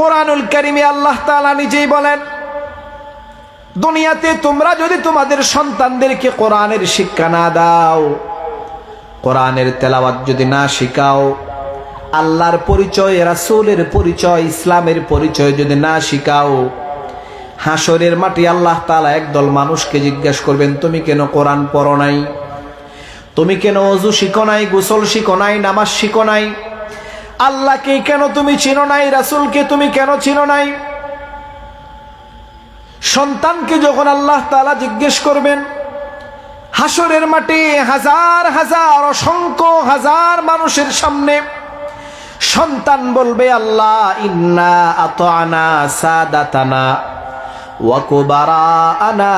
কোরআনুল কারীমে আল্লাহ তাআলা নিজেই বলেন, দুনিয়াতে তোমরা যদি তোমাদের সন্তানদেরকে কোরআনের শিক্ষা না দাও, কোরআনের তেলাওয়াত যদি না শিখাও, আল্লাহর পরিচয়, রাসূলের পরিচয়, ইসলামের পরিচয় যদি না শিখাও, হাসরের মাঠে আল্লাহ তাআলা একদল মানুষকে জিজ্ঞাসা করবেন, তুমি কেন কোরআন পড়ো নাই? তুমি কেন ওযু শিখো নাই, গোসল শিখো নাই, নামাজ শিখো নাই? আল্লাহকে কেন তুমি চিনো নাই? রাসূলকে তুমি কেন চিনো নাই? সন্তানকে যখন আল্লাহ তাআলা জিজ্ঞেস করবেন, হাসরের মাঠে হাজার হাজার, অসংখ্য হাজার মানুষের সামনে সন্তান বলবে, আল্লাহ ইন্না আতানা সাদাতানা ওয়া কুবারানা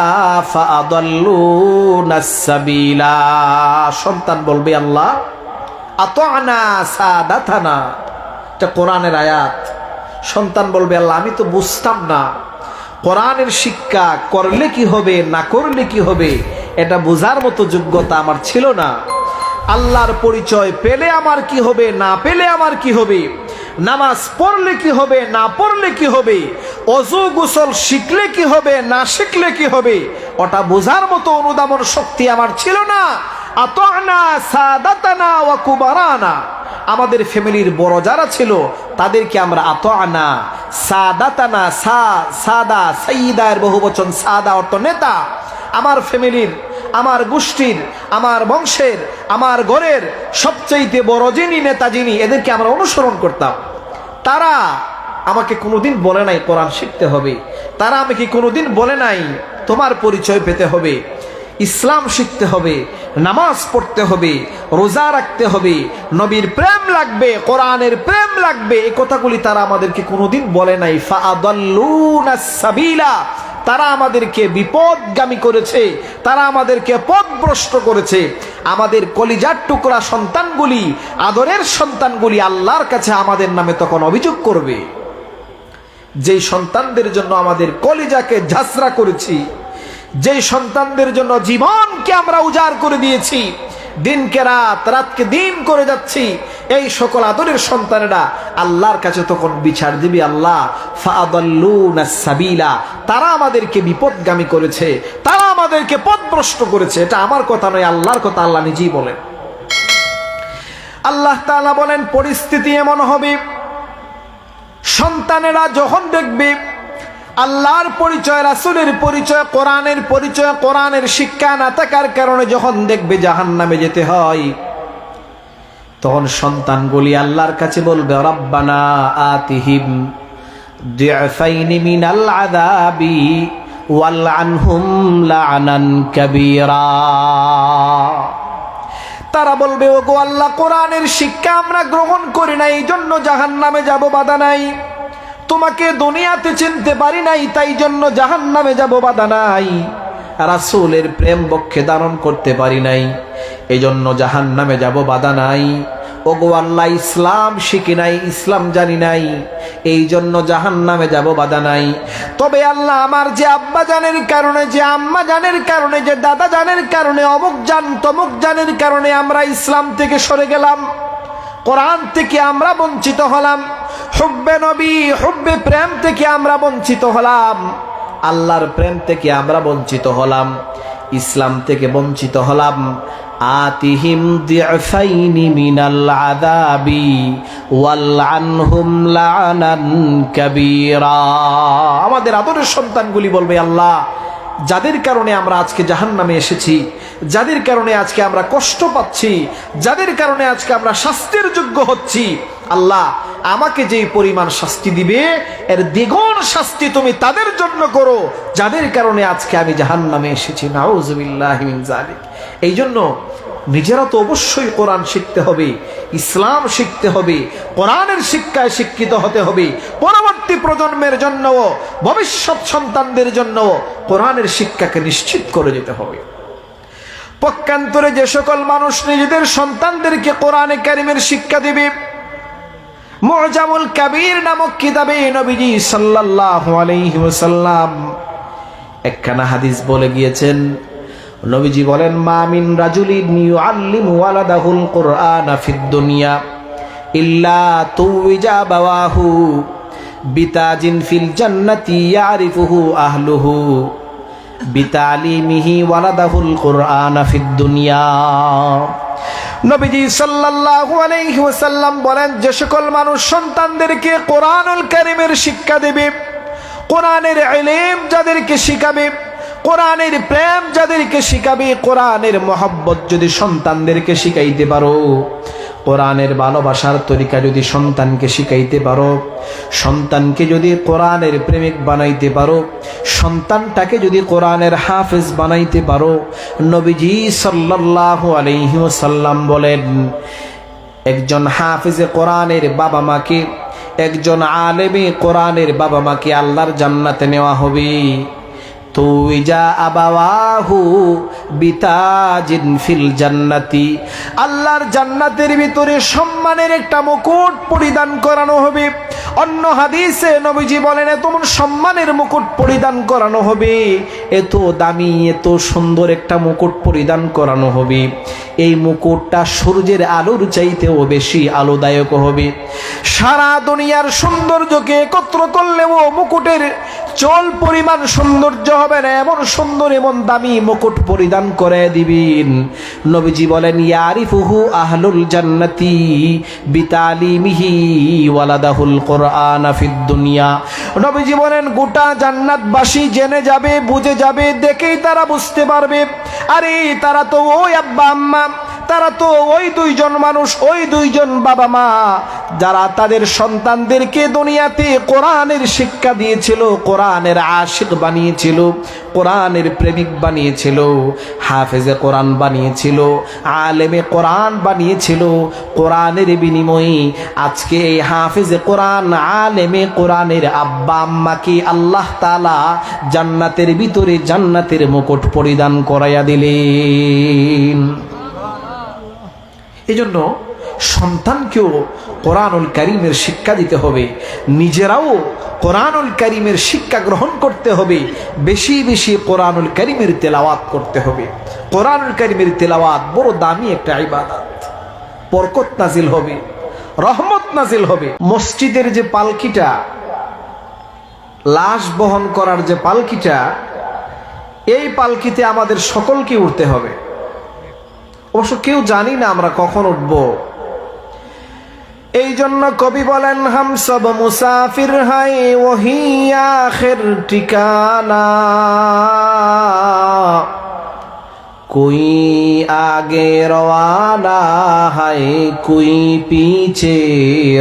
ফাআদাল্লুনাস সাবিলা। সন্তান বলবে, আল্লাহ আতানা সাদাতানা, এটা কোরআনের আয়াত। সন্তান বলবে, আল্লাহ আমি তো বুঝতাম না কোরআনের শিক্ষা করলে কি হবে, না করলে কি হবে, এটা বোঝার মতো যোগ্যতা আমার ছিল না। আল্লাহর পরিচয় পেলে আমার কি হবে, না পেলে আমার কি হবে, নামাজ পড়লে কি হবে, না পড়লে কি হবে, ওযু গোসল শিখলে কি হবে, না শিখলে কি হবে, ওটা বোঝার মতো অনুধাবন শক্তি আমার ছিল না। আতানা সাদাতানা ওয়া কুবারানা, আমাদের ফ্যামিলির বড় যারা ছিল তাদেরকে আমরা আতানা সাদাতানা, সাদা সাইয়্যিদার বহুবচন, সাদা অর্থ নেতা, আমার ফ্যামিলির, আমার গোষ্ঠীর, আমার বংশের, আমার ঘরের সবচেয়ে বড় যিনি, নেতা যিনি, এদেরকে আমরা অনুসরণ করতাম। তারা আমাকে কোনোদিন বলে নাই কোরআন শিখতে হবে, তারা আমাকে কোনোদিন বলে নাই তোমার পরিচয় পেতে হবে, ইসলাম শিখতে হবে, নামাজ পড়তে হবে, রোজা রাখতে হবে, নবীর প্রেম লাগবে, কোরআনের প্রেম লাগবে, এই কথাগুলি তারা আমাদেরকে কোনোদিন বলে নাই। ফাআদাল্লুনাস সাবিলা, তারা আমাদেরকে বিপদগামী করেছে, তারা আমাদেরকে পথভ্রষ্ট করেছে। আমাদের কলিজার টুকরা সন্তানগুলি, আদরের সন্তানগুলি আল্লাহর কাছে আমাদের নামে তখন অভিযোগ করবে, যেই সন্তানদের জন্য আমাদের কলিজাকে ঝাঁসরা করেছি, যেই সন্তানদের জন্য জীবনকে আমরা উজাড় করে দিয়েছি, দিনকে রাত, রাতকে দিন করে যাচ্ছি, এই সকল আদরের সন্তানেরা আল্লাহর কাছে তখন বিচার দিবি, আল্লাহ ফাআদাল্লুনাস সাবিলা, তারা আমাদেরকে বিপদগামী করেছে, তারা আমাদেরকে পথভ্রষ্ট করেছে। এটা আমার কথা নয়, আল্লাহর কথা, আল্লাহ নিজেই বলেন। আল্লাহ তাআলা বলেন, পরিস্থিতি এমন হবে, সন্তানেরা যখন দেখবে আল্লাহর পরিচয়, রাসূলের পরিচয়, কোরআনের পরিচয়, কোরআনের শিক্ষা না থাকার কারণে যখন দেখবে জাহান্নামে যেতে হয়, তখন সন্তানগুলি আল্লাহর কাছে বলবে, রব্বানা আতিহিম দি'ফাইনি মিনাল আযাবি ওয়ালআনহুম লা'নান কাবীরা। তারা বলবে, ওগো আল্লাহ, কোরআনের শিক্ষা আমরা গ্রহণ করি না, এই জন্য জাহান্নামে যাব, বাধা নাই। তোমাকে দুনিয়াতে চিনতে পারি নাই, তাই জন্য জাহান্নামে যাব, বাধা নাই। রাসূলের প্রেম বক্ষে ধারণ করতে পারি নাই, এই জন্য জাহান্নামে যাব, বাধা নাই। ওগো আল্লাহ, ইসলাম শিখি নাই, ইসলাম জানি নাই, এই জন্য জাহান্নামে যাব, বাধা নাই। তবে আল্লাহ, আমার যে আব্বা জানের কারণে, যে আম্মা জানের কারণে, যে দাদা জানের কারণে, অমুক জান তমুক জানের কারণে আমরা ইসলাম থেকে সরে গেলাম, কোরআন থেকে আমরা বঞ্চিত হলাম, হুব্বে নবী, হুব্বে প্রেম থেকে আমরা বঞ্চিত হলাম, আল্লাহর প্রেম থেকে আমরা বঞ্চিত হলাম, ইসলাম থেকে বঞ্চিত হলাম। আতিহিম দি'ফাইনি মিনাল আযাবি ওয়ালআনহুম লা'নান কাবীরা। আমাদের আদরের সন্তানগুলি বলবে, আল্লাহ, যাদের কারণে আমরা আজকে জাহান্নামে এসেছি, যাদের কারণে আজকে আমরা কষ্ট পাচ্ছি, যাদের কারণে আজকে আমরা শাস্তির যোগ্য হচ্ছি, আল্লাহ আমাকে যে পরিমাণ শাস্তি দিবে এর দ্বিগুণ শাস্তি তুমি তাদের জন্য করো যাদের কারণে আজকে আমি জাহান্নামে এসেছি। নাউযুবিল্লাহি মিন যালিক। এই জন্য নিজেরা তো অবশ্যই কোরআন শিখতে হবে, ইসলাম শিখতে হবে, কোরআনের শিক্ষায় শিক্ষিত হতে হবে। পরবর্তী প্রজন্মের জন্য, ভবিষ্যৎ সন্তানদের জন্য কোরআনের শিক্ষাকে নিশ্চিত করে যেতে হবে। পক্ষান্তরে যে সকল মানুষ নিজেদের সন্তানদেরকে কোরআনে কারিমের শিক্ষা দিবে, মুজামুল কাবীর নামক কিতাবে নবীজি সাল্লাল্লাহু আলাইহি ওয়াসাল্লাম একখানা হাদিস বলে গিয়েছেন। নবীজি বলেন, মা মিন রাজুলিন ইউআল্লিমু ওয়ালাদাহুল কুরআনা ফিদ দুনিয়া ইল্লা তুইজা বাওয়াহু বিতাজিন ফিল জান্নাতি ইয়ারিফুহু আহলুহু বিতালিমিহি ওয়ালাদাহুল কুরআন ফিদ দুনিয়া। নবীজি সাল্লাল্লাহু আলাইহি ওয়াসাল্লাম বলেন, যে সকল মানুষ সন্তানদেরকে কোরআনুল কারীমের শিক্ষা দেবে, কোরআনের ইলম যাদেরকে শিখাবে, কোরআনের প্রেম যাদেরকে শিখাবে, কোরআনের মহব্বত যদি সন্তানদেরকে শিখাইতে পারো, কোরআনের ভালোবাসার তরিকা যদি সন্তানকে শিখাইতে পারো, সন্তানকে যদি কোরআনের প্রেমিক বানাইতে পারো, সন্তানটাকে যদি কোরআনের হাফেজ বানাইতে পারো, নবীজি সাল্লাল্লাহু আলাইহি ওয়াসাল্লাম বলেন, একজন হাফেজে কোরআনের বাবা মাকে, একজন আলেমে কোরআনের বাবা মাকে আল্লাহর জান্নাতে নেওয়া হবে। তুইজা আবাওয়াহু বিতাজিন ফিল জান্নাতি, আল্লাহর জান্নাতের ভিতরে সম্মানের একটা মুকুট পরিধান করানো হবে। অন্য হাদিসে নবীজি বলেন, এত সম্মানের মুকুট পরিধান করানো হবে, এত দামি এত সুন্দর একটা মুকুট পরিধান করানো হবে, এই মুকুটটা সূর্যের আলোর চাইতেও বেশি আলোদায়ক হবে। সারা দুনিয়ার সৌন্দর্যকে একত্র করলেও মুকুটের চল পরিমাণ সৌন্দর্য হবে না, এমন সুন্দর এমন দামি মুকুট পরিধান করে দিবেন। নবীজি বলেন, ইয়ারিফুহু আহলুল জান্নাতি বিতালিমিহি ওয়ালাদাহুল কুরআন ফিদ দুনিয়া। নবীজি বলেন, গোটা জান্নাতবাসী জেনে যাবে, বুঝে যাবে, দেখেই তারা বুঝতে পারবে, আরে তারা তো ওই আব্বা আম্মা, তারা তো ওই দুইজন মানুষ, ওই দুইজন বাবা মা যারা তাদের সন্তানদেরকে দুনিয়াতে কোরআনের শিক্ষা দিয়েছিল, কোরআনের আশিক বানিয়েছিল, কোরআনের প্রেমিক বানিয়েছিল, হাফেজে কোরআন বানিয়েছিল, আলেমে কোরআন বানিয়েছিল। কোরআনের বিনিময়ে আজকে এই হাফেজে কোরআন, আলেমে কোরআনের আব্বা আম্মাকে আল্লাহ তাআলা জান্নাতের ভিতরে জান্নাতের মুকুট পরিধান করাইয়া দিলেন। এজন্য সন্তানকেও কোরআনুল কারীমের শিক্ষা দিতে হবে, নিজেরাও কোরআনুল কারীমের শিক্ষা গ্রহণ করতে হবে, বেশি বেশি কোরআনুল কারীমের তেলাওয়াত করতে হবে। কোরআনুল কারীমের তেলাওয়াত বড় দামি একটা ইবাদত, বরকত নাজিল হবে, রহমত নাজিল হবে। মসজিদের যে পালকিটা, লাশ বহন করার যে পালকিটা, এই পালকিতে আমাদের সকলকে উঠতে হবে। অবশ্য কেউ জানি না আমরা কখন উঠব। এই জন্য কবি বলেন, হাম সব মুসাফির হায় ওহি আখির ঠিকানা, কোই আগে রওয়ানা হায় কোই পিছে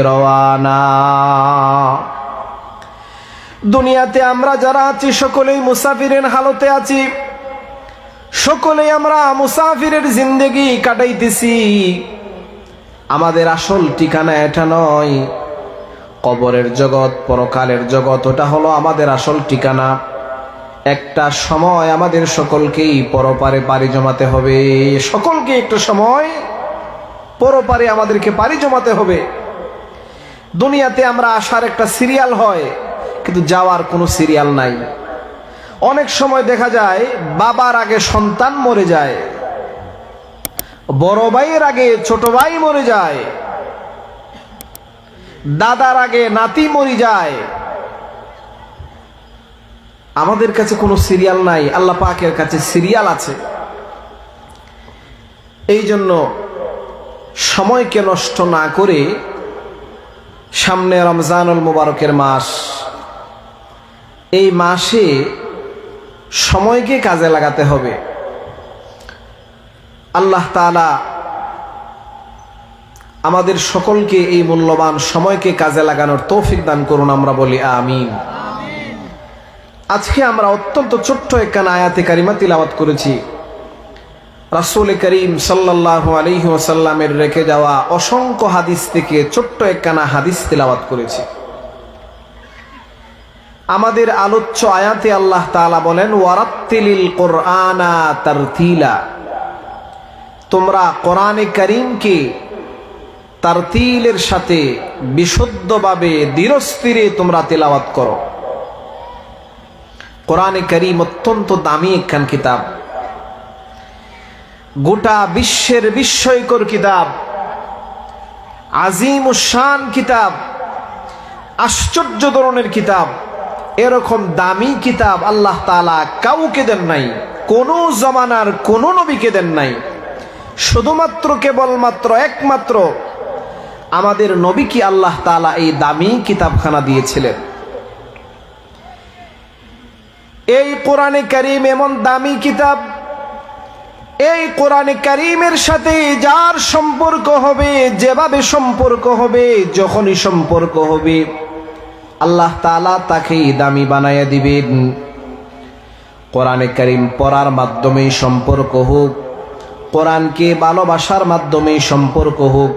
রওয়ানা। দুনিয়াতে আমরা যারা আছি সকলেই মুসাফিরের হালতে আছি, সকলেই আমরা মুসাফিরের জিন্দেগি কাটাইতেছি। আমাদের আসল ঠিকানা এটা নয়, কবরের জগৎ, পরকালের জগৎ, ওটা হলো আমাদের আসল ঠিকানা। একটা সময় আমাদের সকলকেই পরপারে পাড়ি জমাতে হবে, সকলকে একটা সময় পরপারে আমাদেরকে পাড়ি জমাতে হবে। দুনিয়াতে আমরা আসার একটা সিরিয়াল হয়, কিন্তু যাওয়ার কোনো সিরিয়াল নাই। অনেক সময় দেখা যায় বাবার আগে সন্তান মরে যায়, বড় ভাইয়ের আগে ছোট ভাই মরে যায়, দাদার আগে নাতি মরে যায়। আমাদের কাছে কোনো সিরিয়াল নাই, আল্লাহ পাকের কাছে সিরিয়াল আছে। এই জন্য সময়কে নষ্ট না করে, সামনে রমজানুল মুবারকের মাস, এই মাসে সময়কে কাজে লাগাতে হবে। আল্লাহ তাআলা আমাদের সকলকে এই মূল্যবান সময়কে কাজে লাগানোর তৌফিক দান করুন, আমরা বলি আমিন। আজকে আমরা অত্যন্ত ছোট্ট একখানা আয়াতে কারিমা তিলাওয়াত করেছি। রাসূল করিম সাল্লাল্লাহু আলাইহি ওয়াসাল্লামের রেখে যাওয়া অসংখ্য হাদিস থেকে ছোট্ট একখানা হাদিস তিলাওয়াত করেছি। আমাদের আলোচ্য আয়াতে আল্লাহ তাআলা বলেন, ওয়ারাত্তিলিল কুরআনা তারতিলা, তোমরা কোরআনে কারীমকে তারতিলের সাথে বিশুদ্ধভাবে ধীরস্থিরে তোমরা তেলাওয়াত করো। কোরআনে কারীম অত্যন্ত দামি একখান কিতাব, গোটা বিশ্বের বিস্ময়কর কিতাব, আজিমুশ শান কিতাব। আশ্চর্য ধরনের কিতাব, এরকম দামি কিতাব আল্লাহ তাআলা কাউকে দেন নাই, কোনো জমানার কোনো নবীকে দেন নাই। শুধুমাত্র কেবলমাত্র একমাত্র আমাদের নবীকে আল্লাহ তাআলা এই দামি কিতাবখানা দিয়েছিলেন। এই কোরআনে কারীম এমন দামি কিতাব, এই কোরআনে কারীমের সাথে যার সম্পর্ক হবে, যেভাবে সম্পর্ক হবে, যখনই সম্পর্ক হবে, আল্লাহ তাআলা তাকেই দামি বানায়া দিবেন। কোরআনে কারীম পড়ার মাধ্যমে সম্পর্ক হোক, কোরআনকে ভালোবাসার মাধ্যমে সম্পর্ক হোক,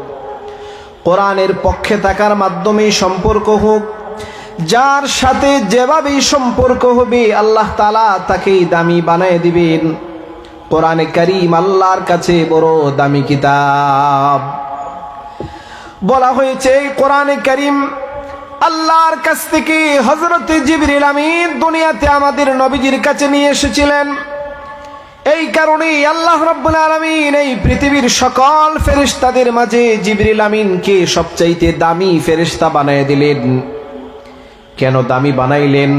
কোরআনের পক্ষে থাকার মাধ্যমে সম্পর্ক হোক, যার সাথে যেভাবেই সম্পর্ক হবে আল্লাহ তাআলা তাকেই দামি বানায় দিবেন। কোরআনে কারীম আল্লাহর কাছে বড় দামি কিতাব। বলা হয়েছে এই কোরআনে কারীম আল্লাহর কাছ থেকে হযরত জিবরিল আমিন দুনিয়াতে আমাদের নবীজির কাছে নিয়ে এসেছিলেন। এই কারণেই আল্লাহ রাব্বুল আলামিন এই পৃথিবীর সকল ফেরেশতাদের মাঝে জিবরিল আমিনকে সবচাইতে দামি ফেরেশতা বানায় দিলেন। কেন দামি বানাইলেন?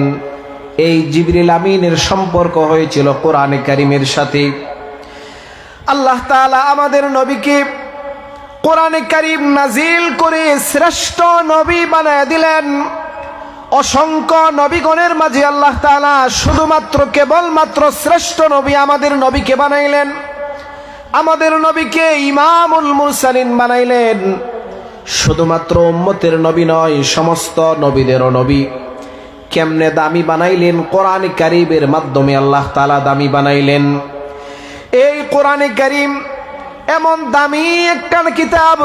এই জিবরিল আমিনের সম্পর্ক হয়েছিল কোরআনে কারীমের সাথে। আল্লাহ তাআলা আমাদের নবীকে কোরআনে কারীম নাজিল করে শ্রেষ্ঠ নবী বানায় দিলেন। অসংখ্য নবীগণের মাঝে আল্লাহ তাআলা শুধুমাত্র কেবলমাত্র শ্রেষ্ঠ নবী আমাদের নবীকে বানাইলেন। আমাদের নবীকে ইমামুল মুরসালিন বানাইলেন। শুধুমাত্র উম্মতের নবী নয়, সমস্ত নবীদেরও নবী। কেমনে দামি বানাইলেন? কোরআনে কারীমের মাধ্যমে আল্লাহ তাআলা দামি বানাইলেন। এই কোরআনে কারীম এমন দামি একটা কিতাব।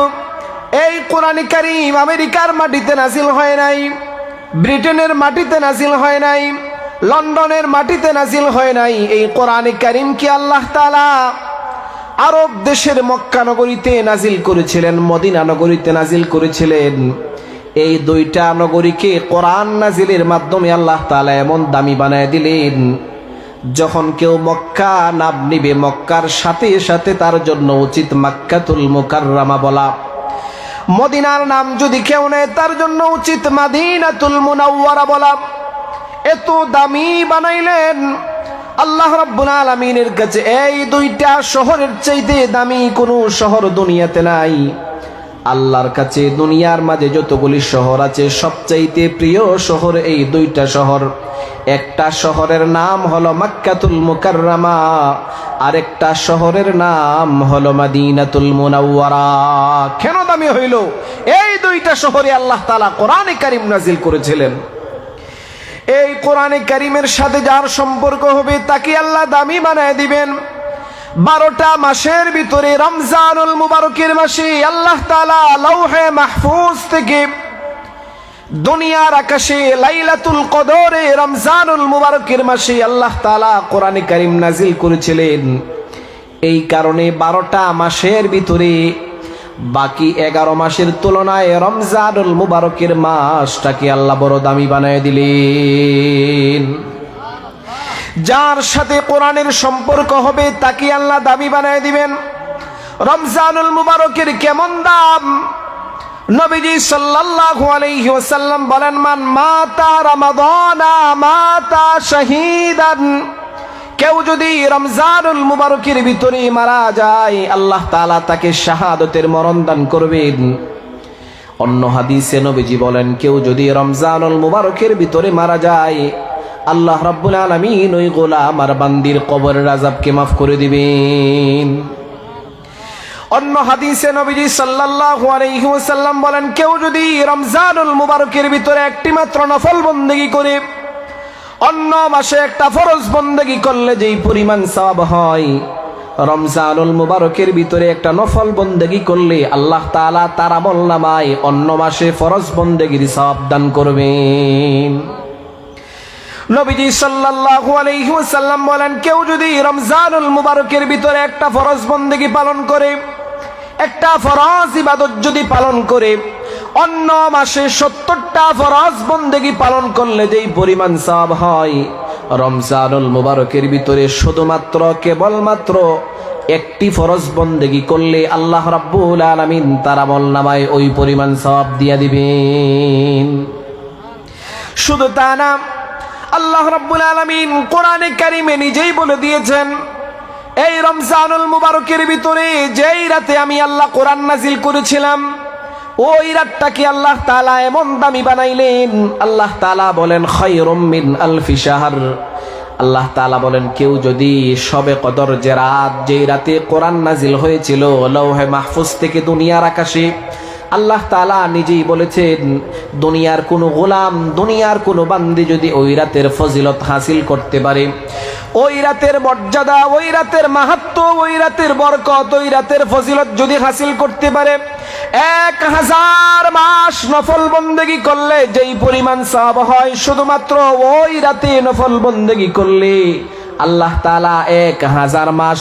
এই কোরআনে কারীম আমেরিকার মাটিতে নাজিল হয় নাই, ব্রিটেনের মাটিতে নাজিল হয় নাই, লন্ডনের মাটিতে নাজিল হয় নাই। এই কোরআনে কারীম কি আল্লাহ তাআলা আরব দেশের মক্কা নগরীতে নাজিল করেছিলেন, মদিনা নগরীতে নাজিল করেছিলেন। এই দুইটা নগরীকে কোরআন নাজিলের মাধ্যমে আল্লাহ তাআলা এমন দামি বানায় দিলেন, যখন কেউ মক্কা নাম নিবে মক্কার সাথে সাথে তার জন্য উচিত মক্কাতুল মুকাররমা বলা। মদিনার নাম যদি কেউ নেয় তার জন্য উচিত মদিনাতুল মুনাওয়ারা বলা। এত দামি বানাইলেন আল্লাহ রাব্বুল আলামিনের কাছে। এই দুইটা শহরের চাইতে দামি কোনো শহর দুনিয়াতে নাই। আল্লাহর কাছে দুনিয়ার মাঝে যতগুলি শহর আছে সবচাইতে প্রিয় শহর এই দুইটা শহর। একটা শহরের নাম হলো মক্কাতুল মুকাররমা, আরেকটা শহরের নাম হলো মদিনাতুল মুনাওয়ারা। কেন দামি হইল? এই দুইটা শহরে আল্লাহ তাআলা কোরআনে কারীম নাজিল করেছিলেন। এই কোরআনে কারীমের সাথে যার সম্পর্ক হবে তাকে আল্লাহ দামি বানায় দিবেন। 12টা মাসের ভিতরে রমজানুল মুবারকের মাসে আল্লাহ তাআলা লৌহে মাহফুজ থেকে দুনিয়ার আকাশে লাইলাতুল কদরে রমজানুল মুবারকের মাসে আল্লাহ তাআলা কোরআনে কারীম নাজিল করেছিলেন। এই কারণে 12টা মাসের ভিতরে বাকি 11 মাসের তুলনায় রমজানুল মুবারকের মাসটাকে আল্লাহ বড় দামি বানায় দিলেন। যার সাথে কোরআনের সম্পর্ক হবে তাকে আল্লাহ দামি বানায় দিবেন। রমজানুল মুবারকের কেমন দাম? নবীজি সাল্লাল্লাহু আলাইহি ওয়াসাল্লাম বলেন, মান মাতা রমাদানা মাতা শাহীদান। কেউ যদি রমজানুল মুবারকের ভিতরে মারা যায় আল্লাহ তাআলা তাকে শাহাদাতের মরণ দান করবেন। অন্য হাদিসে নবীজি বলেন, কেউ যদি রমজানুল মুবারকের ভিতরে মারা যায় আল্লাহ রাব্বুল আলামিন ওই গোলাম আর বান্দির কবরের আযাবকে মাফ করে দিবেন। অন্য হাদিসে নবীজি সাল্লাল্লাহু আলাইহি ওয়াসাল্লাম বলেন, কেউ যদি রমজানুল মুবারকের ভিতরে একটি মাত্র নফল বন্দেগী করে অন্য মাসে একটা ফরজ বন্দেগী করলে যেই পরিমাণ সওয়াব হয়, রমজানুল মুবারকের ভিতরে একটা নফল বন্দেগী করলে আল্লাহ তাআলা তার আমলনামায় অন্য মাসে ফরজ বন্দেগীর সওয়াব দান করবেন। নবীজি সাল্লাল্লাহু আলাইহি ওয়াসাল্লাম বলেন, কেউ যদি রমজানুল মুবারকের ভিতরে একটা ফরজ বন্দেগী পালন করে, একটা ফরজ ইবাদত যদি পালন করে, অন্য মাসে 70টা ফরজ বন্দেগী পালন করলে যেই পরিমাণ সওয়াব হয়, রমজানুল মুবারকের ভিতরে শুধুমাত্র কেবলমাত্র একটি ফরজ বন্দেগী করলে আল্লাহ রাব্বুল আলামিন তার আমলনামায় ওই পরিমাণ সওয়াব দিয়া দিবেন। শুধু তা না, আল্লাহ রাব্বুল আলামিন কোরআনে কারিমে নিজেই বলে দিয়েছেন, এই রমজানুল মুবারকের ভিতরে যেই রাতে আমি আল্লাহ কোরআন নাজিল করেছিলাম, ওই রাতটাকে আল্লাহ তাআলা এমন দামি বানাইলেন। আল্লাহ তাআলা বলেন খায়রুম মিন আলফি শাহর। আল্লাহ তাআলা বলেন, কেউ যদি শবে কদর, যে রাত, যেই রাতে কোরআন নাজিল হয়েছিল লৌহে মাহফুজ থেকে দুনিয়ার আকাশে, আল্লাহ তাআলা নিজেই বলেছেন, দুনিয়ার কোনো গোলাম, দুনিয়ার কোনো বান্দি যদি ওই রাতের ফজিলত হাসিল করতে পারে, ওই রাতের মর্যাদা, ওই রাতের মাহাত্ম্য, ওই রাতের বরকত, ওই রাতের ফজিলত যদি হাসিল করতে পারে, 1000 মাস নফল বন্দেগী করলে যেই পরিমাণ সওয়াব হয়, শুধুমাত্র ওই রাতে নফল বন্দেগী করলে আল্লাহ তাআলা 1000 মাস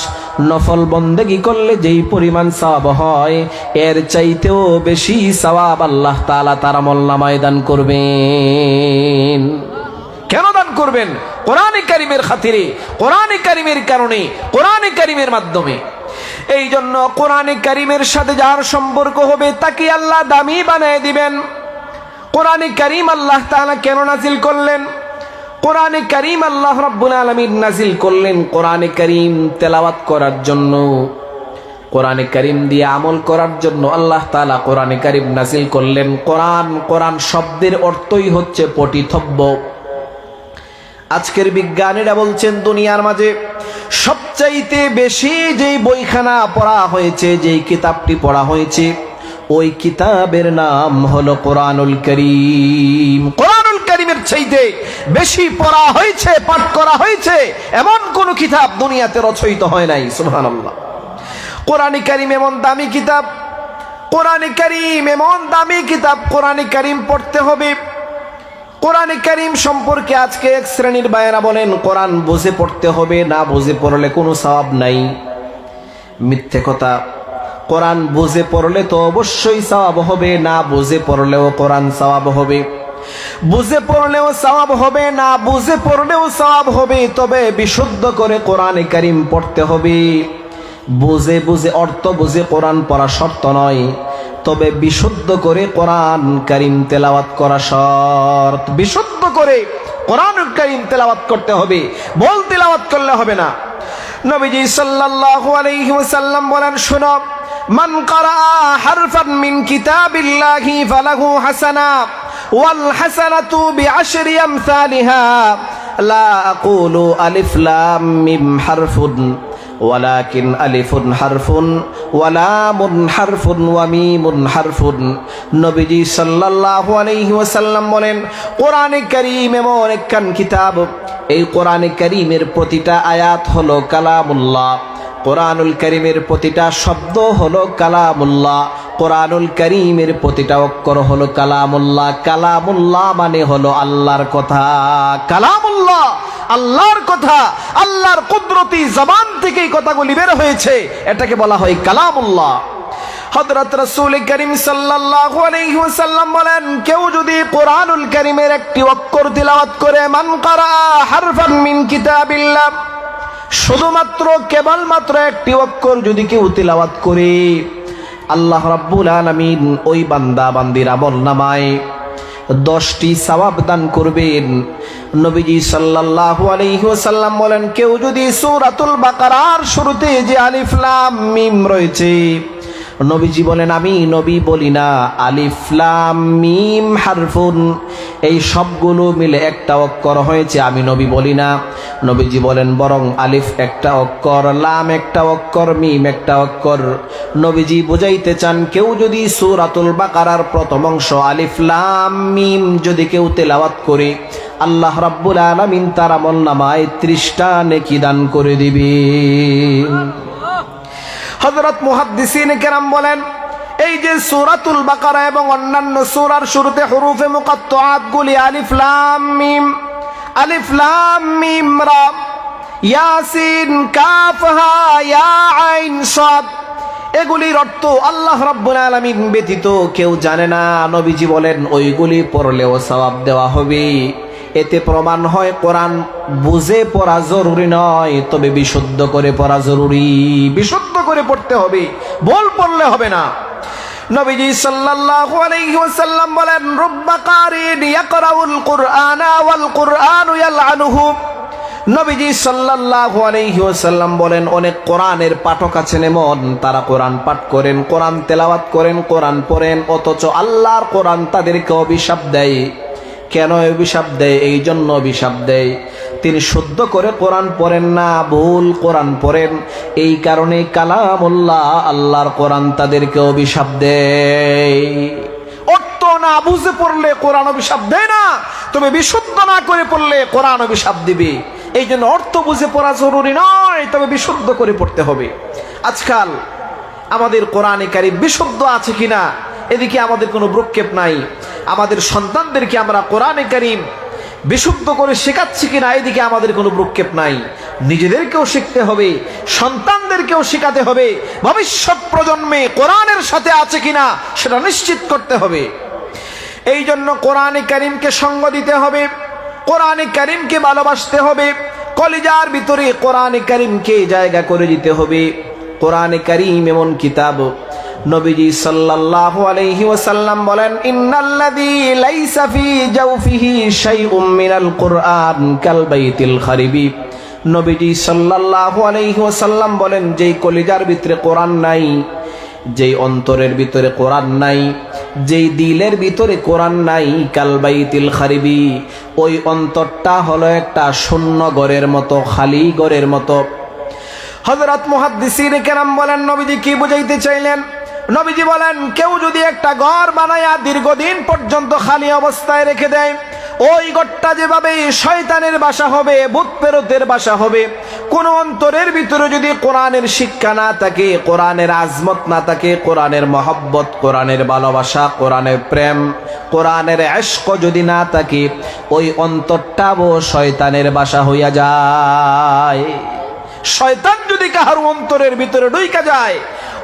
নফল বন্দেগী করলে যেই পরিমাণ সওয়াব হয়, এর চাইতেও বেশি সওয়াব আল্লাহ তাআলা তার আমলনামায় দান করবেন। কেন দান করবেন? কোরআনে কারিমের খাতিরে, কোরআনে কারিমের কারণে, কোরআনে কারিমের মাধ্যমে। এই জন্য কোরআনে কারিমের সাথে যার সম্পর্ক হবে তাকে আল্লাহ দামি বানিয়ে দিবেন। কোরআনে কারিম আল্লাহ তাআলা কেন নাজিল করলেন? কোরআনে কারিম আল্লাহ রাব্বুল আলামিন নাজিল করলেন কোরআনে কারিম তেলাওয়াত করার জন্য, কোরআনে কারিম দিয়ে আমল করার জন্য আল্লাহ তাআলা কোরআনে কারিম নাজিল করলেন। কোরআন, কোরআন শব্দের অর্থই হচ্ছে পঠিতব্য। আজকের বিজ্ঞানীরা বলছেন, দুনিয়ার মাঝে সবচাইতে বেশি যেই বইখানা পড়া হয়েছে, যেই কিতাবটি পড়া হয়েছে, ওই কিতাবের নাম হলো কোরআনুল কারীম। কোরআনুল কারীমের চাইতে বেশি পড়া হয়েছে, পাঠ করা হয়েছে এমন কোন কিতাব দুনিয়াতে রচয়িত হয় নাই। সুবহানাল্লাহ। কোরআনে কারীম এমন দামি কিতাব, কোরআনে কারীম এমন দামি কিতাব, কোরআনে কারীম পড়তে হবে। কোরআনে কারীম সম্পর্কে আজকে এক শ্রেণীর ভাইয়েরা বলেন, কোরআন বুঝে পড়তে হবে, না বুঝে পড়লে কোনো সওয়াব নাই। মিথ্যে কথা। কোরআন বুঝে পড়লে তো অবশ্যই সওয়াব হবে, না বুঝে পড়লেও কোরআন সওয়াব হবে। বুঝে পড়লেও সওয়াব হবে, না বুঝে পড়লেও সওয়াব হবে, তবে বিশুদ্ধ করে কোরআনে কারীম পড়তে হবে। বুঝে বুঝে, অর্থ বুঝে কোরআন পড়া শর্ত নয়, তবে বিশুদ্ধ করে কোরআন কারীম তেলাওয়াত করা শর্ত। বিশুদ্ধ করে কোরআনুল কারীম তেলাওয়াত করতে হবে, বল তেলাওয়াত করলে হবে না। নবীজি সাল্লাল্লাহু আলাইহি ওয়াসাল্লাম বলেন, শুনো, মান ক্বারা হারফান মিন কিতাবিল্লাহি ফালাহু হাসানা ওয়াল হাসানাতু বিআশরি আমসালিহা লা আকুলু আলিফ লাম মিম হারফুন ওয়ালাকিন আলিফুন হারফুন ওয়া লামুন হারফুন ওয়া মিমুন হারফুন। নবীজি সাল্লাল্লাহু আলাইহি ওয়াসাল্লাম বলেন, কোরআনে কারীম এমন একখান কিতাব, এই কোরআনে কারীমের প্রতিটা আয়াত হলো কালামুল্লাহ, কোরআনুল কারীমের প্রতিটা শব্দ হলো কালামুল্লাহ, কোরআনুল কারীমের প্রতিটা অক্ষর হলো কালামুল্লাহ। কালামুল্লাহ মানে হলো আল্লাহর কথা। কালামুল্লাহ আল্লাহর কথা, আল্লাহর কুদরতি জবান থেকে এই কথাগুলি বের হয়েছে, এটাকে বলা হয় কালামুল্লাহ। হযরত রাসূল করিম সাল্লাল্লাহু আলাইহি ওয়াসাল্লাম বলেন, কেউ যদি কোরআনুল কারীমের একটি অক্ষর তিলাওয়াত করে, মান ক্বারা হারফান মিন কিতাবিল্লাহ, শুধুমাত্র কেবলমাত্র একটি অক্ষর যদি কেউ তিলাওয়াত করে, আল্লাহ রাব্বুল আলামিন ওই বান্দা বান্দির আমলনামায় 10টি সওয়াব দান করবেন। নবীজি সাল্লাল্লাহু আলাইহি ওয়াসাল্লাম বলেন, কেউ যদি সূরাতুল বাকারার শুরুতে যে আলিফ লাম মিম রয়েছে, নবীজি বলেন, আমি নবী বলি না আলিফ লাম মিম হারফুন, এই সবগুলো মিলে একটা অক্ষর হয়েছে, আমি নবী বলি না। নবীজি বলেন, বরং আলিফ একটা অক্ষর, লাম একটা অক্ষর, মিম একটা অক্ষর। নবীজি বুঝাইতে চান, কেউ যদি সূরাতুল বাকারার প্রথম অংশ আলিফ লাম মিম যদি কেউ তেলাওয়াত করে, আল্লাহ রাব্বুল আলামিন তার আমলনামায় 30টা নেকি দান করে দিবেন। হযরত মুহাদ্দিসিনে কেরাম বলেন, এই যে সূরাতুল বাকারা এবং অন্যান্য সূরার শুরুতে হুরুফে মুকাত্তাআত গুলি আলিফ লাম মিম, আলিফ লাম মিম রা, ইয়াসিন, কাফ হা ইয়া আইন সাদ, এগুলির অর্থ আল্লাহ রাব্বুল আলামিন ব্যতীত কেউ জানে না। নবীজি বলেন, ওইগুলি পড়লেও সওয়াব দেওয়া হবে। এতে প্রমাণ হয় কোরআন বুঝে পড়া জরুরি নয়, তবে বিশুদ্ধ করে পড়া জরুরি। বিশুদ্ধ করে পড়তে হবে, বল পড়লে হবে না। নবীজি সাল্লাল্লাহু আলাইহি ওয়াসাল্লাম বলেন, রুব্বা কারিন ইয়াকরাউল কুরআনা ওয়াল কুরআনু ইয়ালআনুহু। নবীজি সাল্লাল্লাহু আলাইহি ওয়াসাল্লাম বলেন, অনেক কোরআনের পাঠক আছেন এমন, তারা কোরআন পাঠ করেন, কোরআন তেলাওয়াত করেন, কোরআন পড়েন, অথচ আল্লাহর কোরআন তাদেরকে অভিশাপ দেয়। কেন অভিশাপ দেয়? এই জন্য অভিশাপ দেয়, তিনি শুদ্ধ করে কোরআন পড়েন না, ভুল কোরআন পড়েন। এই কারণে কালামুল্লাহ, আল্লাহর কোরআন তাদেরকে অভিশাপ দেয়। অর্থ না বুঝে পড়লে কোরআন অভিশাপ দেয় না, তবে বিশুদ্ধ না করে পড়লে কোরআন অভিশাপ দিবে। এই জন্য অর্থ বুঝে পড়া জরুরি নয়, তবে বিশুদ্ধ করে পড়তে হবে। আজকাল আমাদের কোরআনে কারীম বিশুদ্ধ আছে কিনা এদিকে আমাদের কোনো ভ্রুক্ষেপ নাই। আমাদের সন্তানদেরকে আমরা কোরআনে কারীম বিশুদ্ধ করে শেখাচ্ছি কিনা এদিকে আমাদের কোনো ভ্রুক্ষেপ নাই। নিজেদেরকেও শিখতে হবে, সন্তানদেরকেও শেখাতে হবে। ভবিষ্যৎ প্রজন্মে কোরআনের সাথে আছে কিনা সেটা নিশ্চিত করতে হবে। এই জন্য কোরআনে কারীমকে সঙ্গ দিতে হবে, কোরআনে কারীমকে ভালোবাসতে হবে, কলিজার ভিতরে কোরআনে কারীমকে জায়গা করে দিতে হবে। কোরআনে কারীম এমন কিতাব, নবীজি সাল্লাল্লাহু আলাইহি ওয়াসাল্লাম বলেন, ইন্নাল্লাযী লাইসা ফি জাওফিহি শাইউম মিনাল কুরআন কাল বাইতিল খারিবি। নবীজি সাল্লাল্লাহু আলাইহি ওয়াসাল্লাম বলেন, যেই কলিজার ভিতরে কোরআন নাই, যেই অন্তরের ভিতরে কোরআন নাই, যেই দিলের ভিতরে কোরআন নাই, কাল বাইতিল খারিবি, ওই অন্তরটা হলো একটা শূন্য ঘরের মতো, খালি ঘরের মতো। হযরত মুহাদ্দিসিনে কেরাম বলেন, নবীজি কি বুঝাইতে চাইলেন? নবীজি বলেন, কেউ যদি একটা ঘর বানায়া দীর্ঘদিন পর্যন্ত খালি অবস্থায় রেখে দেয়, ওই ঘরটা যেভাবে শয়তানের বাসা হবে, ভূত প্রেতের বাসা হবে। কোন অন্তরের ভিতরে যদি কোরআনের শিক্ষা না থাকে, কোরআনের আজমত না থাকে, কোরআনের মহব্বত, কোরআনের ভালোবাসা, কোরআনের প্রেম, কোরআনের ইশক যদি না থাকে, ওই অন্তরটাও শয়তানের বাসা হইয়া যায়। শয়তান যদি কাহার অন্তরের ভিতরে ঢুইকা যায়,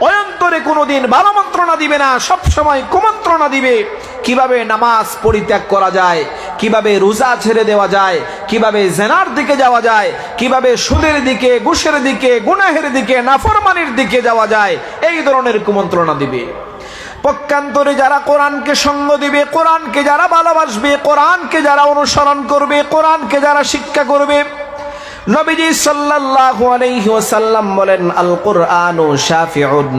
ওই অন্তরে কোনোদিন ভালো মন্ত্রণা দিবে না, সব সময় কুমন্ত্রণা দিবে। কিভাবে নামাজ পরিত্যাগ করা যায়, কিভাবে রোজা ছেড়ে দেওয়া যায়, কিভাবে জিনার দিকে যাওয়া যায়, কিভাবে সুদের দিকে, ঘুষের দিকে, গুনাহের দিকে, নাফরমানির দিকে যাওয়া যায়, এই ধরনের কুমন্ত্রণা দিবে। পক্ষান্তরে যারা কোরআনকে সঙ্গ দিবে, কোরআনকে যারা ভালোবাসবে, কোরআনকে যারা অনুসরণ করবে, কোরআনকে যারা শিক্ষা করবে, নবীজি সাল্লাল্লাহু আলাইহি ওয়াসাল্লাম বলেন, আল কুরআনু শাফিউন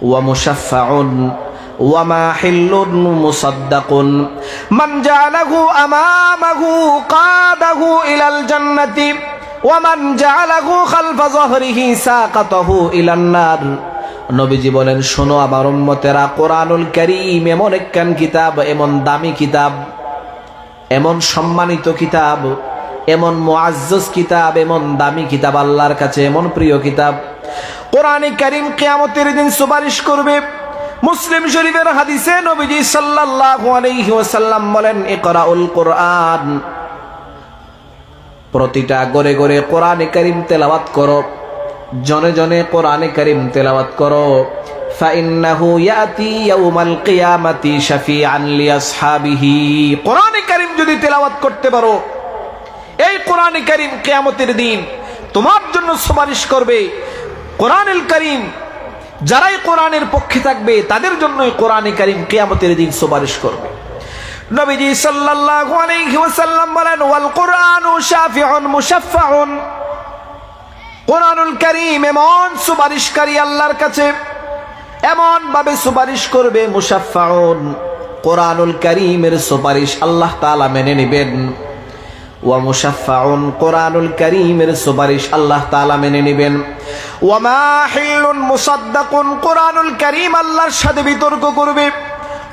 ওয়া মুশাফফাউন ওয়া মাহিল্লুন মুসাদ্দাকুন মান জাআলাহু আমামাহু কাদাহু ইলাল জান্নাতি ওয়া মান জাআলাহু খালফা যহরিহি সাকাতাহু ইলান নার। নবীজি বলেন, শোনো আমার উম্মতেরা, কোরআনুল কারীম এমন একখান কিতাব, এমন দামি কিতাব, এমন সম্মানিত কিতাব, এমন মুআজ্জাজ কিতাব, এমন দামি কিতাব, আল্লাহর কাছে এমন প্রিয় কিতাব। কোরআনে কারীম কিয়ামতের দিন সুপারিশ করবে। মুসলিম শরীফের হাদিসে নবীজি সাল্লাল্লাহু আলাইহি ওয়াসাল্লাম বলেন, ইকরাউল কুরআন, প্রতিটা ঘরে ঘরে কোরআনে কারীম তেলাওয়াত করো, জনে জনে কোরআনে কারীম তেলাওয়াত করো। ফাইন্নাহু ইয়াতি ইয়াউমাল কিয়ামাতি শাফিআন লিআসহাবিহি। কোরআনে কারীম যদি তেলাওয়াত করতে পারো, এই কোরআনে কারীম কিয়ামতের দিন তোমার জন্য সুপারিশ করবে। কোরআনুল কারীম যারাই কোরআনের পক্ষে থাকবে, তাদের জন্য কোরআনে কারীম কিয়ামতের দিন সুপারিশ করবে। নবীজি সাল্লাল্লাহু আলাইহি ওয়াসাল্লাম বলেন, ওয়াল কুরআনু শাফিউন মুশাফফাউন। কোরআনুল কারীম এমন সুপারিশকারী আল্লাহর কাছে, এমন ভাবে সুপারিশ করবে, মুশাফফাউন, কোরআনুল কারীমের সুপারিশ আল্লাহ তাআলা মেনে নেবেন। ওয়া মুশাফফাউন, কোরআনুল কারীমের সুপারিশ আল্লাহ তাআলা মেনে নেবেন। ওয়া মাহিল্লুন মুসাদ্দাকুন, কোরআনুল কারীম আল্লাহর সাথে বিতর্ক করবে।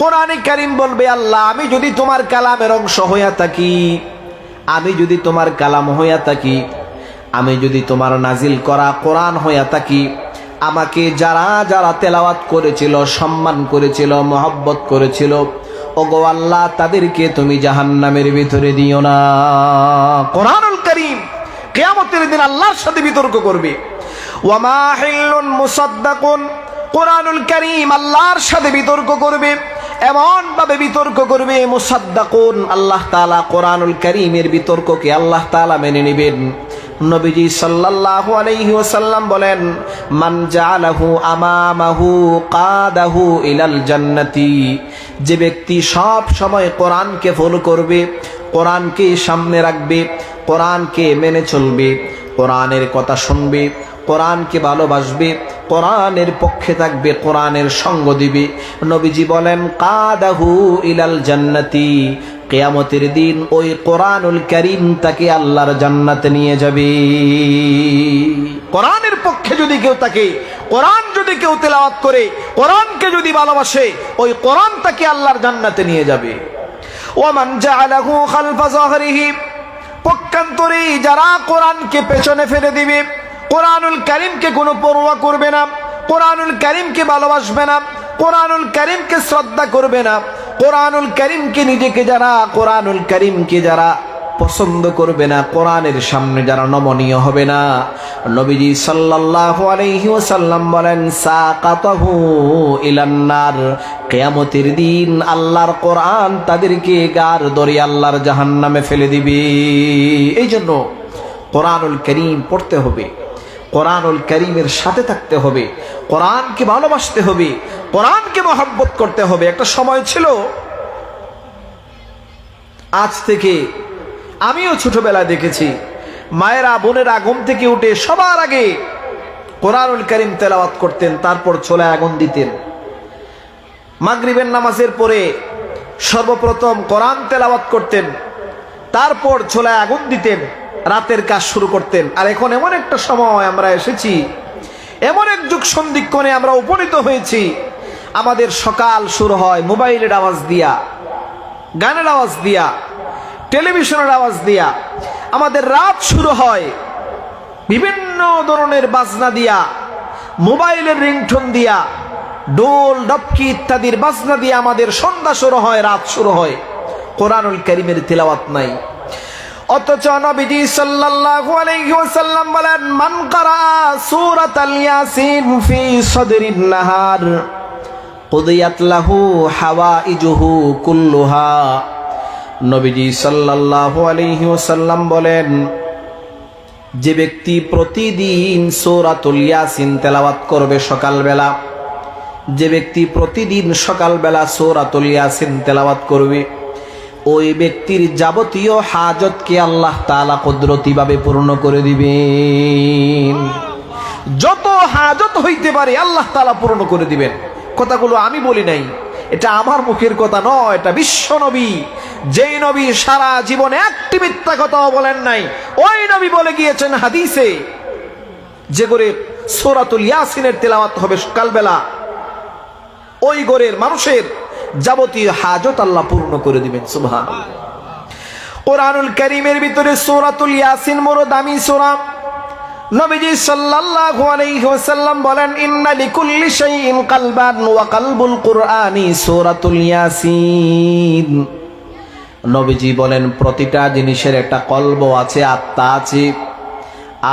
কোরআনে কারীম বলবে, আল্লাহ আমি যদি তোমার কালামের অংশ হইয়া থাকি, আমি যদি তোমার কালাম হইয়া থাকি, আমি যদি তোমার নাজিল করা কোরআন হইয়া থাকি, আমাকে যারা যারা তেলাওয়াত করেছিল, সম্মান করেছিল, মহব্বত করেছিল, ওগো আল্লাহ তাদেরকে তুমি জাহান্নামের ভিতরে দিও না। কোরআনুল কারীম কিয়ামতের দিন আল্লাহর সাথে বিতর্ক করবে। ওয়া মাহিল্লুন মুসাদ্দাকুন, কোরআনুল কারীম আল্লাহর সাথে বিতর্ক করবে, এমন ভাবে বিতর্ক করবে, মুসাদ্দাকুন, আল্লাহ তাআলা কোরআনুল কারীমের বিতর্ককে আল্লাহ তাআলা মেনে নেবেন। নবীজি সাল্লাল্লাহু আলাইহি ওয়াসাল্লাম বলেন, মান জাআলাহু আমামাহু কাদাহু ইলাল জান্নাতি, যে ব্যক্তি সব সময় কোরআনকে ফলো করবে, কোরআনকে সামনে রাখবে, কোরআনকে মেনে চলবে, কোরআনের কথা শুনবে, কোরআনকে ভালোবাসবে, কোরআনের পক্ষে থাকবে, কোরআনের সঙ্গ দিবে, নবীজি বলেন কাদাহু ইলাল জান্নাতি, কিয়ামতের দিন ওই কোরআনুল কারীম তাকে আল্লাহর জান্নাতে নিয়ে যাবে। কোরআনের পক্ষে যদি কেউ থাকে, কোরআন যদি কেউ তেলাওয়াত করে, কোরআনকে যদি ভালোবাসে, ওই কোরআন তাকে আল্লাহর জান্নাতে নিয়ে যাবে। ওয়ামান জাআলাহু খালফা যাহরিহি, পক্ষান্তরে যারা কোরআনকে পেছনে ফেলে দিবে, কোরআনুল কারীমকে কোনো পরোয়া করবে না, কোরআনুল কারীমকে ভালোবাসবে না, কোরআনুল কারীমকে শ্রদ্ধা করবে না, কোরআনুল কারীমকে নিজেকে যারা, কোরআনুল কারীমকে যারা পছন্দ করবে না, কোরআনের সামনে যারা নমনীয় হবে না, নবীজি সাল্লাল্লাহু আলাইহি ওয়াসাল্লাম বলেন সাকাতাহু ইলান নার, কিয়ামতের দিন আল্লাহর কোরআন তাদেরকে গার ধরে আল্লাহর জাহান্নামে ফেলে দিবে। এই জন্য কোরআনুল কারীম পড়তে হবে, কোরআনুল কারীমের সাথে থাকতে হবে, কোরআনকে ভালোবাসতে হবে, কোরআনকে মহব্বত করতে হবে। একটা সময় ছিল, আজ থেকে আমিও ছোটবেলায় দেখেছি, মায়েরা বোনেরা ঘুম থেকে উঠে সবার আগে কোরআনুল কারীম তেলাওয়াত করতেন, তারপর চুলায় আগুন দিতেন। মাগরিবের নামাজের পরে সর্বপ্রথম কোরআন তেলাওয়াত করতেন, তারপর চুলায় আগুন দিতেন, রাতের কাজ শুরু করতেন। আর এখন এমন একটা সময় আমরা এসেছি, এমন এক যুগ সন্ধিক্ষণে আমরা উপনীত হয়েছি, আমাদের সকাল শুরু হয় মোবাইলের আওয়াজ দিয়া, গানের আওয়াজ দিয়া, টেলিভিশনের আওয়াজ দিয়া, আমাদের রাত শুরু হয় বিভিন্ন ধরনের বাজনা দিয়া, মোবাইলের রিংটোন দিয়া, ডোল ডপকি ইত্যাদির বাজনা দিয়া আমাদের সন্ধ্যা শুরু হয়, রাত শুরু হয়, কোরআনুল কারীমের তিলাওয়াত নাই। অথচ নবীজি সাল্লাল্লাহু আলাইহি ওয়াসাল্লাম বলেন মান ক্বারা সূরাতাল ইয়াসিন ফি সাদরিন নাহার কুদিয়াত লাহু হাওয়াইজুহু কুল্লুহা। নবীজি সাল্লাল্লাহু আলাইহি ওয়াসাল্লাম বলেন, যে ব্যক্তি প্রতিদিন সূরাতুল ইয়াসিন তেলাওয়াত করবে সকালবেলা, যে ব্যক্তি প্রতিদিন সকালবেলা সূরাতুল ইয়াসিন তেলাওয়াত করবে, ওই ব্যক্তির যাবতীয় হাজতকে আল্লাহ তাআলা কুদরতিভাবে পূর্ণ করে দিবেন। যত হাজত হইতে পারে আল্লাহ তাআলা পূর্ণ করে দিবেন। কথাগুলো আমি বলি নাই, এটা আমার মুখের কথা নয়, এটা বিশ্ব নবী, যেই নবী সারা জীবনে একটি মিথ্যা কথাও বলেন নাই, ওই নবী বলে গিয়েছেন হাদিসে, যে করে সূরাতুল ইয়াসিনের তেলাওয়াত হবে সকালবেলা, ওই ঘরের মানুষের যাবতীয় হাজত আল্লাহ পূর্ণ করে দিবেন। সুবহানাল্লাহ। কোরআনুল কারীমের ভিতরে সূরাতুল ইয়াসিন বড় দামি সূরা। নবীজি সাল্লাল্লাহু আলাইহি ওয়াসাল্লাম বলেন ইন্না লিকুল্লি শাইইন কালবান ওয়া কালবুল কুরআনি সূরাতুল ইয়াসিন। নবীজি বলেন প্রতিটা জিনিসের একটা কলব আছে, আত্মা আছে,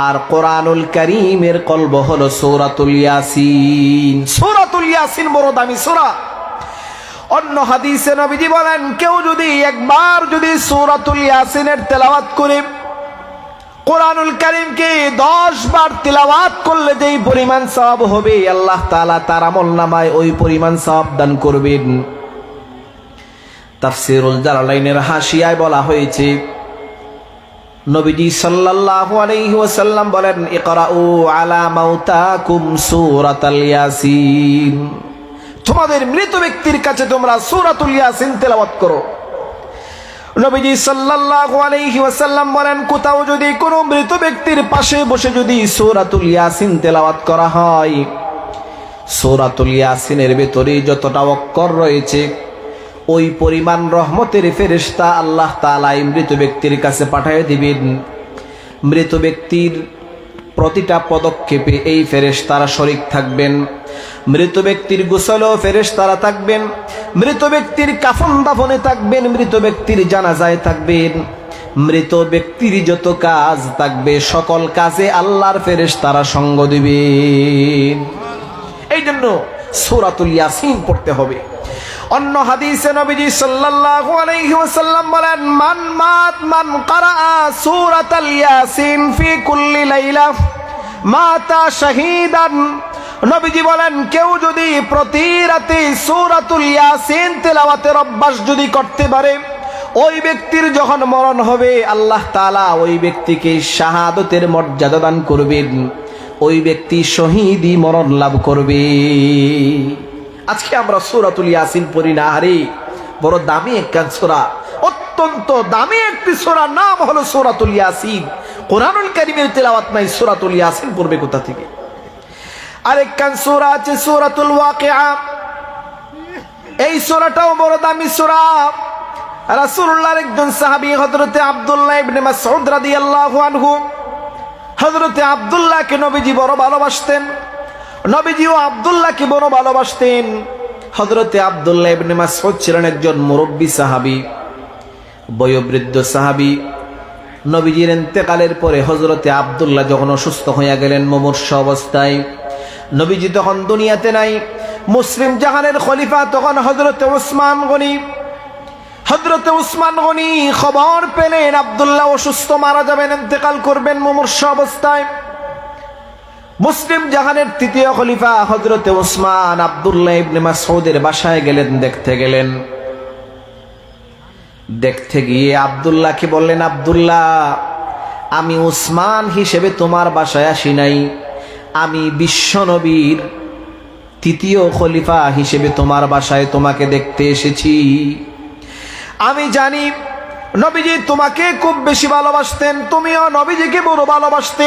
আর কোরআনুল কারীমের কলব হলো সূরাতুল ইয়াসিন। সূরাতুল ইয়াসিন বড় দামি সূরা। অন্য হাদিসে নবীজি বলেন কেউ যদি একবার যদি সূরাতুল ইয়াসিনের তেলাওয়াত করে, কোরআনুল কারীমকে 10 বার তেলাওয়াত করলে যেই পরিমাণ সওয়াব হবে আল্লাহ তাআলা তার আমলনামায় ওই পরিমাণ সওয়াব দান করবেন। তাফসীরুল জালালাইনের হাশিয়ায় বলা হয়েছে, নবীজি সাল্লাল্লাহু আলাইহি ওয়াসাল্লাম বলেন ইকরাউ আলা মাউতাকুম সূরাতাল ইয়াসিন, তোমাদের মৃত ব্যক্তির কাছে তোমরা সূরাতুল ইয়াসিন তেলাওয়াত করো। নবীজি সাল্লাল্লাহু আলাইহি ওয়াসাল্লাম বলেন কোথাও যদি কোনো মৃত ব্যক্তির পাশে বসে যদি সূরাতুল ইয়াসিন তেলাওয়াত করা হয়, সূরাতুল ইয়াসিনের ভিতরে যতটা অক্ষর রয়েছে ওই পরিমাণ রহমতের ফেরেশতা আল্লাহ তাআলা মৃত ব্যক্তির কাছে পাঠিয়ে দিবেন। মৃত ব্যক্তির প্রতিটা পদক্ষেপে এই ফেরেশতারা শরীক থাকবেন। মৃত ব্যক্তির গোসলও ফেরেশতারা থাকবেন, মৃত ব্যক্তির কাফন দাফনে থাকবেন, মৃত ব্যক্তির জানাজায় থাকবেন, মৃত ব্যক্তির যত কাজ থাকবে সকল কাজে আল্লাহর ফেরেশতারা সঙ্গ দিবেন। এই জন্য সূরাতুল ইয়াসিন পড়তে হবে। অন্য হাদিসে নবীজি সাল্লাল্লাহু আলাইহি ওয়াসাল্লাম বলেন, মান ক্বারাআ সূরাতাল ইয়াসিন ফি কুল্লি লাইলা মাতা শাহীদান। নবীজি বলেন, কেউ যদি প্রতি রাতে সূরাতুল ইয়াসিন তেলাওয়াতের অভ্যাস যদি করতে পারে, ওই ব্যক্তির যখন মরণ হবে আল্লাহ তাআলা ওই ব্যক্তিকে শাহাদাতের মর্যাদা দান করবেন, ওই ব্যক্তি শহীদি মরণ লাভ করবে। আজকে আমরা সূরাতুল ইয়াসিন পড়ি না, আরে বড় দামি একখান সূরা, অত্যন্ত দামি একটি সূরা, নাম হলো সূরাতুল ইয়াসিন। কোরআনুল কারীমের তেলাওয়াত নাই, সূরাতুল ইয়াসিন পড়বে কোথা থেকে? আরেকখান সূরা আছে সূরাতুল ওয়াকিআ, এই সূরাটাও বড় দামি সূরা। রাসূলুল্লাহর একজন সাহাবী হযরতে আব্দুল্লাহ ইবনে মাসউদ রাদিয়াল্লাহু আনহু, হযরতে আব্দুল্লাহকে নবীজি বড় ভালোবাসতেন, নবীজিও আব্দুল্লাহকে বড় ভালোবাসতেন। হযরতে আব্দুল্লাহ ইবনে মাসউদ ছিলেন একজন মুরব্বী সাহাবী, বয়োবৃদ্ধ সাহাবী। নবীজির ইন্তেকালের পরে হযরতে আব্দুল্লাহ যখন অসুস্থ হয়ে গেলেন, মুমূর্ষ অবস্থায়, নবীজি তখন দুনিয়াতে নাই। মুসলিম জাহানের খলিফা তখন হযরতে উসমান গনি। হযরতে উসমান গনি খবর পেলেন আব্দুল্লাহ অসুস্থ, মারা যাবেন, ইন্তেকাল করবেন মুমূর্ষ অবস্থায়। মুসলিম জাহানের তৃতীয় খলিফা হযরতে উসমান আব্দুল্লাহ ইবনে মাসউদের বাসায় গেলেন, দেখতে গিয়ে আব্দুল্লাহকে বললেন, আব্দুল্লাহ, আমি উসমান হিসেবে তোমার বাসায় আসি নাই, আমি বিশ্বনবীর তৃতীয় খলিফা হিসেবে তোমার বাসায় তোমাকে দেখতে এসেছি। আমি জানি নবীজি তোমাকে খুব বেশি ভালোবাসতেন, তুমিও নবীজিকে বড় ভালোবাসতে।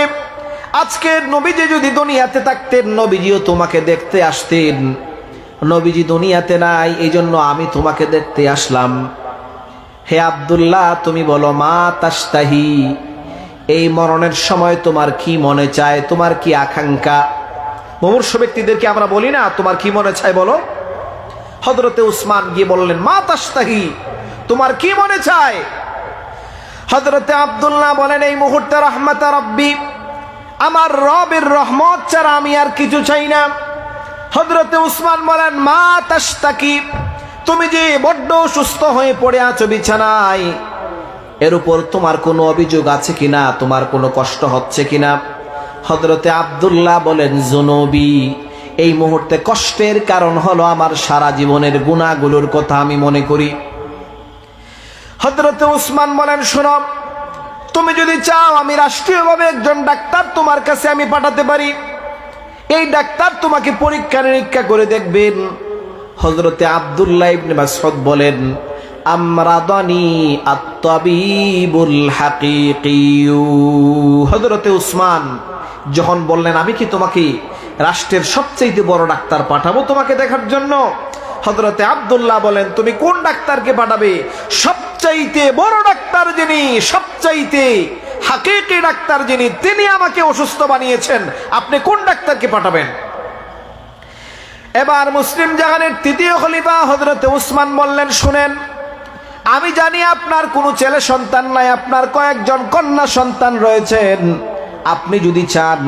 আজকে নবীজি যদি দুনিয়াতে থাকতেন, নবীজিও তোমাকে দেখতে আসতেন। নবীজি দুনিয়াতে নাই, এই জন্য আমি তোমাকে দেখতে আসলাম। হে আব্দুল্লাহ, তুমি বলো, মা তাশতাহি, এই মরণের সময় তোমার কি মনে চায়, তোমার কি আকাঙ্ক্ষা? মুমূর্ষ ব্যক্তিদেরকে আমরা বলি না, তোমার কি মনে চায় বলো? হযরতে উসমান গিয়ে বললেন, মা তাশতাহি, তোমার কি মনে চায়? হযরতে আব্দুল্লাহ বলেন, এই মুহূর্তে রহমতে রব্বি, আমার রবের রহমত ছাড়া আমি আর কিছু চাই না। হযরতে উসমান বলেন, মা তাশতাকি, তুমি যে বড্ড সুস্থ হয়ে পড়ে আছো বিছানায়, এর উপর তোমার কোনো অভিযোগ আছে কিনা, তোমার কোনো কষ্ট হচ্ছে কিনা? হযরতে আব্দুল্লাহ বলেন, জুনুবি, এই মুহূর্তে কষ্টের কারণ হলো আমার সারা জীবনের গুনাহগুলোর কথা আমি মনে করি। হযরতে উসমান বলেন, শোনো, তুমি যদি চাও আমি রাষ্ট্রীয়ভাবে একজন ডাক্তার তোমার কাছে আমি পাঠাতে পারি, এই ডাক্তার তোমাকে পরীক্ষা নিরীক্ষা করে দেখবেন। হযরতে আব্দুল্লাহ ইবনে মাসউদ বলেন, আমরাদানি আত-তাবিবুল হাকীকিয়্যু। হযরতে উসমান যখন বললেন, আমি কি তোমাকে রাষ্ট্রের সবচেয়ে বড় ডাক্তার পাঠাবো তোমাকে দেখার জন্য? হযরতে আব্দুল্লাহ বলেন, তুমি কোন ডাক্তারকে পাঠাবে? সবচাইতে বড় ডাক্তার যিনি, সবচাইতে হাকীকি ডাক্তার যিনি, তিনি আমাকে অসুস্থ বানিয়েছেন, আপনি কোন ডাক্তারকে পাঠাবেন? এবার মুসলিম জাহানের তৃতীয় খলিফা হযরতে উসমান বললেন, শুনেন, আমি জানি আপনার কোনো ছেলে সন্তান নাই, আপনার কয়েকজন কন্যা সন্তান রয়েছেন। আপনি যদি চান,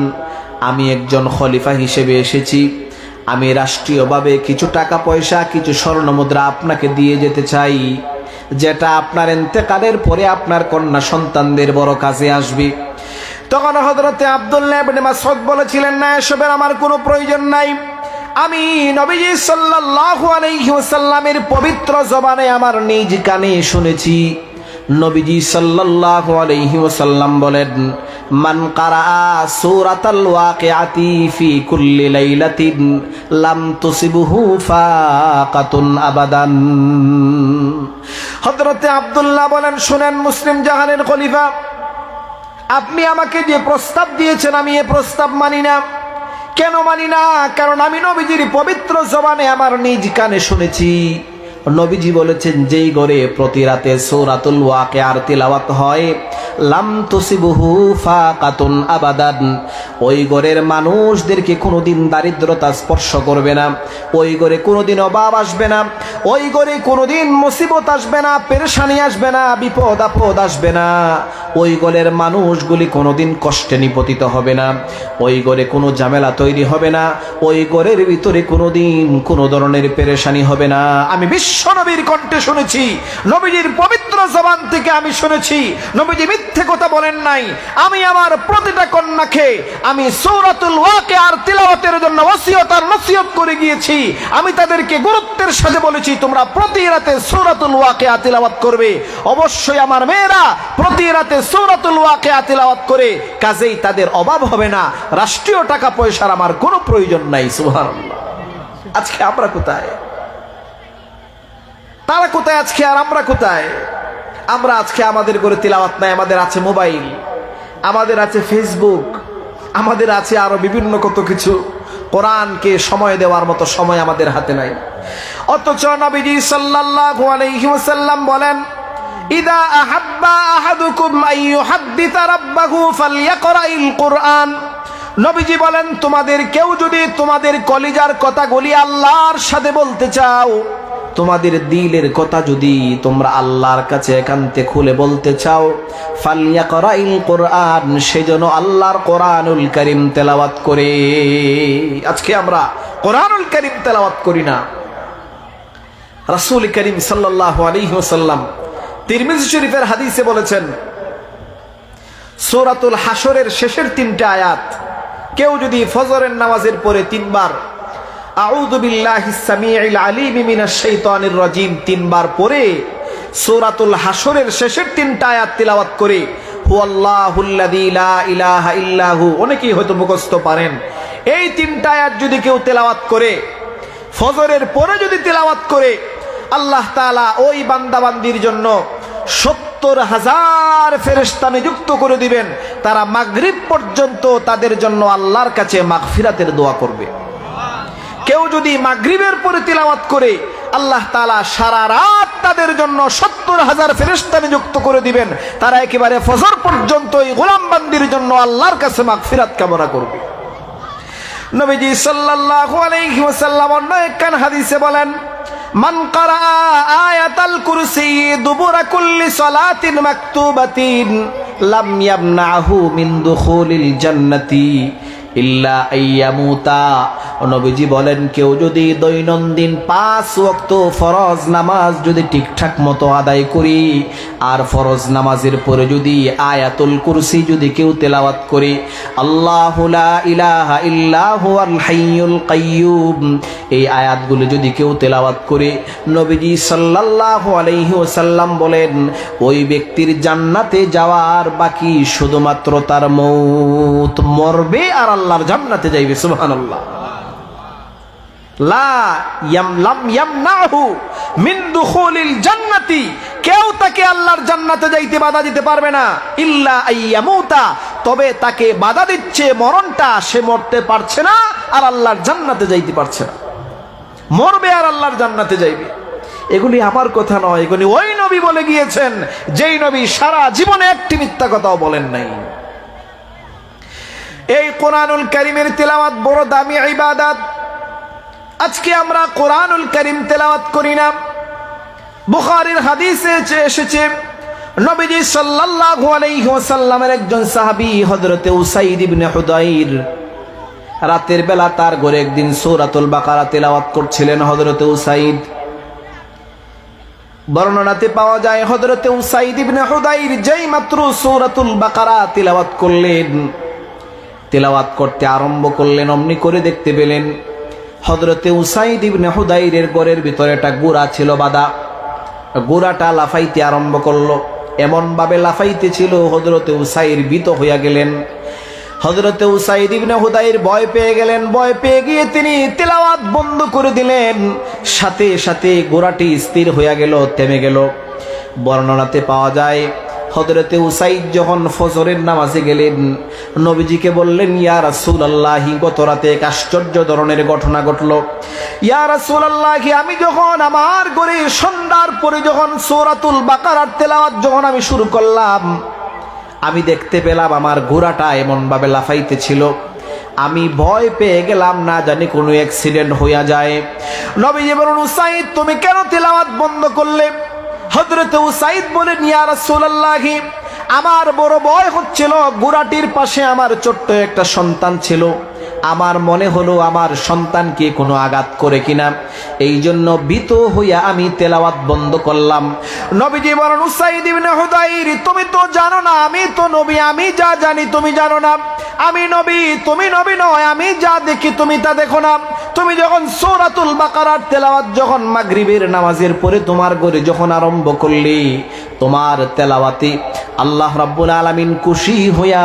আমি একজন খলিফা হিসেবে এসেছি, আমি রাষ্ট্রীয়ভাবে কিছু টাকা পয়সা, কিছু স্বর্ণ মুদ্রা আপনাকে দিয়ে যেতে চাই, যেটা আপনার ইন্তেকালের পরে আপনার কন্যা সন্তানদের বড় কাজে আসবে। তখন হযরতে আব্দুল্লাহ ইবনে মাসউদ বলেছিলেন, না, এসবের আমার কোনো প্রয়োজন নাই। আমি নবীজি সাল্লাল্লাহু আলাইহি ওয়াসাল্লামের পবিত্র জবানে আমার নিজ কানে শুনেছি, নবীজি সাল্লাল্লাহু আলাইহি ওয়াসাল্লাম বলেন, মান কারাআ সূরাতাল ওয়াকিআতি ফি কুল্লি লাইলাতিন লাম তুসিবহু ফাকাতুন আবাদান। হযরতে আব্দুল্লাহ বলেন, শুনেন মুসলিম জাহানের খলিফা, আপনি আমাকে যে প্রস্তাব দিয়েছেন আমি এই প্রস্তাব মানি না। কেন মানি না? কারণ আমি নবীজির পবিত্র জবানে আমার নিজ কানে শুনেছি, নবীজি বলেছেন, যেই ঘরে প্রতি রাতে সূরাতুল ওয়াকিআর তিলাওয়াত হয়, লাম তুসিবহু ফাকাতুন আবাদান, ওই ঘরের মানুষদেরকে কোনোদিন দারিদ্রতা স্পর্শ করবে না, ওই ঘরে কোনোদিন অভাব আসবে না, ওই ঘরে কোনোদিন মুসিবত আসবে না, পেরেশানি আসবে না, বিপদ আপদ আসবে না, ওই ঘরের মানুষগুলি কোনোদিন কষ্টে নিপতিত হবে না, ওই ঘরে কোনো ঝামেলা তৈরি হবে না, ওই ঘরের ভিতরে কোনোদিন কোনো ধরনের পেরেশানি হবে না। আমি বিশ্ব নবীর কণ্ঠে শুনেছি, নবীজির পবিত্র জবান থেকে আমি শুনেছি, নবীজি মিথ্যে কথা বলেন নাই। আমি আমার প্রতিটা কন্যাকে আমি সূরাতুল ওয়াকিয়ার তিলাওয়াতের জন্য ওসিয়ত আর নসিহত করে গিয়েছি। আমি তাদেরকে গুরুত্বের সাথে বলেছি, তোমরা প্রতি রাতে সূরাতুল ওয়াকিয়া তিলাওয়াত করবে। অবশ্যই আমার মেয়েরা প্রতি রাতে সূরাতুল ওয়াকিয়া তিলাওয়াত করে, কাজেই তাদের অভাব হবে না, রাষ্ট্রীয় টাকা পয়সার আমার কোনো প্রয়োজন নাই। সুবহানাল্লাহ। আজকে আমরা কোথায়? তারা কোথায় আজকে, আর আমরা কোথায়? আমরা আজকে আমাদের করে তিলাওয়াত নাই, আমাদের আছে মোবাইল, আমাদের আছে ফেসবুক, আমাদের আছে আরো বিভিন্ন কত কিছু। কোরআনকে সময় দেওয়ার মতো সময় আমাদের হাতে নাই। অথচ নবীজি সাল্লাল্লাহু আলাইহি ওয়াসাল্লাম বলেন, ইদা আহাব্বা আহাদুকুম আইয়ুহাদ্দিসা রাব্বাহু ফালইয়াকরাইল কুরআন। নবীজি বলেন, তোমাদের কেউ যদি তোমাদের কলিজার কথাগুলি আল্লাহর সাথে বলতে চাও, তোমাদের দিলের কথা যদি তোমরা আল্লাহর কাছে একান্তে খুলে বলতে চাও, ফালইয়াকরাইল কুরআন, সেজন্য আল্লাহর কোরআনুল কারীম তেলাওয়াত করে। আজকে আমরা কোরআনুল কারীম তেলাওয়াত করি না। রাসূল করিম সাল্লাল্লাহু আলাইহি ওয়াসাল্লাম তিরমিজি শরীফের হাদিসে বলেছেন, সূরাতুল হাশরের শেষের 3টা আয়াত কেউ যদি ফজরের নামাজের পরে 3 বার আউযু বিল্লাহিস সামিউল আলিম মিনাশ শাইতানির রাজিম 3 বার পরে সূরাতুল হাশরের শেষের 3টা আয়াত তিলাওয়াত করে, হুয়াল্লাহুল্লাযী লা ইলাহা ইল্লাহু, অনেকেই হয়তো মুখস্থ পারেন, এই 3টা আয়াত যদি কেউ তেলাওয়াত করে, ফজরের পরে যদি তেলাওয়াত করে, আল্লাহ তাআলা ওই বান্দাবান্দির জন্য 70,000 ফেরেশতা নিযুক্ত করে দিবেন। তারা মাগরিব পর্যন্ত তাদের জন্য আল্লাহর কাছে মাগফিরাতের দোয়া করবে। কেউ যদি মাগরিবের পরে তিলাওয়াত করে, আল্লাহ তাআলা সারা রাত তাদের জন্য 70,000 ফেরেশতা নিযুক্ত করে দিবেন। তারা একেবারে ফজর পর্যন্ত এই গোলাম বান্দির জন্য আল্লাহর কাছে মাগফিরাত কামনা করবে। নবীজি সাল্লাল্লাহু আলাইহি ওয়াসাল্লাম অন্য একখান হাদিসে বলেন, মান ক্বারা আয়াতাল কুরসি দুবুরা কুল্লি সালাতিন মাকতুবাতিন লাম ইয়ামনাহু মিন দুখুলিল জান্নাতি ইল্লা আইয়ামুতা। নবীজি বলেন, কেউ যদি দৈনন্দিন 5 ওয়াক্ত ফরজ নামাজ যদি ঠিকঠাক মতো আদায় করি, আর ফরজ নামাজের পরে যদি আয়াতুল কুরসি যদি কেউ তেলাওয়াত করে, আল্লাহু লা ইলাহা ইল্লা হুয়াল হাইয়ুল কাইয়্যুম, এই আয়াতগুলো যদি কেউ তেলাওয়াত করে, নবীজি সাল্লাল্লাহু আলাইহি ওয়াসাল্লাম বলেন, ওই ব্যক্তির জান্নাতে যাওয়ার বাকি শুধুমাত্র তার মউত, মরবে আর আল্লাহর জান্নাতে যাইবে। সুবহানাল্লাহ। লা লাম ইয়ামনাহু মিন দুখুলিল জান্নাতি, কেউ তাকে আল্লাহর জান্নাতে যাইতে বাধা দিতে পারবে না, ইল্লা আইয়ামুতা, তবে তাকে বাধা দিচ্ছে মরণটা, সে মরতে পারছে না আর আল্লাহর জান্নাতে যাইতে পারছে না, মরবে আর আল্লাহর জান্নাতে যাইবে। এগুলি আমার কথা নয়, এগুলি ওই নবী বলে গিয়েছেন, যেই নবী সারা জীবনে একটি মিথ্যা কথাও বলেন নাই। এই কোরআনুল কারীমের তেলাওয়াত বড় দামি ইবাদত। আজকে আমরা কোরআনুল কারীম তেলাওয়াত করি না। বুখারীর হাদিসে এসেছে, নবীজি সাল্লাল্লাহু আলাইহি ওয়াসাল্লামের একজন সাহাবী হযরতে উসাইদ ইবনে হুদাইর রাতের বেলা তার ঘরে একদিন সূরাতুল বাকারা তেলাওয়াত করছিলেন। হযরতে উসাইদ, বর্ণনাতে পাওয়া যায়, হযরতে উসাইদ ইবনে হুদাইর যেই মাত্র সূরাতুল বাকারা তেলাওয়াত করলেন, তেলাওয়াত করতে আরম্ভ করলেন, অমনি করে দেখতে পেলেন হযরতে উসাইদ ইবনে হুদাইরের ঘরের ভিতরে একটা গুড়া ছিল বাঁধা। গুড়াটা লাফাইতে আরম্ভ করলো, এমন ভাবে লাফাইতে ছিল হযরতে উসাইর ভীত হইয়া গেলেন। হযরতে উসাইদ ইবনে হুদাইর ভয় পেয়ে গেলেন। ভয় পেয়ে গিয়ে তিনি তেলাওয়াত বন্ধ করে দিলেন। সাথে সাথে গোরাটি স্থির হইয়া গেল, থেমে গেল। বর্ণনাতে পাওয়া যায় হযরতে উসাইদ যখন ফজরের নামাজে গেলেন, নবীজিকে বললেন, ইয়া রাসূলুল্লাহ, গত রাতে এক আশ্চর্য ধরনের ঘটনা ঘটল। ইয়া রাসূলুল্লাহ, আমি যখন আমার ঘরে সন্ধ্যার পরে যখন সূরাতুল বাকারার তেলাওয়াত যখন আমি শুরু করলাম, আমি দেখতে পেলাম আমার ঘোড়াটা এমন ভাবে লাফাইতেছিল, আমি ভয় পেয়ে গেলাম না জানি কোনো অ্যাক্সিডেন্ট হইয়া যায়। নবীজি বলেন, উসাইদ তুমি কেন তেলাওয়াত বন্ধ করলে? হযরত উসাইদ বলেন, ইয়া রাসূলুল্লাহ, আমার বড় ভয় হচ্ছিল, ঘোড়াটির পাশে আমার ছোট্ট একটা সন্তান ছিল, আমার মনে হলো আমার সন্তানকে কোনো আঘাত করে কিনা, এই জন্য ভীত হইয়া আমি তেলাওয়াত বন্ধ করলাম। নবীজি বলেন, উসাইদ ইবনে হুদাইর, তুমি তো জানো না আমি তো নবী, আমি যা জানি তুমি জানো না, আমি নবী তুমি নবী নয়, আমি যা দেখি তুমি তা দেখো না। তুমি যখন সূরাতুল বাকারার তেলাওয়াত যখন মাগরিবের নামাজের পরে তোমার ঘরে যখন আরম্ভ করলি, তোমার তেলাওয়াতে আল্লাহ রাব্বুল আলামিন খুশি হইয়া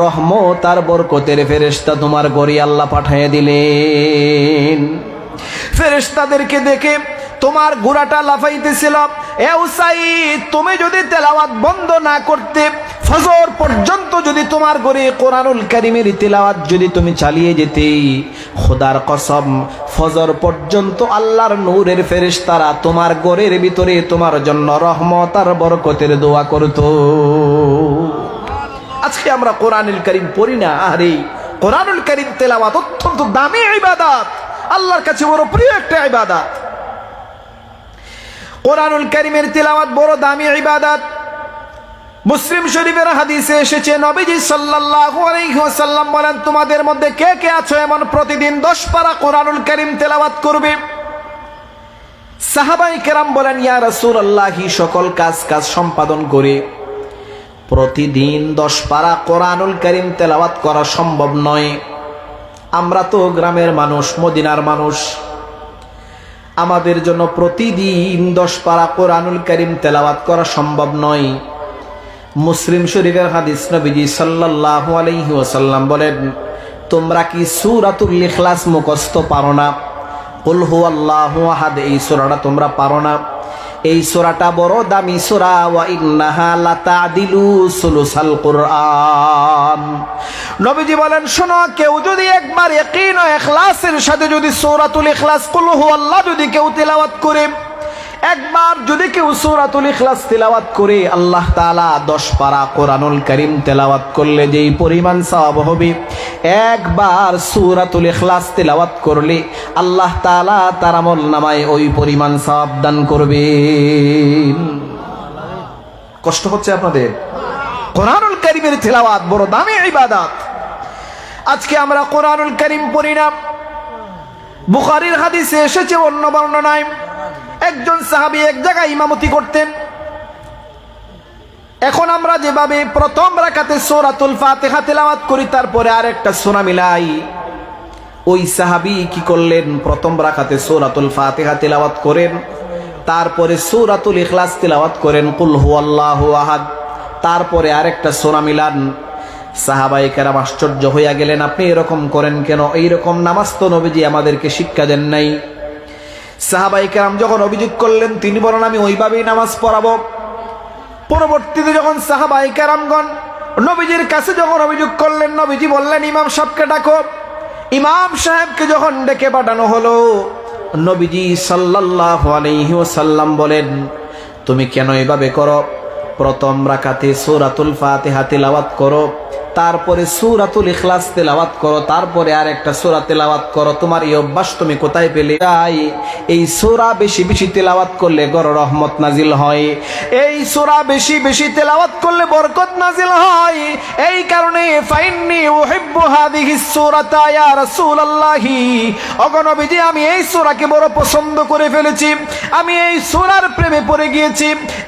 রহমত আর বরকতের ফেরেশতা তোমার ঘরে আল্লাহ পাঠিয়ে দিলেন। ফেরেশতাদেরকে দেখে তোমার ঘোড়াটা লাফাইতেছিল। এ উসাইদ, তুমি যদি তেলাওয়াত বন্ধ না করতে, ফজর পর্যন্ত যদি তোমার ঘরে কোরআনুল কারীমের তেলাওয়াত যদি তুমি চালিয়ে যেতে, খোদার কসম ফজর পর্যন্ত আল্লাহর নূরের ফেরেশতারা তোমার ঘরের ভিতরে তোমার জন্য রহমত আর বরকতের দোয়া করত। আজকে আমরা কোরআনুল কারীম পড়ি না। আরে কোরআনুল কারীম তেলাওয়াত অত্যন্ত দামি ইবাদত, আল্লাহর কাছে বড় প্রিয় একটা ইবাদত। কোরআনুল কারীমের তিলাওয়াত বড় দামি ইবাদত। মুসলিম শরীফের হাদিসে এসেছে, নবীজি সাল্লাল্লাহু আলাইহি ওয়াসাল্লাম বলেন, তোমাদের মধ্যে কে কে আছো এমন প্রতিদিন 10 পারা কোরআনুল কারীম তেলাওয়াত করবে? সাহাবায়ে কেরাম বলেন, ইয়া রাসূলুল্লাহ, সকল কাজ সম্পাদন করে প্রতিদিন 10 পারা কোরআনুল কারীম তেলাওয়াত করা সম্ভব নয়। আমরা তো গ্রামের মানুষ, মদিনার মানুষ, আমাদের জন্য প্রতিদিন 10 পারা কোরআনুল কারীম তেলাওয়াত করা সম্ভব নয়। মুসলিম শরীফের হাদিস, নবীজি সাল্লাল্লাহু আলাইহি ওয়াসাল্লাম বলেন, তোমরা কি সূরাতুল ইখলাস মুখস্থ পারো না? কুল হুয়াল্লাহু আহাদ, এই সূরাটা তোমরা পারো না? এই সূরাটা বড় দামি সূরা, ওয়া ইন্নাহা লাতাদিলু সুলুসাল কুরআন। নবীজি বলেন, শোনো, কেউ যদি একবার ইয়াকিন ও ইখলাসের সাথে যদি সূরাতুল ইখলাস কুল হুয়াল্লাহ যদি কেউ তেলাওয়াত করে, একবার যদি কেউ সূরাতুল ইখলাস তেলাওয়াত করে, আল্লাহ তাআলা 10 পারা কোরআনুল কারীম তেলাওয়াত করলে যেই পরিমাণ সওয়াব হবে, একবার সূরাতুল ইখলাস তেলাওয়াত করলে আল্লাহ তাআলা তার আমলনামায় ওই পরিমাণ সওয়াব দান করবেন। কষ্ট হচ্ছে আপনাদের? কোরআনুল কারীমের তেলাওয়াত বড় দামি ইবাদত। আজকে আমরা কোরআনুল কারীম পড়ি না। বুখারীর হাদিসে এসেছে অন্য বর্ণনায়, একজন সাহাবী এক জায়গায় ইমামতি করতেন। এখন আমরা যেভাবে প্রথম রাকাতে সূরাতুল ফাতিহা তেলাওয়াত করি, তারপরে আরেকটা সূরা মিলাই, ওই সাহাবী কি করলেন, প্রথম রাকাতে সূরাতুল ফাতিহা তেলাওয়াত করেন, তারপরে সূরাতুল ইখলাস তেলাওয়াত করেন, কুল হুয়াল্লাহু আহাদ, তারপরে আরেকটা সূরা মিলান। সাহাবায়ে কেরাম আশ্চর্য হইয়া গেলেন, আপনি এরকম করেন কেন? এইরকম নামাজ তো নবীজি আমাদেরকে শিক্ষা দেন নাই। সাহাবায়ে কেরাম যখন অভিযোগ করলেন, তিনি বলেন, আমি ওইভাবেই নামাজ পড়াবো। পরবর্তীতে যখন সাহাবায়ে কেরামগণ নবীজির কাছে যখন অভিযোগ করলেন, নবীজি বললেন, ইমাম সাহেবকে ডাকো। ইমাম সাহেবকে যখন ডেকে পাঠানো হলো, নবীজি সাল্লাল্লাহু আলাইহি ওয়াসাল্লাম বলেন, তুমি কেন এভাবে করো? প্রথম রাকাতে সূরাতুল ফাতিহা তেলাওয়াত করো, তারপরে সূরাতুল ইখলাস তেলাওয়াত করো, তারপরে আরেকটা সূরা তেলাওয়াত করো। তোমার এই অভ্যাস তুমি কোথায় পেলে? এই সূরা বেশি বেশি তেলাওয়াত করলে গড় রহমত নাজিল হয়, এই সূরা বেশি বেশি তেলাওয়াত করলে বরকত নাজিল হয়। এই কারণে ফাইন্নী উহিব্বু হাযিহিস সূরাতা ইয়া রাসূলুল্লাহ, ওগো নবীজি, আমি এই সূরাকে বড় পছন্দ করে ফেলেছি, আমি এই সূরার প্রেমে পড়ে গিয়েছি।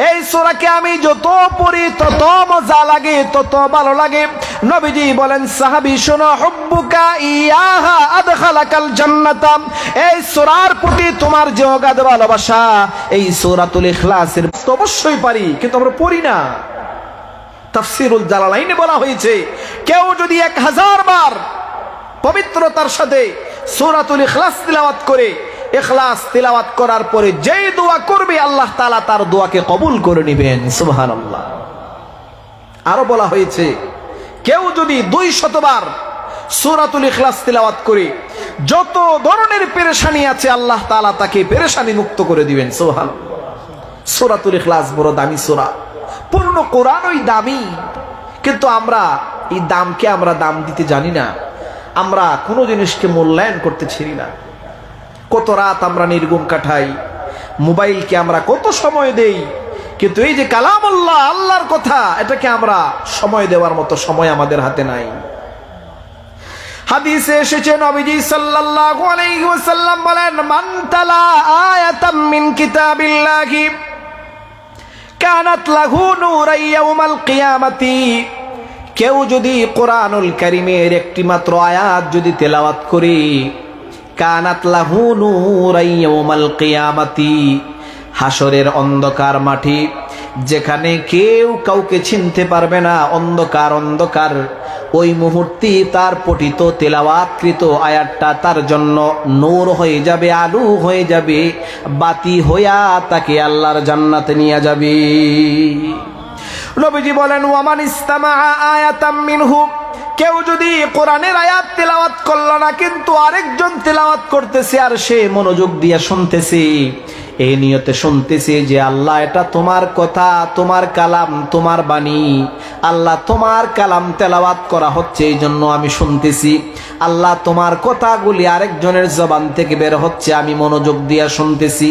এই সূরাকে আমি যত পড়ি তত মজা লাগে, তত ভালো লাগে। নবীজি বলেন, সাহাবী শোনো, হুব্বুকা ইয়াহা আদখালাকাল জান্নাতা, এই সূরার প্রতি তোমার যে অগাধ ভালোবাসা, এই সূরাতুল ইখলাসের তো অবশ্যই পারি, কিন্তু আমরা পড়ি না। তাফসীরুল জালালাইনে বলা হয়েছে, কেউ যদি 1000 বার পবিত্রতার সাথে সূরাতুল ইখলাস তিলাওয়াত করে, ইখলাস তিলাওয়াত করার পরে যেই দোয়া করবে, আল্লাহ তাআলা তার দোয়াকে কবুল করে নেবেন। সুবহানাল্লাহ। আরো বলা হয়েছে, কেউ যদি 200 বার সূরাতুল ইখলাস তিলাওয়াত করে, যত ধরনের পেরেশানি আছে আল্লাহ তাআলা তাকে পেরেশানি মুক্ত করে দিবেন। সুবহানাল্লাহ। সূরাতুল ইখলাস বড় দামি সূরা, পূর্ণ কোরআনই দামি, কিন্তু আমরা এই দামকে আমরা দাম দিতে জানি না। আমরা কোনো জিনিসকে মূল্যায়ন করতে ছিলি না। কত রাত আমরা নির্গুম কাটাই, মোবাইলকে আমরা কত সময় দেই, কিন্তু এই যে কালামুল্লাহ, আল্লাহর কথা, এটাকে আমরা সময় দেওয়ার মতো সময় আমাদের হাতে নাই। হাদিসে এসেছে নবীজি সাল্লাল্লাহু আলাইহি ওয়াসাল্লাম বলেন, মান তালা আয়াতাম মিন কিতাবিল্লাহি কানাত লাহু নূরান ইয়াউমাল কিয়ামাতি। কেউ যদি কোরআনুল কারীমের একটি মাত্র আয়াত যদি তেলাওয়াত করে, কানাত লাহু নূরান ইয়াউমাল কিয়ামাতি, হাসরের অন্ধকার মাঠে যেখানে কেউ কাউকে চিনতে পারবে না, অন্ধকার অন্ধকার, ওই মুহূর্তে তার পঠিত তেলাওয়াতকৃত আয়াতটা তার জন্য নূর হয়ে যাবে, আলো হয়ে যাবে, বাতি হইয়া তাকে আল্লাহর জান্নাতে নিয়ে যাবে। নবীজি বলেন, ওয়ামান ইসতামাআ আয়াতাম মিনহু, কেউ যদি কোরআনের আয়াত তেলাওয়াত করল না, কিন্তু আরেকজন তেলাওয়াত করতেছে আর সে মনোযোগ দিয়ে শুনতেছে, এই নিয়তে শুনতেছে যে আল্লাহ এটা তোমার কথা, তোমার কালাম, তোমার বাণী, আল্লাহ তোমার কালাম তেলাওয়াত করা হচ্ছে, এই জন্য আমি শুনতেছি, আল্লাহ তোমার কথাগুলি আরেকজনের জবান থেকে বের হচ্ছে, আমি মনোযোগ দিয়ে শুনতেছি,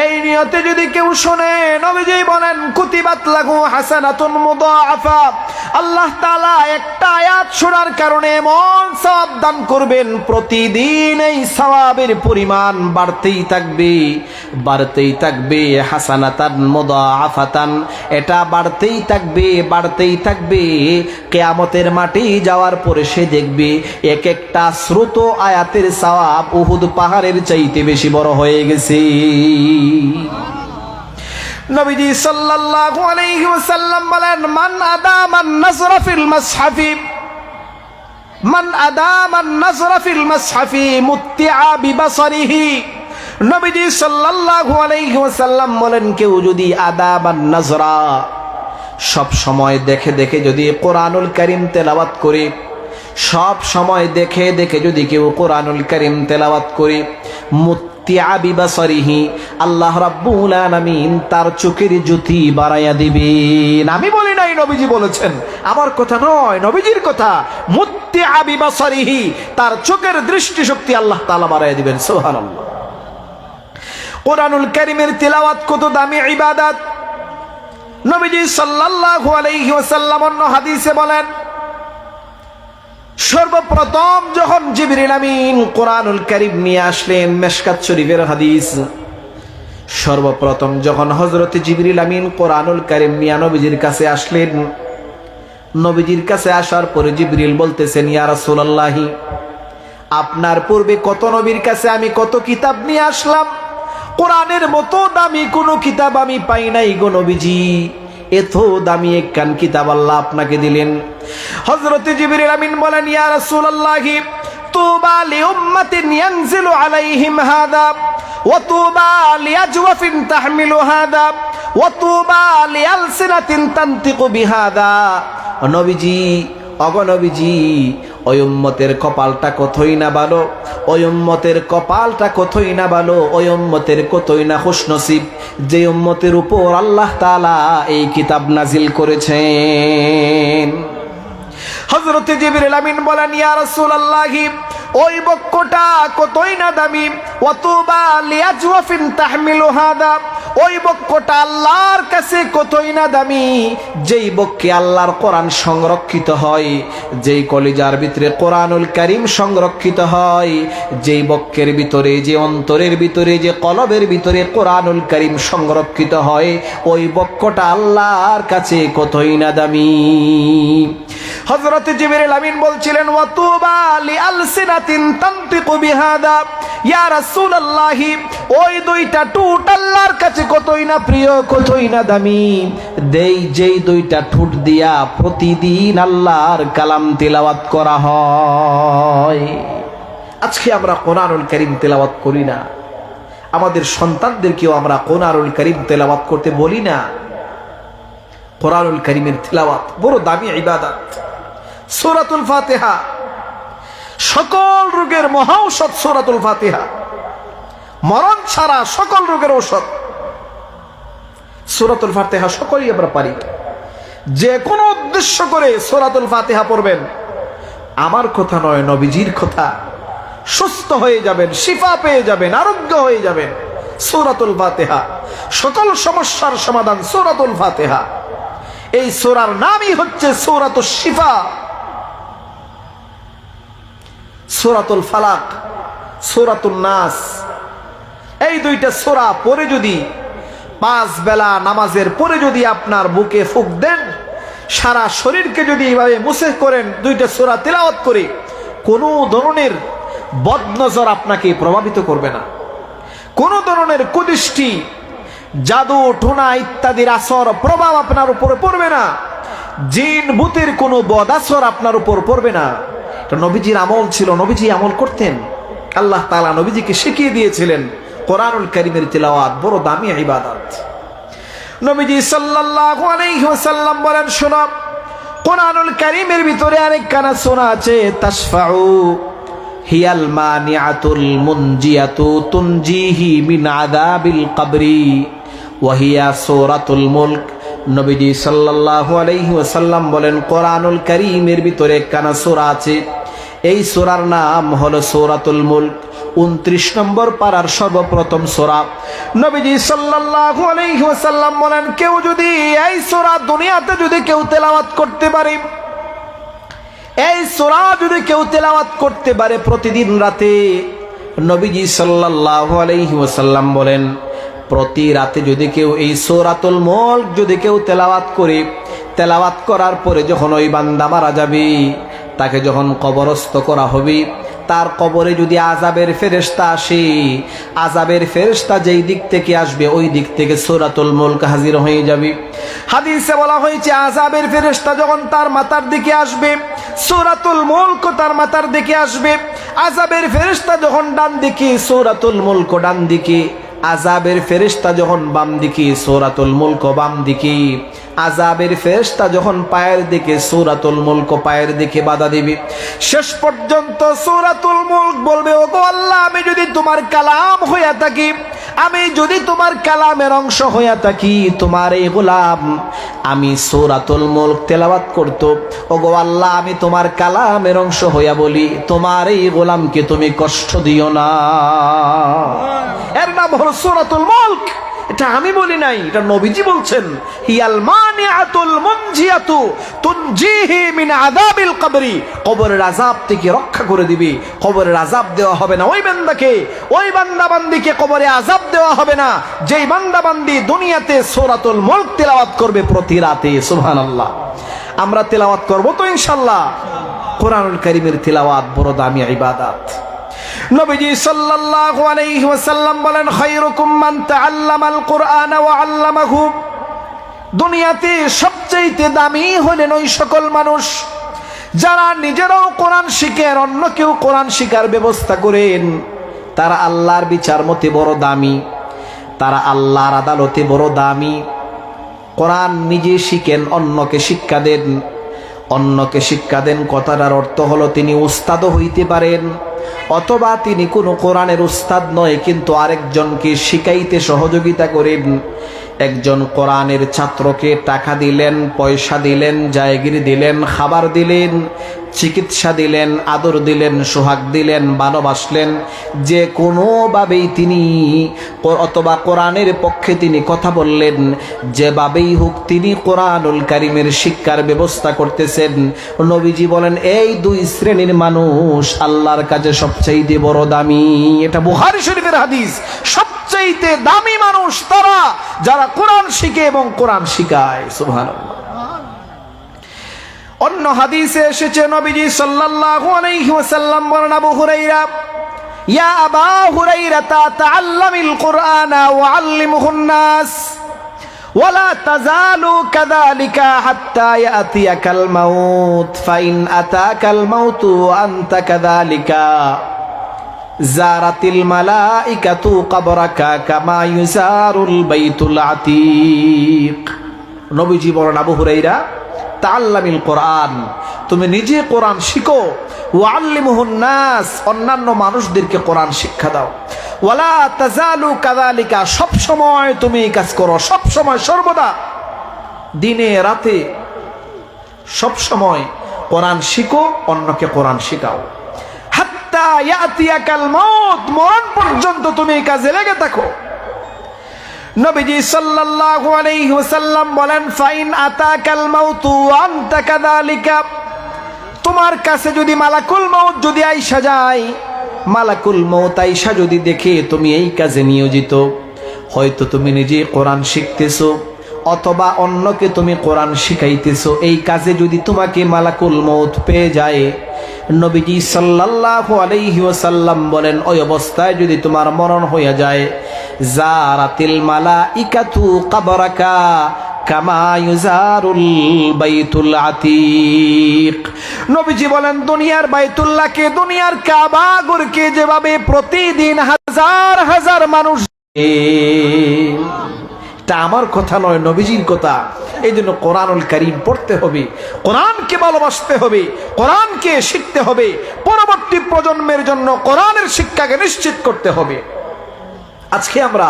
এই নিয়তে যদি কেউ শুনে, নবীজি বলেন, কুতিবাত লাহু হাসানাতুন মুদাআফা, আল্লাহ তাআলা একটা আয়াত শোনার কারণে এমন সওয়াব দান করবেন, প্রতিদিন এই সওয়াবের পরিমাণ বাড়তেই থাকবে, বাড়তেই থাকবে, হাসানাতান মুদাআফাতান, এটা বাড়তেই থাকবে, বাড়তেই থাকবে। কিয়ামতের মাঠে যাওয়ার পরে সে দেখবে এক একটা শ্রুত আয়াতের সওয়াব উহুদ পাহাড়ের চাইতে বেশি বড় হয়ে গেছে। নবীজি সাল্লাল্লাহু আলাইহি ওয়াসাল্লাম বলেন, মান আদামান নাজরা ফিল মাসহাফি, মান আদামান নাজরা ফিল মাসহাফি মুত্তিআ বিবাসারিহি। নবীজি সাল্লাল্লাহু আলাইহি ওয়াসাল্লাম বলেন, কেউ যদি আদাবান নাজরা, সব সময় দেখে দেখে যদি কোরআনুল কারীম তেলাওয়াত করে, সব সময় দেখে দেখে যদি কেউ কোরআনুল কারীম তেলাওয়াত করে, মুত্তিআ বিবাসারিহি, আল্লাহ রাব্বুল আলামিন তার চোখের জ্যোতি বাড়াইয়া দিবেন। আমি বলি নাই, নবীজি বলেছেন, আমার কথা নয়, নবীজির কথা। মুত্তিআ বিবাসারিহি, তার চোখের দৃষ্টিশক্তি আল্লাহ তাআলা বাড়াইয়া দিবেন। সুবহানাল্লাহ। কোরআনুল কারীমের তিলাওয়াত কত দামি ইবাদত। নবীজি সাল্লাল্লাহু আলাইহি ওয়াসাল্লাম অন্য হাদিসে বলেন, সর্বপ্রথম যখন জিবরিল আমিন কোরআনুল কারীম নিয়ে আসলেন, মিশকাত শরীফের হাদিস, সর্বপ্রথম যখন হযরত জিবরিল আমিন কোরআনুল কারীম নিয়ে নবীজির কাছে আসলেন, নবীজির কাছে আসার পরে জিবরিল বলতেছেন, ইয়া রাসূলুল্লাহ, আপনার পূর্বে কত নবীর কাছে আমি কত কিতাব নিয়ে আসলাম, কোরআনের মতো দামি কোনো কিতাব আমি পাই নাই গো নবীজি, এত দামি একখান কিতাব আল্লাহ আপনাকে দিলেন। হযরত জিবরিল আমিন বলেন, ইয়া রাসূলুল্লাহ, তুবা লিউম্মাতিন ইয়ানজিলু আলাইহিম হাদা ওয়া তুবা লিআজওয়াফিন তাহমিলু হাদা ওয়া তুবা লিআলসিনাতিন তানতিকু বিহাদা। নবীজি, অগনবীজি, ওই উম্মতের কপালটা কতই না ভালো, ওই উম্মতের কপালটা কতই না ভালো, ওই উম্মতের কতই না খুশনসিব, যে উম্মতের উপর আল্লাহ তাআলা এই কিতাব নাজিল করেছেন। হযরত জিবরিল আমিন বলেন, ইয়া রাসূলুল্লাহ, ওই বক্কটা কতই না দামি, ওয়া তুবা লিআজওয়াফিন তাহমিলু হাদা, ওই বক্কটা আল্লাহর কাছে কতই না দামি, যেই বক্কে আল্লাহর কোরআন সংরক্ষিত হয়, যেই কলিজার ভিতরে কোরআনুল কারীম সংরক্ষিত হয়, যেই বক্কের ভিতরে, যে অন্তরের ভিতরে, যে কলবের ভিতরে কোরআনুল কারীম সংরক্ষিত হয়, ওই বক্কটা আল্লাহর কাছে কতই না দামি। হযরত জিবরিল আমিন বলছিলেন, ওয়া তুবা লিআলসিনাতিন তানতিকু বিহাদা, ইয়া রাসূলুল্লাহ, ওই দুইটা ঠোঁট আল্লাহর কাছে কতই না প্রিয়, কতই না দামি, যেই দুইটা ঠোঁট দিয়া প্রতিদিন আল্লাহর কালাম তিলাওয়াত করা হয়। আজকে আমরা কোরআনুল কারীম তিলাওয়াত করি না, আমাদের সন্তানদেরকেও আমরা কোরআনুল কারীম তিলাওয়াত করতে বলি না। কোরআনুল কারীমের তিলাওয়াত বড় দামি ইবাদত। সূরাতুল ফাতিহা, সকল রোগের মহা ঔষধ সূরাতুল ফাতিহা, মরণ ছাড়া সকল রোগের ঔষধ। সূরাতুল ফাতিহা সকলেই আমরা পারি, যে কোনো উদ্দেশ্য করে সূরাতুল ফাতিহা পড়বেন, আমার কথা নয়, নবীজির কথা, সুস্থ হয়ে যাবেন, শিফা পেয়ে যাবেন, আরোগ্য হয়ে যাবেন। সূরাতুল ফাতিহা, সকল সমস্যার সমাধান সূরাতুল ফাতিহা। এই সূরার নামই হচ্ছে সূরাতুশ শিফা। সূরাতুল ফালাক, সূরাতুন নাস, এই দুইটা সূরা পড়ে যদি 5 বেলা নামাজের পরে যদি আপনার বুকে ফুঁক দেন, সারা শরীরকে যদি এইভাবে মুছে করেন, দুইটা সূরা তিলাওয়াত করে, কোনো ধরনের বদনজর আপনাকে প্রভাবিত করবে না, কোনো ধরনের কুদৃষ্টি, জাদু টোনা ইত্যাদির আসর প্রভাব আপনার উপরে পড়বে না, জিন ভূতের কোনো বদ আসর আপনার উপর পড়বে না। এটা নবীজির আমল ছিল, নবীজি আমল করতেন। আল্লাহ তাআলা নবীজিকে শিখিয়ে দিয়েছিলেন কোরআনুল কারীমের তিলাওয়াত বড় দামি ইবাদত। নবীজি সাল্লাল্লাহু আলাইহি ওয়াসাল্লাম বলেন, শোনো, কোরআনুল কারীমের ভিতরে আরেকখানা সূরা আছে, তাশফাউ হিয়াল মানিআতুল মুনজিয়াতু তুনজিহি মিন আযাবিল কবরি ওয়া হিয়া সূরাতুল মুলক। নবীজি সাল্লাল্লাহু আলাইহি ওয়াসাল্লাম বলেন, কোরআনুল কারীমের ভিতরে একখানা সূরা আছে, এই সূরার নাম হলো সূরাতুল মুলক। 29 নম্বর পারার সর্বপ্রথম সূরা। নবীজি সাল্লাল্লাহু আলাইহি ওয়াসাল্লাম বলেন, কেউ যদি এই সূরা দুনিয়াতে যদি কেউ তেলাওয়াত করতে পারে, এই সূরা যদি কেউ তেলাওয়াত করতে পারে প্রতিদিন রাতে, নবীজি সাল্লাল্লাহু আলাইহি ওয়াসাল্লাম বলেন, প্রতি রাতে যদি কেউ এই সূরাতুল মুলক যদি কেউ তেলাওয়াত করে, তেলাওয়াত করার পরে যখন ওই বান্দা মারা যাবে, তাকে যখন কবরস্থ করা হবে, তার কবরে যদি আযাবের ফেরেশতা আসে, আযাবের ফেরেশতা যেই দিক থেকে আসবে ওই দিক থেকে সূরাতুল মুলক হাজির হয়ে যাবে। হাদিসে বলা হয়েছে, আযাবের ফেরেশতা যখন তার মাথার দিকে আসবে, সূরাতুল মুলক তার মাথার দিকে আসবে। আযাবের ফেরেশতা যখন ডান দিকে, সূরাতুল মুলক ডান দিকে। আযাবের ফেরেশতা যখন বাম দিকে, সূরাতুল মুলক বাম দিকে। আযাবের ফেরেশতা যখন পায়ের দিকে, সূরাতুল মুলক পায়ের দিকে বাধা দিবে। শেষ পর্যন্ত সূরাতুল মুলক বলবে, ওগো আল্লাহ, আমি যদি তোমার কালাম হইয়া থাকি, আমি যদি তোমার কালামের অংশ হইয়া থাকি, তোমার এই গোলাম আমি সূরাতুল মুলক তেলাওয়াত করত, ওগো আল্লাহ, আমি তোমার কালামের অংশ হইয়া বলি, তোমার এই গোলামকে তুমি কষ্ট দিও না। এর নাম হলো সূরাতুল মুলক। এটা আমি বলি নাই, এটা নবীজি বলছেন। হিয়াল মানিআতুল মুনজিয়াতু তুনজিহি মিন আযাবিল কবরি, কবরের আযাব থেকে রক্ষা করে দিবে। কবরের আযাব দেওয়া হবে না ওই বান্দাকে, ওই বান্দা বান্দিকে কবরে আযাব দেওয়া হবে না যেই বান্দা বান্দি দুনিয়াতে সূরাতুল মুলক তেলাওয়াত করবে প্রতি রাতে। সুবহানাল্লাহ। আমরা তেলাওয়াত করব তো ইনশাআল্লাহ। কোরআনুল কারীমের তেলাওয়াত বড় দামি ইবাদত। নবীজি সাল্লাল্লাহু আলাইহি ওয়াসাল্লাম বলেন, খায়রুকুম মান তাআল্লামাল কুরআন ওয়া আল্লামাহু। দুনিয়াতে সবচেয়ে দামি হলেন ওই সকল মানুষ যারা নিজেরাও কোরআন শিখেন, অন্য কেউ কোরআন শিখার ব্যবস্থা করেন। তারা আল্লাহর বিচার মতে বড় দামি, তারা আল্লাহর আদালতে বড় দামি। কোরআন নিজে শিখেন, অন্যকে শিক্ষা দেন। অন্যকে শিক্ষা দেন কথাটার অর্থ হলো তিনি উস্তাদও হইতে পারেন, অথবা তিনি কোনো কোরআনের উস্তাদ নয় কিন্তু আরেকজনকে শিখাইতে সহযোগিতা করেন। একজন কোরআনের ছাত্রকে টাকা দিলেন, পয়সা দিলেন, জায়গির দিলেন, খাবার দিলেন, চিকিৎসা দিলেন, আদর দিলেন, সোহাগ দিলেন, ভালোবাসলেন, যে কোনোভাবেই তিনি, অথবা কোরআনের পক্ষে তিনি কথা বললেন, যেভাবেই হোক তিনি কোরআনুল কারীমের শিক্ষার ব্যবস্থা করতেছেন। নবীজি বলেন, এই দুই শ্রেণীর মানুষ আল্লাহর কাছে সবচাইতে বড় দামি। এটা বুখারী শরীফের হাদিস। সবচাইতে দামি মানুষ তারা যারা কোরআন শিখে এবং কোরআন শিখায়। সুবহানাল্লাহ। অন্য হাদিসে এসেছে, নবীজি সাল্লাল্লাহু আলাইহি ওয়াসাল্লাম বলেন, আবু হুরায়রা, ইয়া আবা হুরায়রা তাআল্লামিল কুরআনা ওয়া আল্লিমুহুন নাস ওয়া লা তাযালু কাযালিকা হাত্তা ইয়াতিয়াকাল মাউত ফাইন আতাকাল মাউতু আনতা কাযালিকা জারাতিল মালাইকাতু কবরাকা কামা ইউজারুল বাইতুল আতীক। নবীজি বলেন, আবু হুরায়রা, তাআল্লামিল কুরআন, তুমি নিজে কোরআন শিখো, ওয়া আল্লিমুহুন নাস, অন্যান্য মানুষদেরকে কোরআন শিক্ষা দাও, ওয়ালা তাযালু কাযালিকা, সব সময় তুমি এই কাজ করো, সব সময় সর্বদা, দিনে রাতে সব সময় কোরআন শিখো, অন্যকে কোরআন শিখাও। হাত্তা ইয়াতিয়াকাল মউত, মরণ পর্যন্ত তুমি এই কাজে লেগে থাকো। নবীজি সাল্লাল্লাহু আলাইহি ওয়াসাল্লাম বলেন, ফাইন আতাকাল মাউতু ওয়া আনতা কাযালিকা, তোমার কাছে যদি মালাকুল মউত যদি আইসা যায়, মালাকুল মউত আইসা যদি দেখে তুমি এই কাজে নিয়োজিত, হয়তো তুমি নিজে কোরআন শিখতেছো অথবা অন্যকে তুমি কোরআন শিখাইতেছো, এই কাজে যদি তোমাকে মালাকুল মউত পেয়ে যায়, নবীজি সাল্লাল্লাহু আলাইহি ওয়াসাল্লাম বলেন, ওই অবস্থায় যদি তোমার মরণ হয়ে যায়, জারাতিল মালাইকাতু কবরাকা কামা ইউজারুল বাইতুল আতীক। নবীজি বলেন, দুনিয়ার বাইতুল্লাহকে, দুনিয়ার কাবা ঘরকে যেভাবে প্রতিদিন হাজার হাজার মানুষ, এটা আমার কথা নয়, নবীজির কথা। এই জন্য কোরআনুল কারীম পড়তে হবে, কোরআনকে ভালোবাসতে হবে, কোরআনকে শিখতে হবে, পরবর্তী প্রজন্মের জন্য কোরআনের শিক্ষাকে নিশ্চিত করতে হবে। আজকে আমরা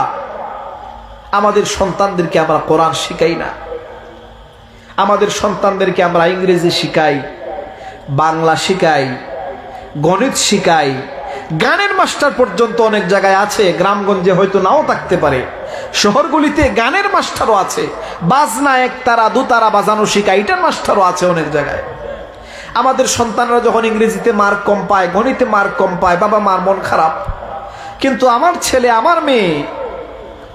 আমাদের সন্তানদেরকে আমরা কোরআন শিখাই না, আমাদের সন্তানদেরকে আমরা ইংরেজি শিখাই, বাংলা শিখাই, গণিত শিখাই, গানের মাস্টার পর্যন্ত অনেক জায়গায় আছে, গ্রামগঞ্জে হয়তো নাও থাকতে পারে, শহরগুলিতে গানের মাস্টারও আছে, বাজনা একতারা দুতারা বাজানো শিখায়, এটার মাস্টারও আছে অনেক জায়গায়। আমাদের সন্তানরা যখন ইংরেজিতে মার্ক কম পায়, গণিতে মার্ক কম পায়, বাবা মার মন খারাপ। কিন্তু আমার ছেলে আমার মেয়ে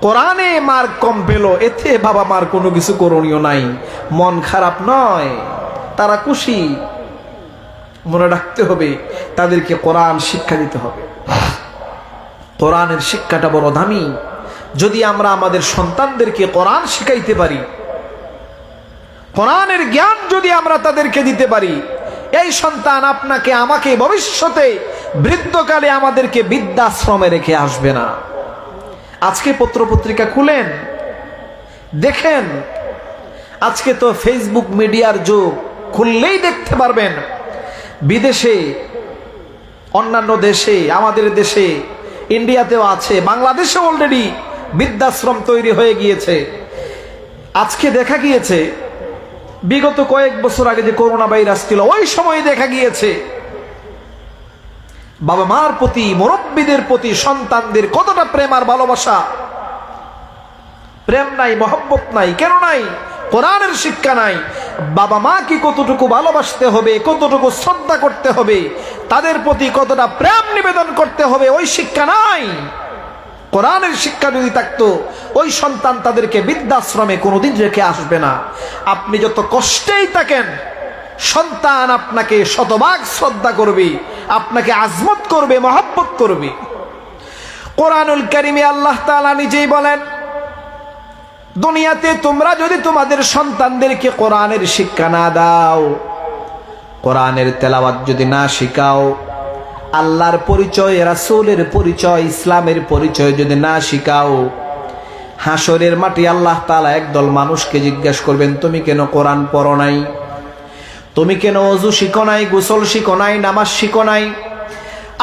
কোরআনে মার্ক কম পেল, এতে বাবা মার কোনো কিছু করণীয় নাই, মন খারাপ নয়, তারা খুশি। মনে রাখতে হবে, তাদেরকে কোরআন শিক্ষা দিতে হবে। কোরআনের শিক্ষাটা বড় দামি। যদি আমরা আমাদের সন্তানদেরকে কোরআন শিখাইতে পারি, কোরআনের জ্ঞান যদি আমরা তাদেরকে দিতে পারি, এই সন্তান আপনাকে আমাকে ভবিষ্যতে বৃদ্ধকালে আমাদেরকে বৃদ্ধাশ্রমে রেখে আসবে না। আজকে পত্রপত্রিকা খুলেন, দেখেন, আজকে তো ফেসবুক মিডিয়ার যুগ, খুললেই দেখতে পারবেন বিদেশে, অন্যান্য দেশে, আমাদের দেশে, ইন্ডিয়াতেও আছে, বাংলাদেশে অলরেডি বৃদ্ধাশ্রম তৈরি হয়ে গিয়েছে। আজকে দেখা গিয়েছে, বিগত কয়েক বছর আগে যে করোনা ভাইরাস ছিল, ওই সময় দেখা গিয়েছে বাবা মার প্রতি, মুরব্বীদের প্রতি সন্তানদের কতটা প্রেম আর ভালোবাসা। প্রেম নাই, মহব্বত নাই, কেন নাই? কোরআনের শিক্ষা নাই। বাবা মা কি কতটুকু ভালোবাসতে হবে, কতটুকু শ্রদ্ধা করতে হবে, তাদের প্রতি কতটা প্রেম নিবেদন করতে হবে, ওই শিক্ষা নাই। কোরআনের শিক্ষা যদি থাকতো, ওই সন্তান তাদেরকে বৃদ্ধাশ্রমে কোনোদিন রেখে আসবে না। আপনি যত কষ্টেই থাকেন, সন্তান আপনাকে শতভাগ শ্রদ্ধা করবে, আপনাকে আজমত করবে, মহব্বত করবে। কোরআনুল কারীমে আল্লাহ তাআলা নিজেই বলেন, দুনিয়াতে তোমরা যদি তোমাদের সন্তানদেরকে কোরআনের শিক্ষা না দাও, কোরআনের তেলাওয়াত যদি না শিখাও, আল্লাহর পরিচয়, রাসূলের পরিচয়, ইসলামের পরিচয় যদি না শিখাও, হাসরের মাঠে আল্লাহ তাআলা একদল মানুষকে জিজ্ঞাসা করবেন, তুমি কেন কোরআন পড়ো নাই? তুমি কেন ওযু শিখো নাই, গোসল শিখো নাই, নামাজ শিখো নাই?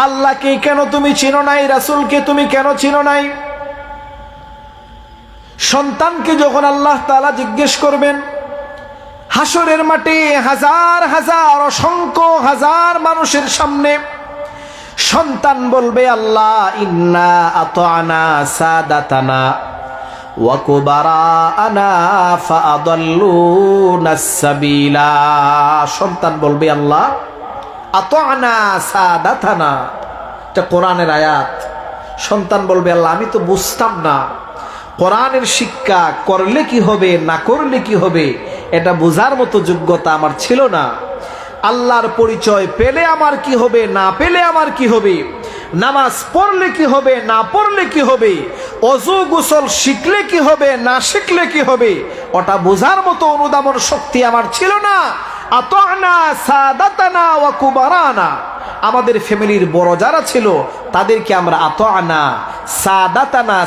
আল্লাহকে কেন তুমি চিনো নাই? রাসূলকে তুমি কেন চিনো নাই? সন্তানকে যখন আল্লাহ তাআলা জিজ্ঞেস করবেন হাসরের মাঠে, হাজার হাজার, অসংখ্য হাজার মানুষের সামনে, সন্তান বলবে, আল্লাহ ইন্না আতানা সাদাতানা ওয়া কুবারানা ফাআদাল্লুনাস সাবিলা। সন্তান বলবে, আল্লাহ আতানা সাদাতানা, এটা কোরআনের আয়াত। সন্তান বলবে, আল্লাহ আমি তো বুঝতাম না, কোরআনের শিক্ষা করলে কি হবে, না করলে কি হবে, এটা বোঝার মতো যোগ্যতা আমার ছিল না। আল্লাহর পরিচয় পেলে আমার কি হবে, না পেলে আমার কি হবে, নামাজ পড়লে কি হবে, না পড়লে কি হবে, ওযু গোসল শিখলে কি হবে, না শিখলে কি হবে, ওটা বোঝার মতো অনুধাবন শক্তি আমার ছিল না। আতানা সাদাতানা ওয়া কুবারানা, আমাদের ফ্যামিলির বড় যারা ছিল তাদেরকে আমরা আতানা সাদাতানা,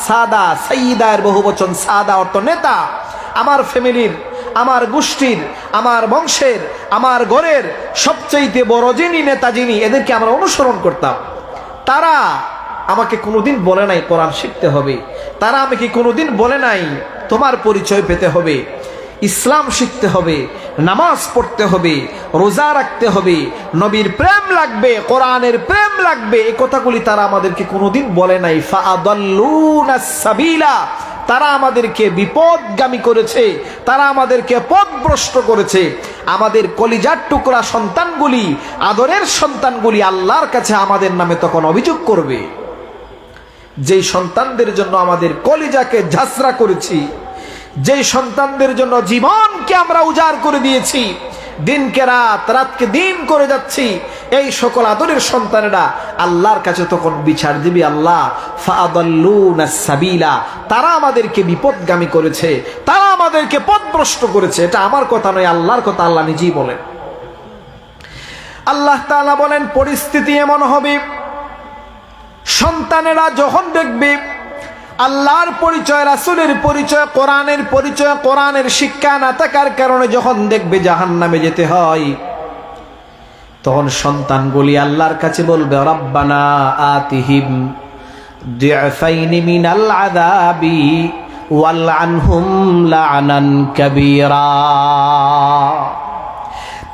সাদা, সাইয়্যিদার বহুবচন, সাদা অর্থ নেতা। আমার ফ্যামিলির, আমার গোষ্ঠীর, আমার বংশের, আমার ঘরের সবচেয়ে বড় যিনি, নেতা যিনি, এদেরকে আমরা অনুসরণ করতাম। তারা আমাকে কোনোদিন বলে নাই কোরআন শিখতে হবে, তারা আমাকে কোনোদিন বলে নাই তোমার পরিচয় পেতে হবে। ইসলাম শিখতে হবে, নামাজ পড়তে হবে, রোজা রাখতে হবে, নবীর প্রেম লাগবে, কোরআনের প্রেম লাগবে। এই কথাগুলি তারা আমাদেরকে কোনোদিন বলে নাই। ফাআদাল্লুনাস সাবিলা, তারা আমাদেরকে বিপদগামী করেছে, তারা আমাদেরকে পথভ্রষ্ট করেছে। আমাদের কলিজার টুকরা সন্তানগুলি, আদরের সন্তানগুলি আল্লাহর কাছে আমাদের নামে তখন অভিযোগ করবে। যেই সন্তানদের জন্য আমাদের কলিজাকে ঝাঁসরা করেছি, যেই সন্তানদের জন্য জীবনকে আমরা উজাড় করে দিয়েছি, দিনকে রাত, রাতকে দিন করে যাচ্ছি, এই সকল আদরের সন্তানেরা আল্লাহর কাছে তখন বিচার দিবি, আল্লাহ ফাআদাল্লুনাস সাবিলা, তারা আমাদেরকে বিপদগামী করেছে, তারা আমাদেরকে পথভ্রষ্ট করেছে। এটা আমার কথা নয়, আল্লাহর কথা, আল্লাহ নিজেই বলেন। আল্লাহ তাআলা বলেন, পরিস্থিতি এমন হবে, সন্তানেরা যখন দেখবে আল্লাহর পরিচয়, রাসূলের পরিচয়, কোরআনের পরিচয়, কোরআনের শিক্ষা না থাকার কারণে যখন দেখবে জাহান্নামে যেতে হয়, তখন সন্তানগুলি আল্লাহর কাছে বলবে, রব্বানা আতিহিম দি'ফাইনি মিনাল আযাবি ওয়ালআনহুম লা'নান কাবীরা।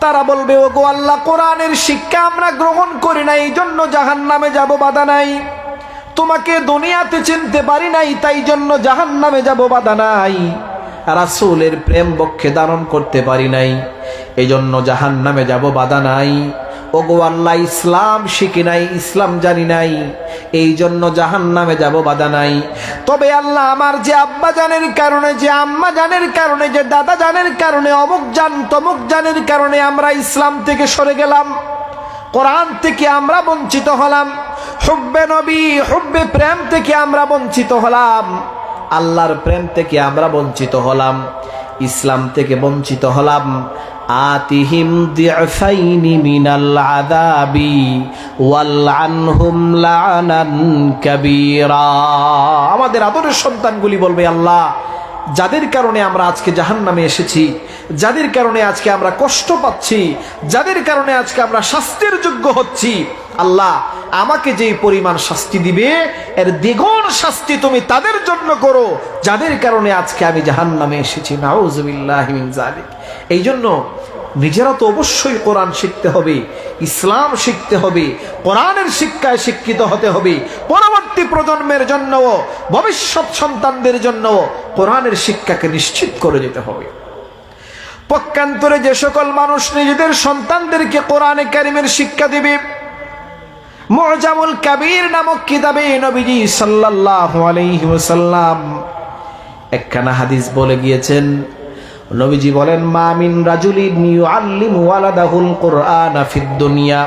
তারা বলবে, ওগো আল্লাহ, কোরআনের শিক্ষা আমরা গ্রহণ করি নাই, এই জন্য জাহান্নামে যাব, বাধা নাই। তোমাকে দুনিয়াতে চিনতে পারি নাই, তাই জন্য জাহান্নামে যাব, বাধা নাই। রাসূলের প্রেম বক্ষে ধারণ করতে পারি নাই, এই জন্য জাহান্নামে যাব, বাধা নাই। ওগো আল্লাহ, ইসলাম শিখি নাই, ইসলাম জানি নাই, এই জন্য জাহান্নামে যাব, বাধা নাই। তবে আল্লাহ, আমার যে আব্বা জানের কারণে, যে আম্মা জানের কারণে, যে দাদা জানের কারণে, অমুক জান তমুক জানের কারণে আমরা ইসলাম থেকে সরে গেলাম, কোরআন থেকে আমরা বঞ্চিত হলাম, হুব্বে নবী, হুব্বে প্রেম থেকে আমরা বঞ্চিত হলাম, আল্লাহর প্রেম থেকে আমরা বঞ্চিত হলাম, ইসলাম থেকে বঞ্চিত হলাম। আতিহিম দি'ফাইনি মিনাল আযাবি ওয়ালআনহুম লা'নান কাবীরা। আমাদের আদরের সন্তানগুলি বলবে, আল্লাহ, যাদের কারণে আমরা আজকে জাহান্নামে এসেছি, যাদের কারণে আজকে আমরা কষ্ট পাচ্ছি, যাদের কারণে আজকে আমরা শাস্তির যোগ্য হচ্ছি, আল্লাহ, আমাকে যে পরিমাণ শাস্তি দিবে এর দ্বিগুণ শাস্তি তুমি তাদের জন্য করো যাদের কারণে আজকে আমি জাহান্নামে এসেছি। নাউযুবিল্লাহি মিন যালিক। এই জন্য নিজেরা তো অবশ্যই কোরআন শিখতে হবে, ইসলাম শিখতে হবে, কোরআনের শিক্ষায় শিক্ষিত হতে হবে। পরবর্তী প্রজন্মের জন্য, ভবিষ্যৎ সন্তানদের জন্য কোরআনের শিক্ষাকে নিশ্চিত করে যেতে হবে। পক্ষান্তরে যে সকল মানুষ নিজেদের সন্তানদেরকে কোরআনে কারিমের শিক্ষা দিবে, মুআজামুল কাবীর নামক কিতাবে নবীজি সাল্লাল্লাহু আলাইহি ওয়াসাল্লাম একখানা হাদিস বলে গিয়েছেন। নবীজি বলেন, মা মিন রাজুলিন ইউআল্লিমু ওয়ালাদাহুল কুরআনা ফিদ দুনিয়া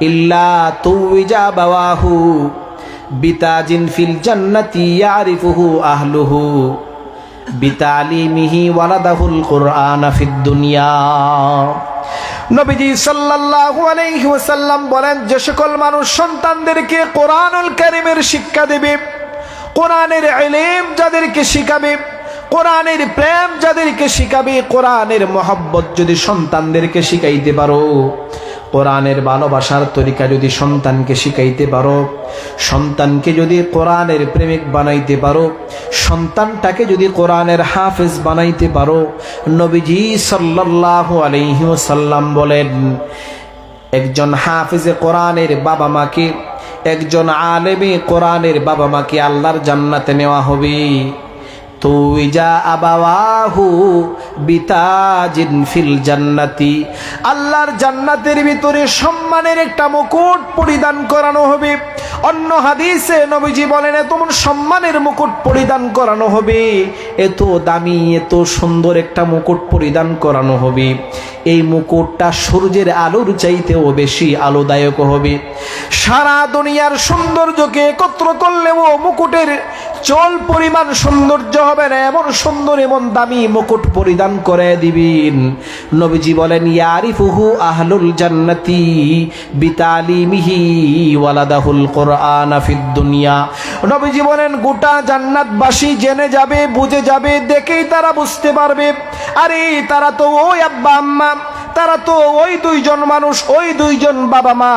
ইল্লা তুওয়িজা বাওয়াহু বিতাজিন ফিল জান্নাতি ইয়ারিফুহু আহলুহু বিতালিমিহি ওয়ালাদাহুল কুরআনা ফিদ দুনিয়া। নবীজি সাল্লাল্লাহু আলাইহি ওয়াসাল্লাম বলেন, যে সকল মানুষ সন্তানদেরকে কোরআনুল কারীমের শিক্ষা দেবে, কোরআনের ইলম যাদেরকে শিখাবে, কোরআনের প্রেম যাদেরকে শিখাবে, কোরআনের মহব্বত যদি সন্তানদেরকে শিখাইতে পারো, কোরআনের ভালোবাসার তরিকা যদি সন্তানকে শিখাইতে পারো, সন্তানকে যদি কোরআনের প্রেমিক বানাইতে পারো, সন্তানটাকে যদি কোরআনের হাফেজ বানাইতে পারো, নবীজি সাল্লাল্লাহু আলাইহি ওয়াসাল্লাম বলেন, একজন হাফেজে কোরআনের বাবা মাকে, একজন আলেমে কোরআনের বাবা মাকে আল্লাহর জান্নাতে নেওয়া হবে। তুইজা আবাওয়াহু বিতাজিন ফিল জান্নাতি, আল্লাহর জান্নাতের ভিতরে সম্মানের একটা মুকুট পরিধান করানো হবে। অন্য হাদিসে নবীজি বলেন, এত সম্মানের মুকুট পরিধান করানো হবে, এত দামি, এত সুন্দর একটা মুকুট পরিধান করানো হবে, এই মুকুটটা সূর্যের আলোর চাইতেও বেশি আলোদায়ক হবে। সারা দুনিয়ার সৌন্দর্যকে একত্র করলেও মুকুটের চল পরিমাণ সৌন্দর্য হবে না, এমন সুন্দর, এমন দামি মুকুট পরিধান করে দিবেন। নবীজি বলেন, ইয়ারিফুহু আহলুল জান্নাতি বিতালিমিহি ওয়ালাদাহুল কুরআনা ফিদ দুনিয়া। নবীজি বলেন, গোটা জান্নাতবাসী জেনে যাবে, বুঝে যাবে, দেখেই তারা বুঝতে পারবে, আরে তারা তো ওই আব্বা আম্মা, তারা তো ওই দুইজন মানুষ, ওই দুইজন বাবা মা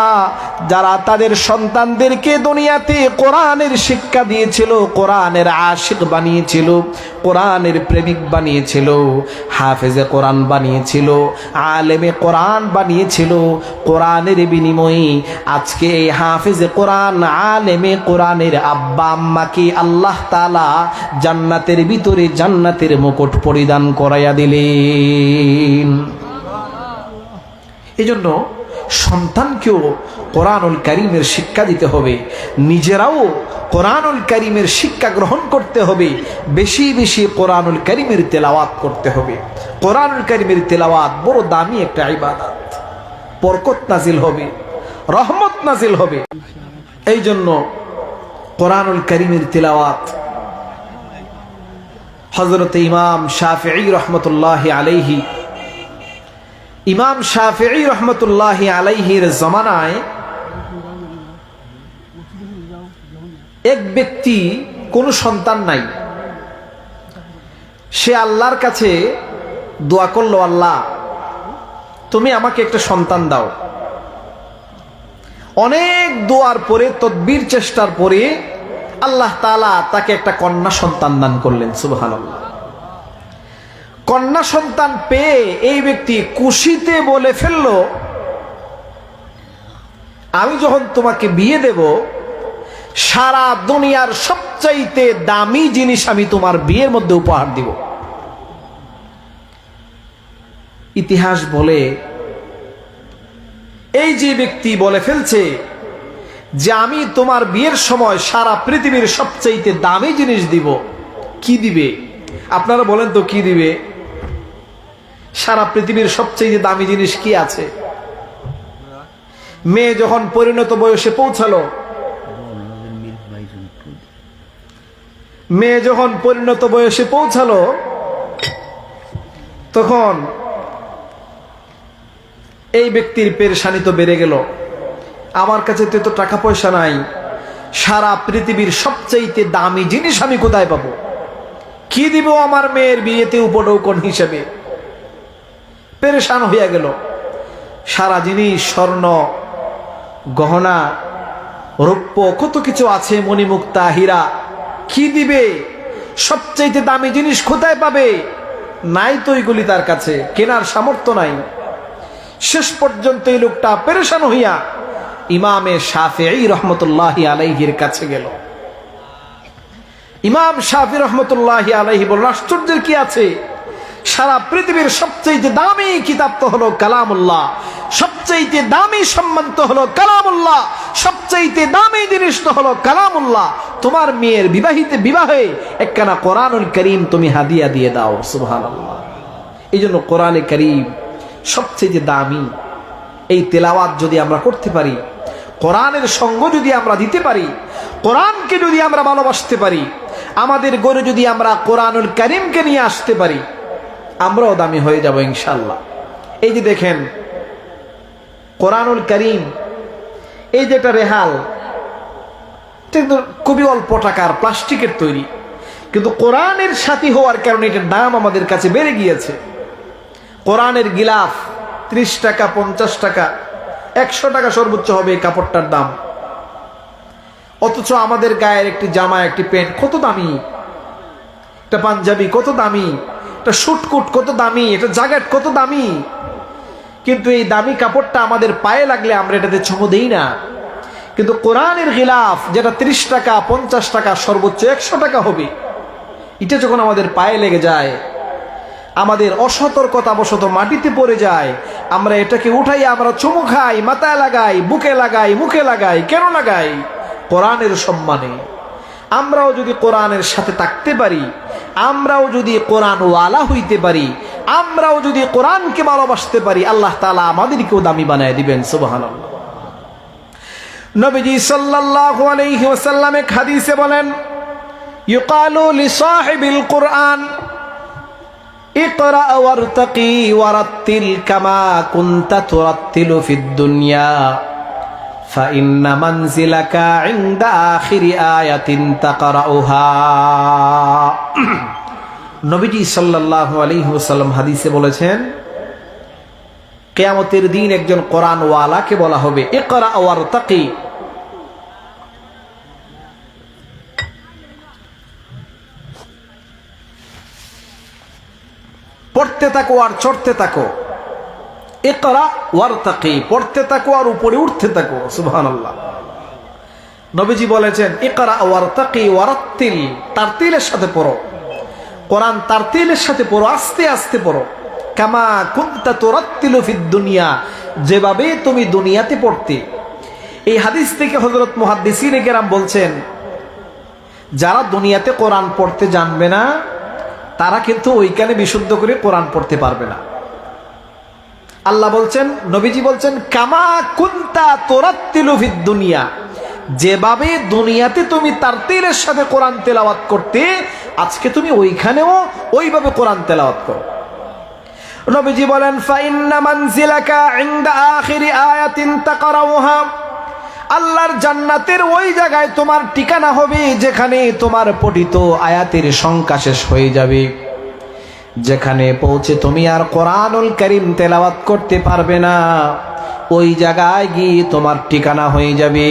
যারা তাদের সন্তানদেরকে দুনিয়াতে কোরআনের শিক্ষা দিয়েছিল, কোরআনের আশিক বানিয়েছিল, কোরআনের প্রেমিক বানিয়েছিল, হাফেজে কোরআন বানিয়েছিল, আলেমে কোরআন বানিয়েছিল। কোরআনের বিনিময়ে আজকে এই হাফেজে কোরআন, আলেমে কোরআনের আব্বা আম্মাকে আল্লাহ তাআলা জান্নাতের ভিতরে জান্নাতের মুকুট পরিধান করাইয়া দিলেন। এজন্য সন্তানকেও কোরআনুল কারীমের শিক্ষা দিতে হবে, নিজেরাও কোরআনুল কারীমের শিক্ষা গ্রহণ করতে হবে, বেশি বেশি কোরআনুল কারীমের তেলাওয়াত করতে হবে। কোরআনুল কারীমের তেলাওয়াত বড় দামি একটা ইবাদত, বরকত নাজিল হবে, রহমত নাজিল হবে। এই জন্য কোরআনুল কারীমের তেলাওয়াত হযরত ইমাম শাফিঈ রাহমাতুল্লাহি আলাইহি, ইমাম শাফিঈ রহমতুল্লাহি আলাইহির জমানায় এক ব্যক্তি, কোনো সন্তান নাই, সে আল্লাহর কাছে দোয়া করলো, আল্লাহ তুমি আমাকে একটা সন্তান দাও। অনেক দোয়ার পরে, তদবির চেষ্টার পরে আল্লাহ তাআলা তাকে একটা কন্যা সন্তান দান করলেন। সুবহানাল্লাহ। কন্যা সন্তান পেয়ে এই ব্যক্তি খুশিতে বলে ফেলল, আমি যখন তোমাকে বিয়ে দেব, সারা দুনিয়ার সবচাইতে দামি জিনিস আমি তোমার বিয়ের মধ্যে উপহার দিব। ইতিহাস বলে এই যে ব্যক্তি বলে ফেলছে যে আমি তোমার বিয়ের সময় সারা পৃথিবীর সবচাইতে দামি জিনিস দিব, কি দিবে? আপনারা বলেন তো কি দিবে? সারা পৃথিবীর সবচেয়ে দামি জিনিস কি আছে? মেয়ে যখন পরিণত বয়সে পৌঁছালো, মেয়ে যখন পরিণত বয়সে পৌঁছালো, তখন এই ব্যক্তির পেরেশানি তো বেড়ে গেল। আমার কাছে তো টাকা পয়সা নাই, সারা পৃথিবীর সবচাইতে দামি জিনিস আমি কোথায় পাবো? কি দিব আমার মেয়ের বিয়েতে উপঢৌকন হিসেবে? পেরেশান হইয়া গেল। সারা জিনিস, স্বর্ণ গহনা, রৌপ্য, কত কিছু আছে, মণিমুক্তা, হীরা, কি দিবে? সবচাইতে দামি জিনিস কোথায় পাবে? নাই তো এগুলি তার কাছে, কেনার সামর্থ্য নাই। শেষ পর্যন্ত এই লোকটা পেরেশান হইয়া ইমামে শাফিঈ রহমতুল্লাহি আলাইহির কাছে গেল। ইমাম শাফিঈ রহমতুল্লাহি আলাইহি বললেন, আশ্চর্যের কি আছে? সারা পৃথিবীর সবচেয়ে দামি কিতাব তো হলো কালামুল্লাহ, সবচেয়ে দামি সম্মান তো হলো কালামুল্লাহ, সবচেয়ে দামি জিনিস তো হলো কালামুল্লাহ। তোমার মেয়ের বিবাহে একখানা কোরআনুল কারীম তুমি হাদিয়া দিয়ে দাও। সুবহানাল্লাহ। এই জন্য কোরআনে কারীম সবচেয়ে দামি। এই তেলাওয়াত যদি আমরা করতে পারি, কোরআনের সঙ্গ যদি আমরা দিতে পারি, কোরআনকে যদি আমরা ভালোবাসতে পারি, আমাদের ঘরে যদি আমরা কোরআনুল কারীমকে নিয়ে আসতে পারি, আমরাও দামি হয়ে যাব ইনশাআল্লাহ। এই যে দেখেন কোরআনুল কারীম, এই যেটা রেহাল, কিন্তু খুবই অল্প টাকার প্লাস্টিকের তৈরি, কিন্তু কোরআনের সাথী হওয়ার কারণে এটার দাম আমাদের কাছে বেড়ে গিয়েছে। কোরআনের গিলাফ 30 টাকা, 50 টাকা, 100 টাকা সর্বোচ্চ হবে এই কাপড়টার দাম। অথচ আমাদের গায়ের একটি জামা, একটি প্যান্ট কত দামি, একটা পাঞ্জাবি কত দামি, একটা শুটকুট কত দামি, একটা জ্যাকেট কত দামি, কিন্তু এই দামি কাপড়টা আমাদের পায়ে লাগলে আমরা এটাতে চুমু দেই না। কিন্তু কোরআনের গিলাফ যেটা 30 টাকা, 50 টাকা, সর্বোচ্চ 100 টাকা হবে, এটা যখন আমাদের পায়ে লেগে যায়, আমাদের অসতর্কতাবশত মাটিতে পড়ে যায়, আমরা এটাকে উঠাই, আমরা চুমু খাই, মাথায় লাগাই, বুকে লাগাই, মুখে লাগাই। কেন লাগাই? কোরআনের সম্মানে। আমরাও যদি কোরআনের সাথে থাকতে পারি, আমরাও যদি কোরআন ওয়ালা হইতে পারি, আমরাও যদি কোরআনকে ভালোবাসতে পারি, আল্লাহ তাআলা আমাদেরকেও দামি বানায় দিবেন। সুবহানাল্লাহ। নবীজি সাল্লাল্লাহু আলাইহি ওয়াসাল্লাম এক হাদিসে বলেন, ইউকালু লিসাহিবিল কুরআন ইকরা ওয়ারতাকি ওয়ারাত্তিল কামা কুনতা তুরাত্তিলু ফিদ দুনিয়া ফাইন্না মানজিলাকা ইনদা আখিরি আয়াতিন তাকরাউহা। নবীজি সাল্লাল্লাহু আলাইহি ওয়াসাল্লাম হাদিসে বলেছেন, কিয়ামতের দিন একজন কোরআন ওয়ালাকে বলা হবে ইকরা ওয়ারতাকি, পড়তে থাকো আর চড়তে থাকো। ইকরা ওয়ারতাকি, পড়তে থাকো আর উপরে উঠতে থাকো। সুবহানাল্লাহ। নবীজি বলেছেন ইকরা ওয়ারতাকি ওয়ারাত্তিল, তারতিলের সাথে পড়ো, কোরআন তারতিলের সাথে পড়ো, আস্তে আস্তে পড়ো। কামা কুনতা তুরাত্তিলু ফিদ দুনিয়া, যেভাবে তুমি দুনিয়াতে পড়তে। এই হাদিস থেকে হযরত মুহাদ্দিসিনে কেরাম বলছেন, যারা দুনিয়াতে কোরআন পড়তে জানবে না তারা কিন্তু ওইখানে বিশুদ্ধ করে কোরআন পড়তে পারবে না। আল্লাহ বলছেন, নবীজি বলছেন কামা কুনতা তুরাত্তিলু ফিদ দুনিয়া, যেভাবে দুনিয়াতে তুমি তারতিলের সাথে কোরআন তেলাওয়াত করতে, আজকে তুমি ওইখানেও ওইভাবে কোরআন তেলাওয়াত করো। নবীজি বলেন ফাইন্না মানজিলাকা ইনদা আখিরি আয়াতিন তাকরাউহা, আল্লাহর জান্নাতের ওই জায়গায় তোমার ঠিকানা হবে যেখানে তোমার পঠিত আয়াতের সংখ্যা শেষ হয়ে যাবে, যেখানে পৌঁছে তুমি আর কোরআনুল কারীম তেলাওয়াত করতে পারবে না, ওই জায়গায় গিয়ে তোমার ঠিকানা হয়ে যাবে।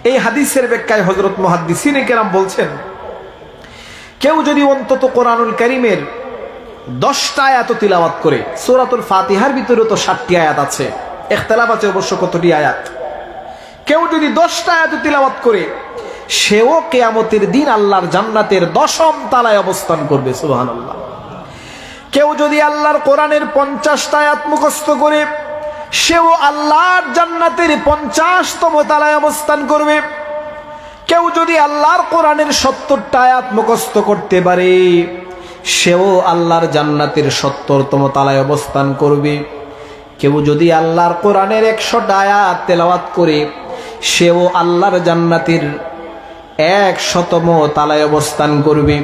এই হাদিসের ব্যাখ্যায় হযরত মুহাদ্দিসিনে কেরাম বলছেন, কেউ যদি অন্তত কোরআনুল কারীমের 10টা আয়াত তিলাওয়াত করে, সূরাতুল ফাতিহার ভিতরে তো 7টি আয়াত আছে, ইখতিলাফ আছে অবশ্য কতটি আয়াত, কেউ যদি 10টা আয়াত তিলাওয়াত করে, সেও কিয়ামতের দিন আল্লাহর জান্নাতের 10ম তলায় অবস্থান করবে। সুবহানাল্লাহ। কেউ যদি আল্লাহর কোরআনের 50টা আয়াত মুখস্থ করে, সেও আল্লাহর জান্নাতের 50তম তলায় অবস্থান করবে। কেউ যদি আল্লাহর কোরআনের 70টা আয়াত মুখস্থ করতে পারে, সেও আল্লাহর জান্নাতের 70তম তলায় অবস্থান করবে। কেউ যদি আল্লাহর কোরআনের 100টা আয়াত তেলাওয়াত করে, সেও আল্লাহর জান্নাতের 100তম তলায় অবস্থান করবে।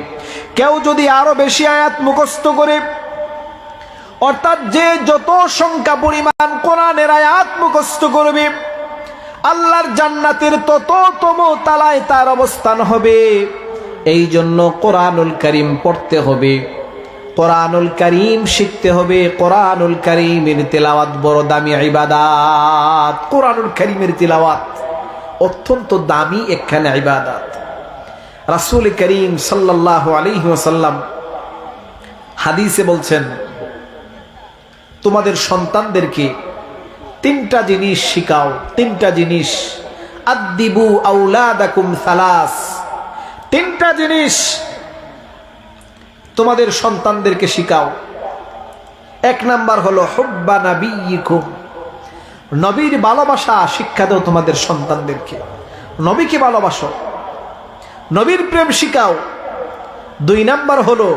কেউ যদি আরো বেশি আয়াত মুখস্থ করে, অর্থাৎ যে যত সংখ্যা পরিমাণ কোরআনের আয়াত মুখস্থ করবে, আল্লাহর জান্নাতের তততম তলায় তার অবস্থান হবে। এই জন্য কোরআনুল কারীম পড়তে হবে, কোরআনুল কারীম শিখতে হবে। কোরআনুল কারীমের তেলাওয়াত বড় দামি ইবাদত। কোরআনুল কারীমের তেলাওয়াত অত্যন্ত দামি একখানা ইবাদত। রাসূল করিম সাল্লাল্লাহু আলাইহি ওয়াসাল্লাম হাদিসে বলছেন, তোমাদের সন্তানদেরকে 3টা জিনিস শিখাও, 3টা জিনিস। আদ্দিবু আওলাদাকুম সালাস, 3টা জিনিস তোমাদের সন্তানদেরকে শিখাও। 1 নাম্বার হলো হুব্বা নাবিয়িকুম, নবীর ভালোবাসা শিক্ষা দাও তোমাদের সন্তানদেরকে, নবীকে ভালোবাসো, নবীর প্রেম শিখাও। 2 নাম্বার হলো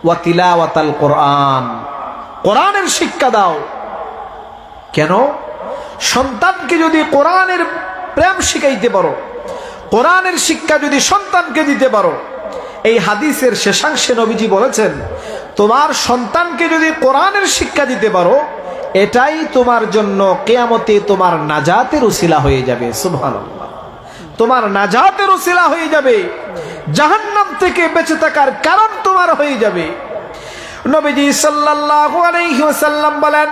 ওয়া তিলাওয়াতাল কোরআন, কোরআনের শিক্ষা দাও। কেন? সন্তানকে যদি কোরআনের প্রেম শিখাইতে পারো, কোরআনের শিক্ষা যদি সন্তানকে দিতে পারো, এই হাদিসের শেষাংশে নবীজি বলেছেন, তোমার সন্তানকে যদি কোরআনের শিক্ষা দিতে পারো, এটাই তোমার জন্য কিয়ামতে তোমার নাজাতের উসিলা হয়ে যাবে। সুবহানাল্লাহ। তোমার নাজাতের উসিলা হয়ে যাবে, জাহান্নাম থেকে বেঁচে থাকার কারণ তোমার হয়ে যাবে। নবীজি সাল্লাল্লাহু আলাইহি ওয়াসাল্লাম বলেন,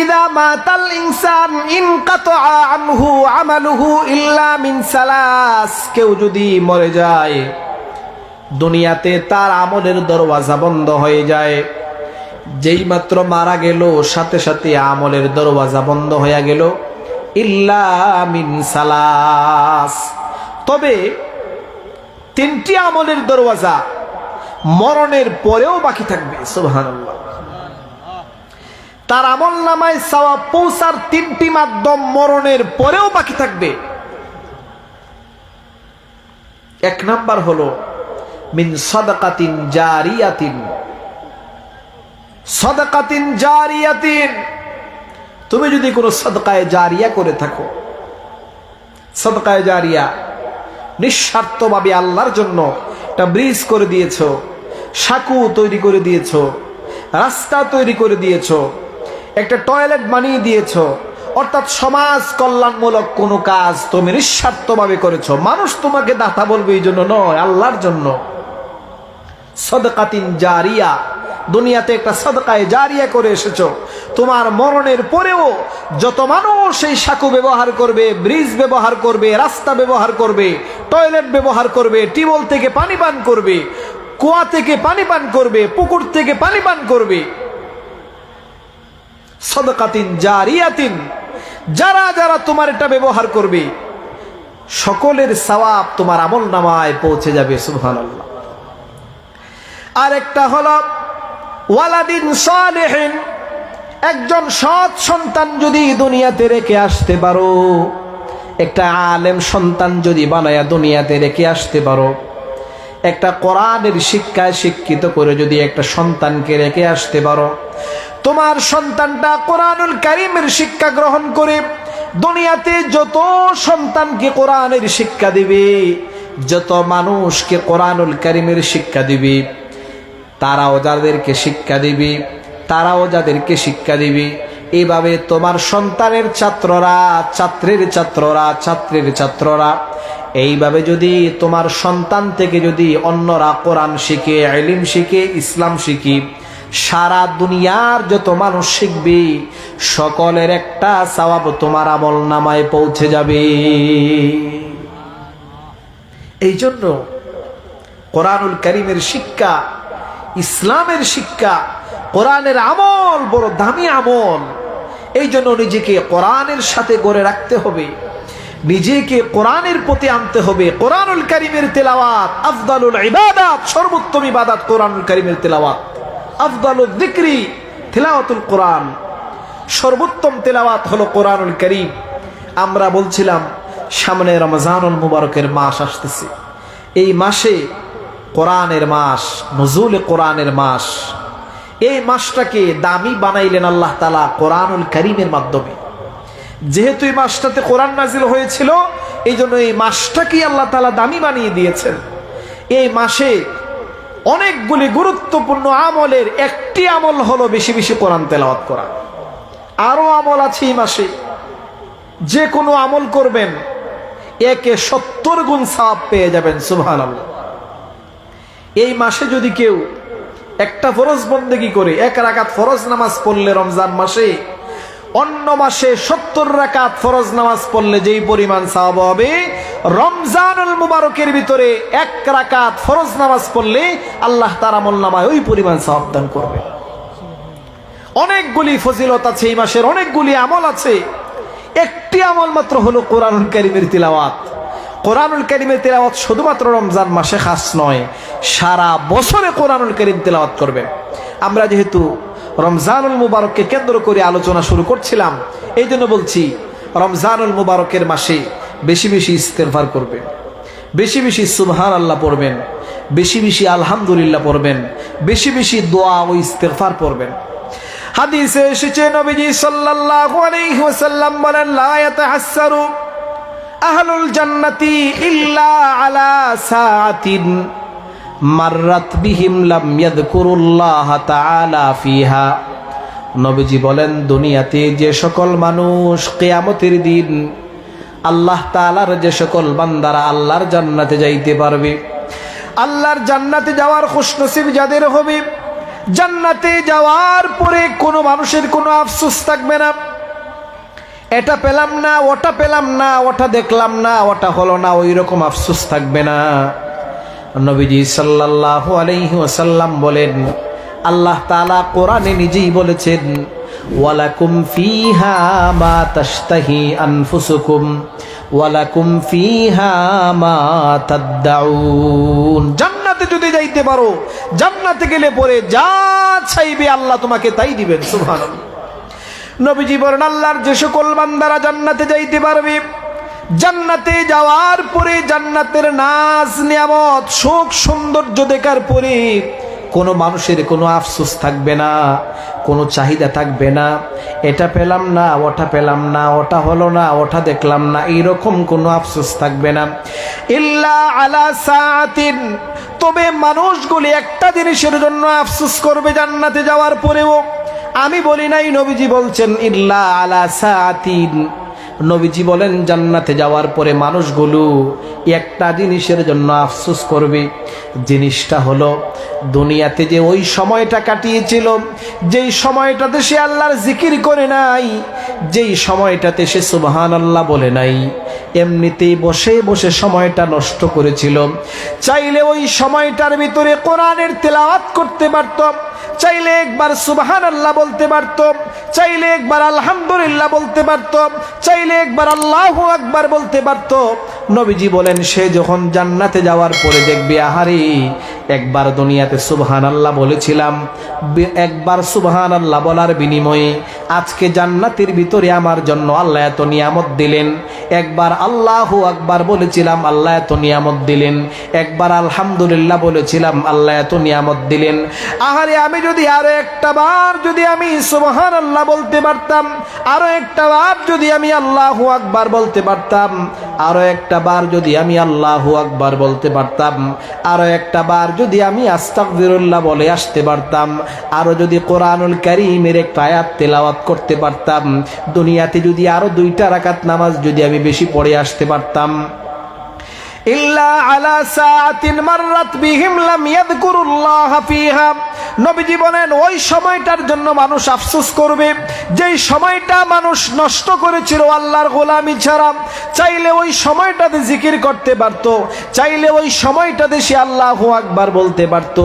ইদা মাতাল ইনসান ইনকাতা আনহু আমালুহু ইল্লা মিন সালাস, কেউ যদি মরে যায়, দুনিয়াতে তার আমলের দরওয়াজা বন্ধ হয়ে যায়। যেই মাত্র মারা গেল, সাথে সাথে আমলের দরওয়াজা বন্ধ হয়ে গেল। ইল্লা মিন সালাস, তবে 3টি আমলের দরওয়াজা মরণের পরেও বাকি থাকবে। সুবহানাল্লাহ। তার আমল নামায় সওয়াব পৌঁছার 3টি মাধ্যম মরণের পরেও বাকি থাকবে। 1 নাম্বার হলো মিন সাদাকাতিন জারিয়াতিন, সাদাকাতিন জারিয়াতিন, তুমি যদি কোনো সাদকায়ে জারিয়া করে থাকো, সাদকায়ে জারিয়া নিঃস্বার্থভাবে আল্লাহর জন্য একটা ব্রিজ করে দিয়েছো, সাঁকু তৈরি করে দিয়েছো, রাস্তা তৈরি করে দিয়েছো, একটা টয়লেট বানিয়ে দিয়েছো, অর্থাৎ সমাজ কল্যাণমূলক কোনো কাজ তুমি নিঃস্বার্থভাবে করেছো, মানুষ তোমাকে দাতা বলবে এই জন্য নয়, আল্লাহর জন্য। সাদকাতিন জারিয়া, দুনিয়াতে একটা সাদকায়ে জারিয়া করে এসেছো, তোমার মরণের পরেও যত মানুষ এই সাঁকো ব্যবহার করবে, ব্রিজ ব্যবহার করবে, রাস্তা ব্যবহার করবে, টয়লেট ব্যবহার করবে, টিউবওয়েল থেকে পানি পান করবে, কুয়া থেকে পানি পান করবে, পুকুর থেকে পানি পান করবে, সাদকাতিন জারিয়াতিন, যারা যারা তোমার এটা ব্যবহার করবে সকলের সওয়াব তোমার আমলনামায় পৌঁছে যাবে। সুবহানাল্লাহ। আর একটা হলো ওয়ালাদিন সালিহিন, একজন সৎ সন্তান যদি দুনিয়াতে রেখে আসতে পারো, একটা আলেম সন্তান যদি বানায়া দুনিয়াতে রেখে আসতে পারো, একটা কোরআনের শিক্ষায় শিক্ষিত করে যদি একটা সন্তানকে রেখে আসতে পারো, তোমার সন্তানটা কোরআনুল কারীমের শিক্ষা গ্রহণ করে দুনিয়াতে যত সন্তানকে কোরআনের শিক্ষা দিবে, যত মানুষকে কোরআনুল কারীমের শিক্ষা দিবে, তারাও যাদেরকে শিক্ষা দিবে, তারাও যাদেরকে শিক্ষা দিবে, এইভাবে তোমার সন্তানের ছাত্ররা, ছাত্রের ছাত্ররা, ছাত্রের ছাত্ররা, এইভাবে যদি তোমার সন্তান থেকে যদি অন্যরা কোরআন শিখে, ইলম শিখে, ইসলাম শিখে, সারা দুনিয়ার যত মানুষ শিখবে সকলের একটা সওয়াব তোমার আমলনামায় পৌঁছে যাবে। এই জন্য কোরআনুল কারীমের শিক্ষা, ইসলামের শিক্ষা, কোরআনের আমল বড় দামি আমল। এই জন্য নিজেকে কোরআনের সাথে গড়ে রাখতে হবে, নিজেকে কোরআনের প্রতি আনতে হবে। কোরআনুল কারীমের তেলাওয়াত আফদালুল ইবাদাত, সর্বোত্তম ইবাদত কোরআনুল কারীমের তেলাওয়াত। আফদালুল যিকরি তিলাওয়াতুল কোরআন, সর্বোত্তম তেলাওয়াত হলো কোরআনুল কারীম। আমরা বলছিলাম সামনে রমজানুল মুবারকের মাস আসতেছে, এই মাসে কোরআনের মাস, নুজুলে কোরআনের মাস, এই মাসটাকে দামি বানাইলেন আল্লাহ তাআলা কোরআনুল কারীমের মাধ্যমে। যেহেতু এই মাসটাতে কোরআন নাজিল হয়েছিল, এই জন্য এই মাসটাকে আল্লাহ তাআলা দামি বানিয়ে দিয়েছেন। এই মাসে অনেকগুলি গুরুত্বপূর্ণ আমলের একটি আমল হলো বেশি বেশি কোরআন তেলাওয়াত করা। আরো আমল আছে এই মাসে, যে কোনো আমল করবেন একে 70 গুণ সওয়াব পেয়ে যাবেন। সুবহানাল্লাহ। এই মাসে যদি কেউ একটা ফরজ বন্দেগী করে, 1 রাকাত ফরজ নামাজ পড়লে রমজান মাসে, অন্য মাসে 70 রাকাত ফরজ নামাজ পড়লে যেই পরিমাণ সওয়াব হবে, রমজানুল মুবারকের ভিতরে 1 রাকাত ফরজ নামাজ পড়লে আল্লাহ তাআলা আমলনামায় ওই পরিমাণ সওয়াব দান করবে। অনেকগুলি ফজিলত আছে এই মাসের, অনেকগুলি আমল আছে। একটি আমল মাত্র হলো কোরআনুল কারীমের তিলাওয়াত। কোরআনুল কারীমের তিলাওয়াত শুধুমাত্র রমজান মাসে খাস নয়, সারা বছরে কোরআনুল কারীম তিলাওয়াত করবেন। আমরা যেহেতু রমজানুল মুবারককে কেন্দ্র করে আলোচনা শুরু করছিলাম, এই জন্য বলছি রমজানুল মুবারকের মাসে বেশি বেশি ইস্তেগফার করবেন, বেশি বেশি সুবহানাল্লাহ পড়বেন, বেশি বেশি আলহামদুলিল্লাহ পড়বেন, বেশি বেশি দোয়া ও ইস্তেগফার পড়বেন। হাদিসে এসেছে নবীজি সাল্লাল্লাহু আলাইহি ওয়াসাল্লাম বলেন, লা ইয়াতাহাসসারু আহলুল জান্নাতি ইল্লা আলা সাআতিন মাররাত বিহিম লাম ইয়াযকুরুল্লাহ তাআলা ফিহা। নবীজি বলেন, দুনিয়াতে যে সকল মানুষ কিয়ামতের দিন আল্লাহ তাআলার যে সকল বান্দারা আল্লাহর জান্নাতে যাইতে পারবে, আল্লাহর জান্নাতে যাওয়ার খুশনসিব যাদের হবে, জান্নাতে যাওয়ার পরে কোনো মানুষের কোনো আফসোস থাকবে না, এটা পেলাম না, ওটা পেলাম না, ওটা দেখলাম না, ওটা হলো না, ওই রকম আফসোস থাকবে না। নবীজি সাল্লাল্লাহু আলাইহি ওয়াসাল্লাম বলেন, আল্লাহ তাআলা কোরআনে নিজেই বলেছেন, ওয়ালাকুম ফিহা মা তাশতাহি আনফুসুকুম ওয়ালাকুম ফিহা মা তাদউন। জান্নাতে যদি যাইতে পারো, জান্নাতে গেলে পরে যা চাইবে আল্লাহ তোমাকে তাই দিবেন। সুবহানাল্লাহ। নবীজি বলেন, আল্লাহর যে সকল বান্দারা জান্নাতে যাইতে পারবে, জান্নাতে যাওয়ার পরে জান্নাতের নাজ নিয়ামত সুখ সৌন্দর্য দেখার পরে কোনো মানুষের কোনো আফসোস থাকবে না, কোনো চাহিদা থাকবে না, এটা পেলাম না, ওটা পেলাম না, ওটা হলো না, ওটা দেখলাম না, এইরকম কোনো আফসোস থাকবে না। ইল্লা আলা সাআতিন, তবে মানুষগুলি একটা জিনিসের জন্য আফসোস করবে জান্নাতে যাওয়ার পরেও। আমি বলি নাই, নবীজি বলছেন ইল্লা আলা সাআতিন, নবীজি বলেন জান্নাতে যাওয়ার পরে মানুষগুলো একটা জিনিসের জন্য আফসোস করবে, জিনিসটা হলো দুনিয়াতে যে ওই সময়টা কাটিয়েছিল, যেই সময়টাতে সে আল্লাহর জিকির করে নাই, যেই সময়টাতে সে সুবহানাল্লাহ বলে নাই, এমনিতেই বসে বসে সময়টা নষ্ট করেছিল। চাইলে ওই সময়টার ভিতরে কোরআনের তেলাওয়াত করতে পারত, চাইলে একবার সুবহানাল্লাহ বলতে পারত, চাইলে একবার আলহামদুলিল্লাহ বলতে পারত, চাইলে একবার আল্লাহু আকবার বলতে পারত। নবীজি বলেন সে যখন জান্নাতে যাওয়ার পরে দেখবে, আহারে একবার দুনিয়াতে সুবহানাল্লাহ বলেছিলাম, একবার সুবহানাল্লাহ বলার বিনিময়ে আজকে জান্নাতের ভিতরে আমার জন্য আল্লাহ এত নিয়ামত দিলেন। একবার আল্লাহু আকবার বলেছিলাম, আল্লাহ এত নিয়ামত দিলেন। একবার আলহামদুলিল্লাহ বলেছিলাম, আল্লাহ এত নিয়ামত দিলেন। আহারে আমি যদি আরো একটা বার যদি আমি সুবহানাল্লাহ বলতে পারতাম, আরো একটা বার যদি আমি আল্লাহু আকবার বলতে পারতাম, আরো একটা বার যদি আমি আল্লাহু আকবার বলতে পারতাম, আরো একটা বার যদি আমি আস্তাগফিরুল্লাহ বলে আসতে পারতাম, আরো যদি কোরআনুল কারীমের একটা আয়াত তেলাওয়াত করতে পারতাম, দুনিয়াতে যদি আরো 2টা রাকাত নামাজ যদি আমি বেশি পড়ে আসতে পারতাম, ইল্লা আলা সাআতিন মাররাত বিহিম লাম ইয়াযকুরুল্লাহ ফিহা। নবীজি বলেন ওই সময়টার জন্য মানুষ আফসোস করবে, যেই সময়টা মানুষ নষ্ট করেছিল আল্লাহর গোলামি ছাড়া। চাইলে ওই সময়টাতে জিকির করতে পারত, চাইলে ওই সময়টাতে সে আল্লাহু আকবার বলতে পারত,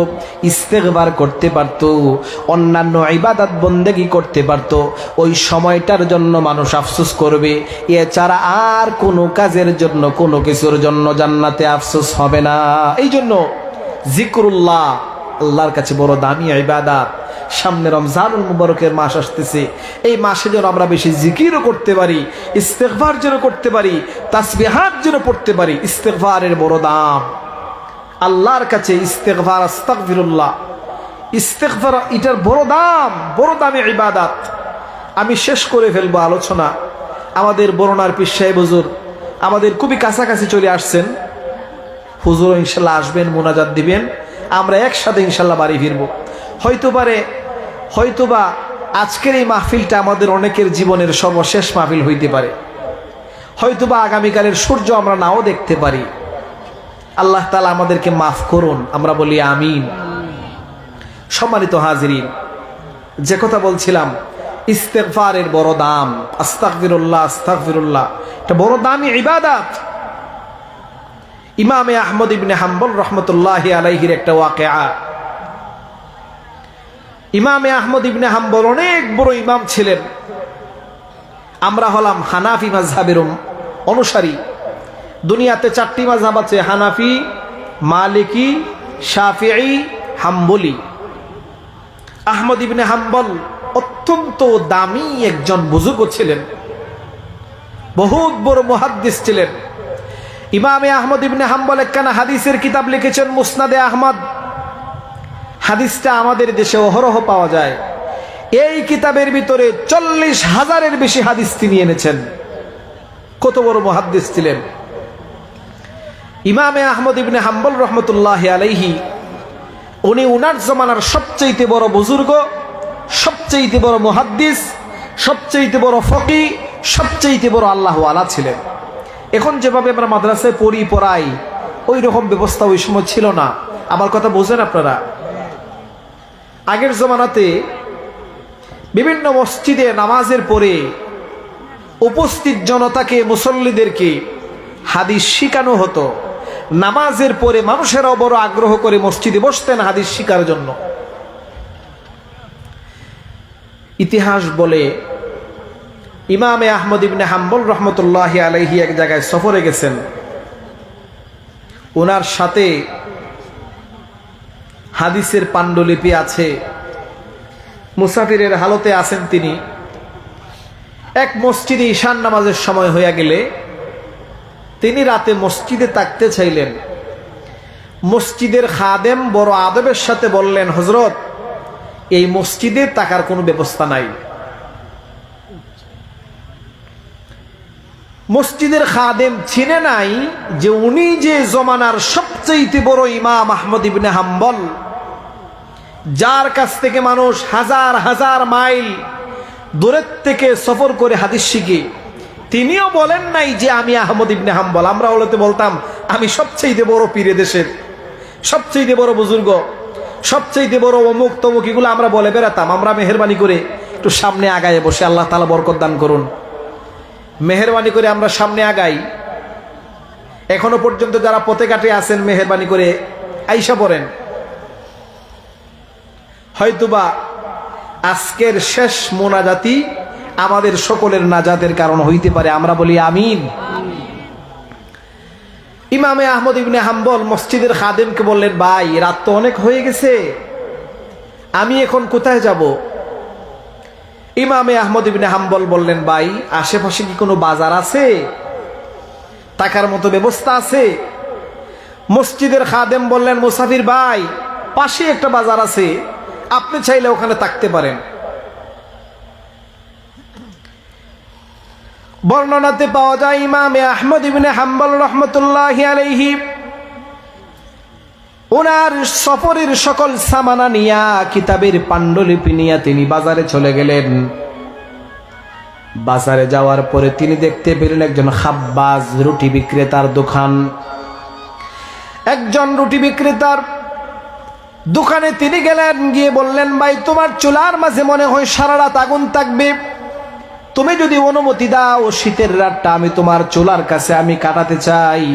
ইস্তেগফার করতে পারত, অন্যান্য ইবাদত বন্দেগী করতে পারত। ওই সময়টার জন্য মানুষ আফসোস করবে, এছাড়া আর কোনো কাজের জন্য, কোনো কিছুর জন্য জান্নাতে আফসোস হবে না। এই জন্য জিকরুল্লাহ আল্লাহর কাছে বড় দামি ইবাদত। সামনে রমজানুল মুবারকের মাস আসতেছে, এই মাসে যেন আমরা বেশি জিকিরও করতে পারি, ইস্তেগফার যেন করতে পারি, তাসবিহাত যেন পড়তে পারি। ইস্তেগফারের বড় দাম আল্লাহর কাছে। ইস্তেগফার, আস্তাগফিরুল্লাহ, ইস্তেগফার এটার বড় দাম, বড় দামি ইবাদত। আমি শেষ করে ফেলবো আলোচনা। আমাদের বরনার পীর সাহেব হুজুর আমাদের খুবই কাছাকাছি চলে আসছেন। হুজুর ইনশাল্লাহ আসবেন, মোনাজাত দিবেন, আমরা একসাথে ইনশাল্লাহ বাড়ি ফিরবো। হয়তোবা আজকের এই মাহফিলটা আমাদের অনেকের জীবনের সর্বশেষ মাহফিল হইতে পারে। হয়তোবা আগামীকালের সূর্য আমরা নাও দেখতে পারি। আল্লাহ তাআলা আমাদেরকে মাফ করুন, আমরা বলি আমিন। সম্মানিত হাজিরিন, যে কথা বলছিলাম, ইস্তেগফারের বড় দাম। আস্তাগফিরুল্লাহ, আস্তাগফিরুল্লাহ এটা বড় দামি ইবাদত। ইমামে আহমদ ইবনে হাম্বল রহমতুল্লাহি আলাইহির একটা ওয়াকিয়া। ইমামে আহমদ ইবনে হাম্বল অনেক বড় ইমাম ছিলেন। আমরা হলাম হানাফি মাযহাবের অনুসারী। দুনিয়াতে 4টি মাযহাব আছে, হানাফি, মালিকি, শাফিঈ, হাম্বলি। আহমদ ইবনে হাম্বল অত্যন্ত দামি একজন বুজুর্গ ছিলেন, বহুত বড় মুহাদ্দিস ছিলেন। ইমামে আহমদ ইবনে হাম্বল একখানা হাদিসের কিতাব লিখেছেন, মুসনাদে আহমদ। হাদিসটা আমাদের দেশে অহরহ পাওয়া যায়। এই কিতাবের ভিতরে 40,000-এর বেশি হাদিস তিনি এনেছেন। কত বড় মুহাদ্দিস ছিলেন ইমামে আহমদ ইবনে হাম্বল রহমতুল্লাহি আলাইহি। উনি উনার জমানার সবচেয়ে বড় বুজুর্গ, সবচেয়ে বড় মুহাদ্দিস, সবচেয়ে বড় ফকি, সবচেয়ে বড় আল্লাহওয়ালা ছিলেন। এখন যেভাবে আমরা মাদ্রাসায় পড়াই, ওই রকম ব্যবস্থা ওই সময় ছিল না। আমার কথা বোঝেন আপনারা? আগের জমানাতে বিভিন্ন মসজিদে নামাজের পরে উপস্থিত জনতাকে, মুসল্লিদেরকে হাদিস শিখানো হতো। নামাজের পরে মানুষেরাও বড় আগ্রহ করে মসজিদে বসতেন হাদিস শিখার জন্য। ইতিহাস বলে ইমামে আহমদ ইবনে হাম্বল রহমতুল্লাহি আলাইহি এক জায়গায় সফরে গেছেন। ওনার সাথে হাদিসের পাণ্ডুলিপি আছে, মুসাফিরের হালতে আছেন তিনি। এক মসজিদে ঈশান নামাজের সময় হইয়া গেলে তিনি রাতে মসজিদে থাকতে চাইলেন। মসজিদের খাদেম বড় আদবের সাথে বললেন, হযরত, এই মসজিদে থাকার কোনো ব্যবস্থা নাই। মসজিদের খাদেম চিনে নাই যে উনি যে জমানার সবচেয়ে বড় ইমাম আহমদ ইবনে হাম্বল, যার কাছ থেকে মানুষ হাজার হাজার মাইল দূরের থেকে সফর করে হাদিস শিখে। তিনিও বলেন নাই যে আমি আহমদ ইবনে হাম্বল। আমরা হলেতে বলতাম আমি সবচেয়ে বড় পীরে দেশের, সবচেয়ে বড় বুজুর্গ, সবচেয়ে বড় অমুক তমুক, এগুলো আমরা বলে বেড়াতাম। আমরা মেহেরবানি করে একটু সামনে আগায় বসে, আল্লাহ তাআলা বরকত দান করুন, মেহেরবানি করে আমরা সামনে আগাই। এখনো পর্যন্ত যারা পথে ঘাটে আছেন মেহেরবানি করে আইসা পড়েন। হয়তোবা আজকের শেষ মোনাজাতি আমাদের সকলের নাজাতের কারণ হইতে পারে, আমরা বলি আমিন। ইমামে আহমদ ইবনে হাম্বল মসজিদের খাদেমকে বললেন, ভাই রাত তো অনেক হয়ে গেছে, আমি এখন কোথায় যাব? ইমামে আহমদ ইবনে হাম্বল বললেন, ভাই আশেপাশে কি কোনো বাজার আছে, টাকার মতো ব্যবস্থা আছে? মসজিদের খাদেম বললেন, মুসাফির ভাই পাশে একটা বাজার আছে, আপনি চাইলে ওখানে থাকতে পারেন। বর্ণনাতে পাওয়া যায় ইমামে আহমদ ইবনে হাম্বল রহমতুল্লাহি আলাইহি ওনার সফরের সকল সামানা নিয়া, কিতাবের পাণ্ডুলিপি নিয়া তিনি বাজারে চলে গেলেন। বাজারে যাওয়ার পরে তিনি দেখতে পেলেন একজন খাব্বাজ, রুটি বিক্রেতার দোকান। একজন রুটি বিক্রেতার দোকানে তিনি গেলেন, গিয়ে বললেন, ভাই তোমার চুলার মাঝে মনে হয় সারা রাত আগুন থাকবে, তুমি যদি অনুমতি দাও শীতের রাতটা আমি তোমার চুলার কাছে আমি কাটাতে চাই।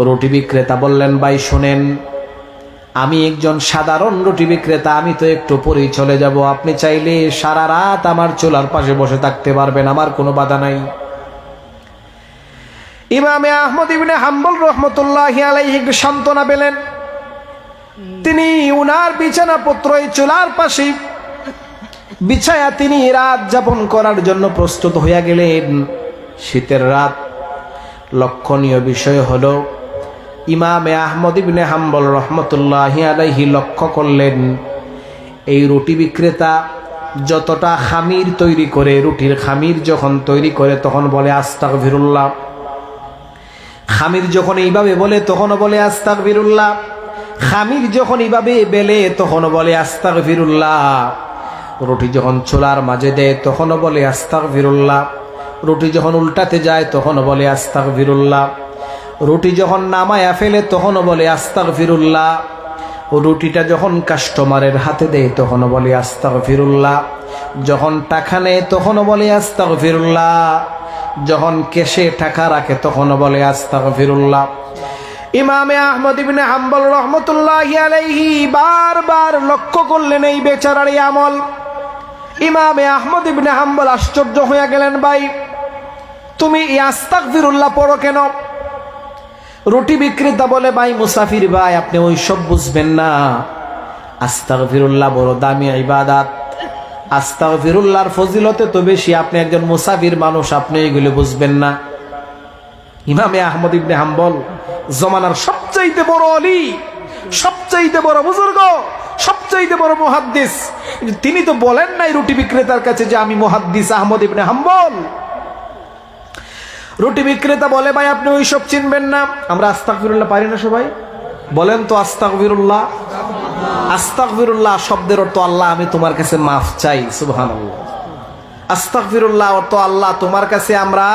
রুটি বিক্রেতা বললেন, ভাই শোনেন, আমি একজন সাধারণ রুটি বিক্রেতা, আমি তো একটু পরেই চলে যাব, আপনি চাইলে সারা রাত আমার চুলার পাশে বসে থাকতে পারবেন, আমার কোনো বাধা নাই। ইমামে আহমদ ইবনে হাম্বল রহমতুল্লাহি আলাইহি সান্ত্বনা পেলেন। তিনি উনার বিছানাপত্র এই চুলার পাশে বিছায়া তিনি রাত যাপন করার জন্য প্রস্তুত হইয়া গেলেন। শীতের রাত। লক্ষণীয় বিষয় হলো ইমামে আহমদ ইবনে হাম্বল রহমতুল্লাহি আলাইহি লক্ষ্য করলেন, এই রুটি বিক্রেতা যতটা খামির তৈরি করে, রুটির খামির যখন তৈরি করে তখন বলে আস্তাগফিরুল্লাহ, খামির যখন এইভাবে বলে তখনও বলে আস্তাগফিরুল্লাহ, খামির যখন এইভাবে বেলে তখনও বলে আস্তাগফিরুল্লাহ, রুটি যখন চুলার মাঝে দেয় তখনও বলে আস্তাগফিরুল্লাহ, রুটি যখন উল্টাতে যায় তখনও বলে আস্তাগফিরুল্লাহ, রুটি যখন নামায়া ফেলে তখনও বলে আস্তাগফিরুল্লাহ, রুটিটা যখন কাস্টমারের হাতে দেয় তখনও বলে আস্তাগফিরুল্লাহ, যখন টাকা নেয় তখনও বলে আস্তাগফিরুল্লাহ, যখন কেশে টাকা রাখে তখনও বলে আস্তাগফিরুল্লাহ। ইমামে আহমদ ইবনে হাম্বল রহমতুল্লাহি আলাইহি বারবার লক্ষ্য করলেন এই বেচারার এই আমল। ইমামে আহমদ ইবনে হাম্বল আশ্চর্য হয়ে গেলেন, ভাই তুমি এই আস্তাগফিরুল্লাহ পড়ো কেন? রুটি বিক্রেতা বলে, ভাই মুসাফির ভাই আপনি ওই সব বুঝবেন না, আস্তাগফিরুল্লাহ বড় দামি ইবাদত, আস্তাগফিরুল্লাহর ফজিলতে তো বেশি, আপনি একজন মুসাফির মানুষ, আপনি এগুলো বুঝবেন না। ইমামে আহমদ ইবনে হাম্বল জমানার সবচাইতে বড় অলি, সবচাইতে বড় বুজুর্গ, সবচাইতে বড় মুহাদ্দিস, তিনি তো বলেন নাই রুটি বিক্রেতার কাছে যে আমি মুহাদ্দিস আহমদ ইবনে হাম্বল। রুটি বিক্রেতা বলে, ভাই আপনি ওই সব চিনবেন না। আমরা আস্তাগফিরুল্লাহ পারি না সবাই? বলেন তো আস্তাগফিরুল্লাহ। আস্তাগফিরুল্লাহ শব্দের অর্থ আল্লাহ আমি তোমার কাছে মাফ চাই, সুবহানাল্লাহ। আস্তাগফিরুল্লাহ অর্থ আল্লাহ তোমার কাছে আমরা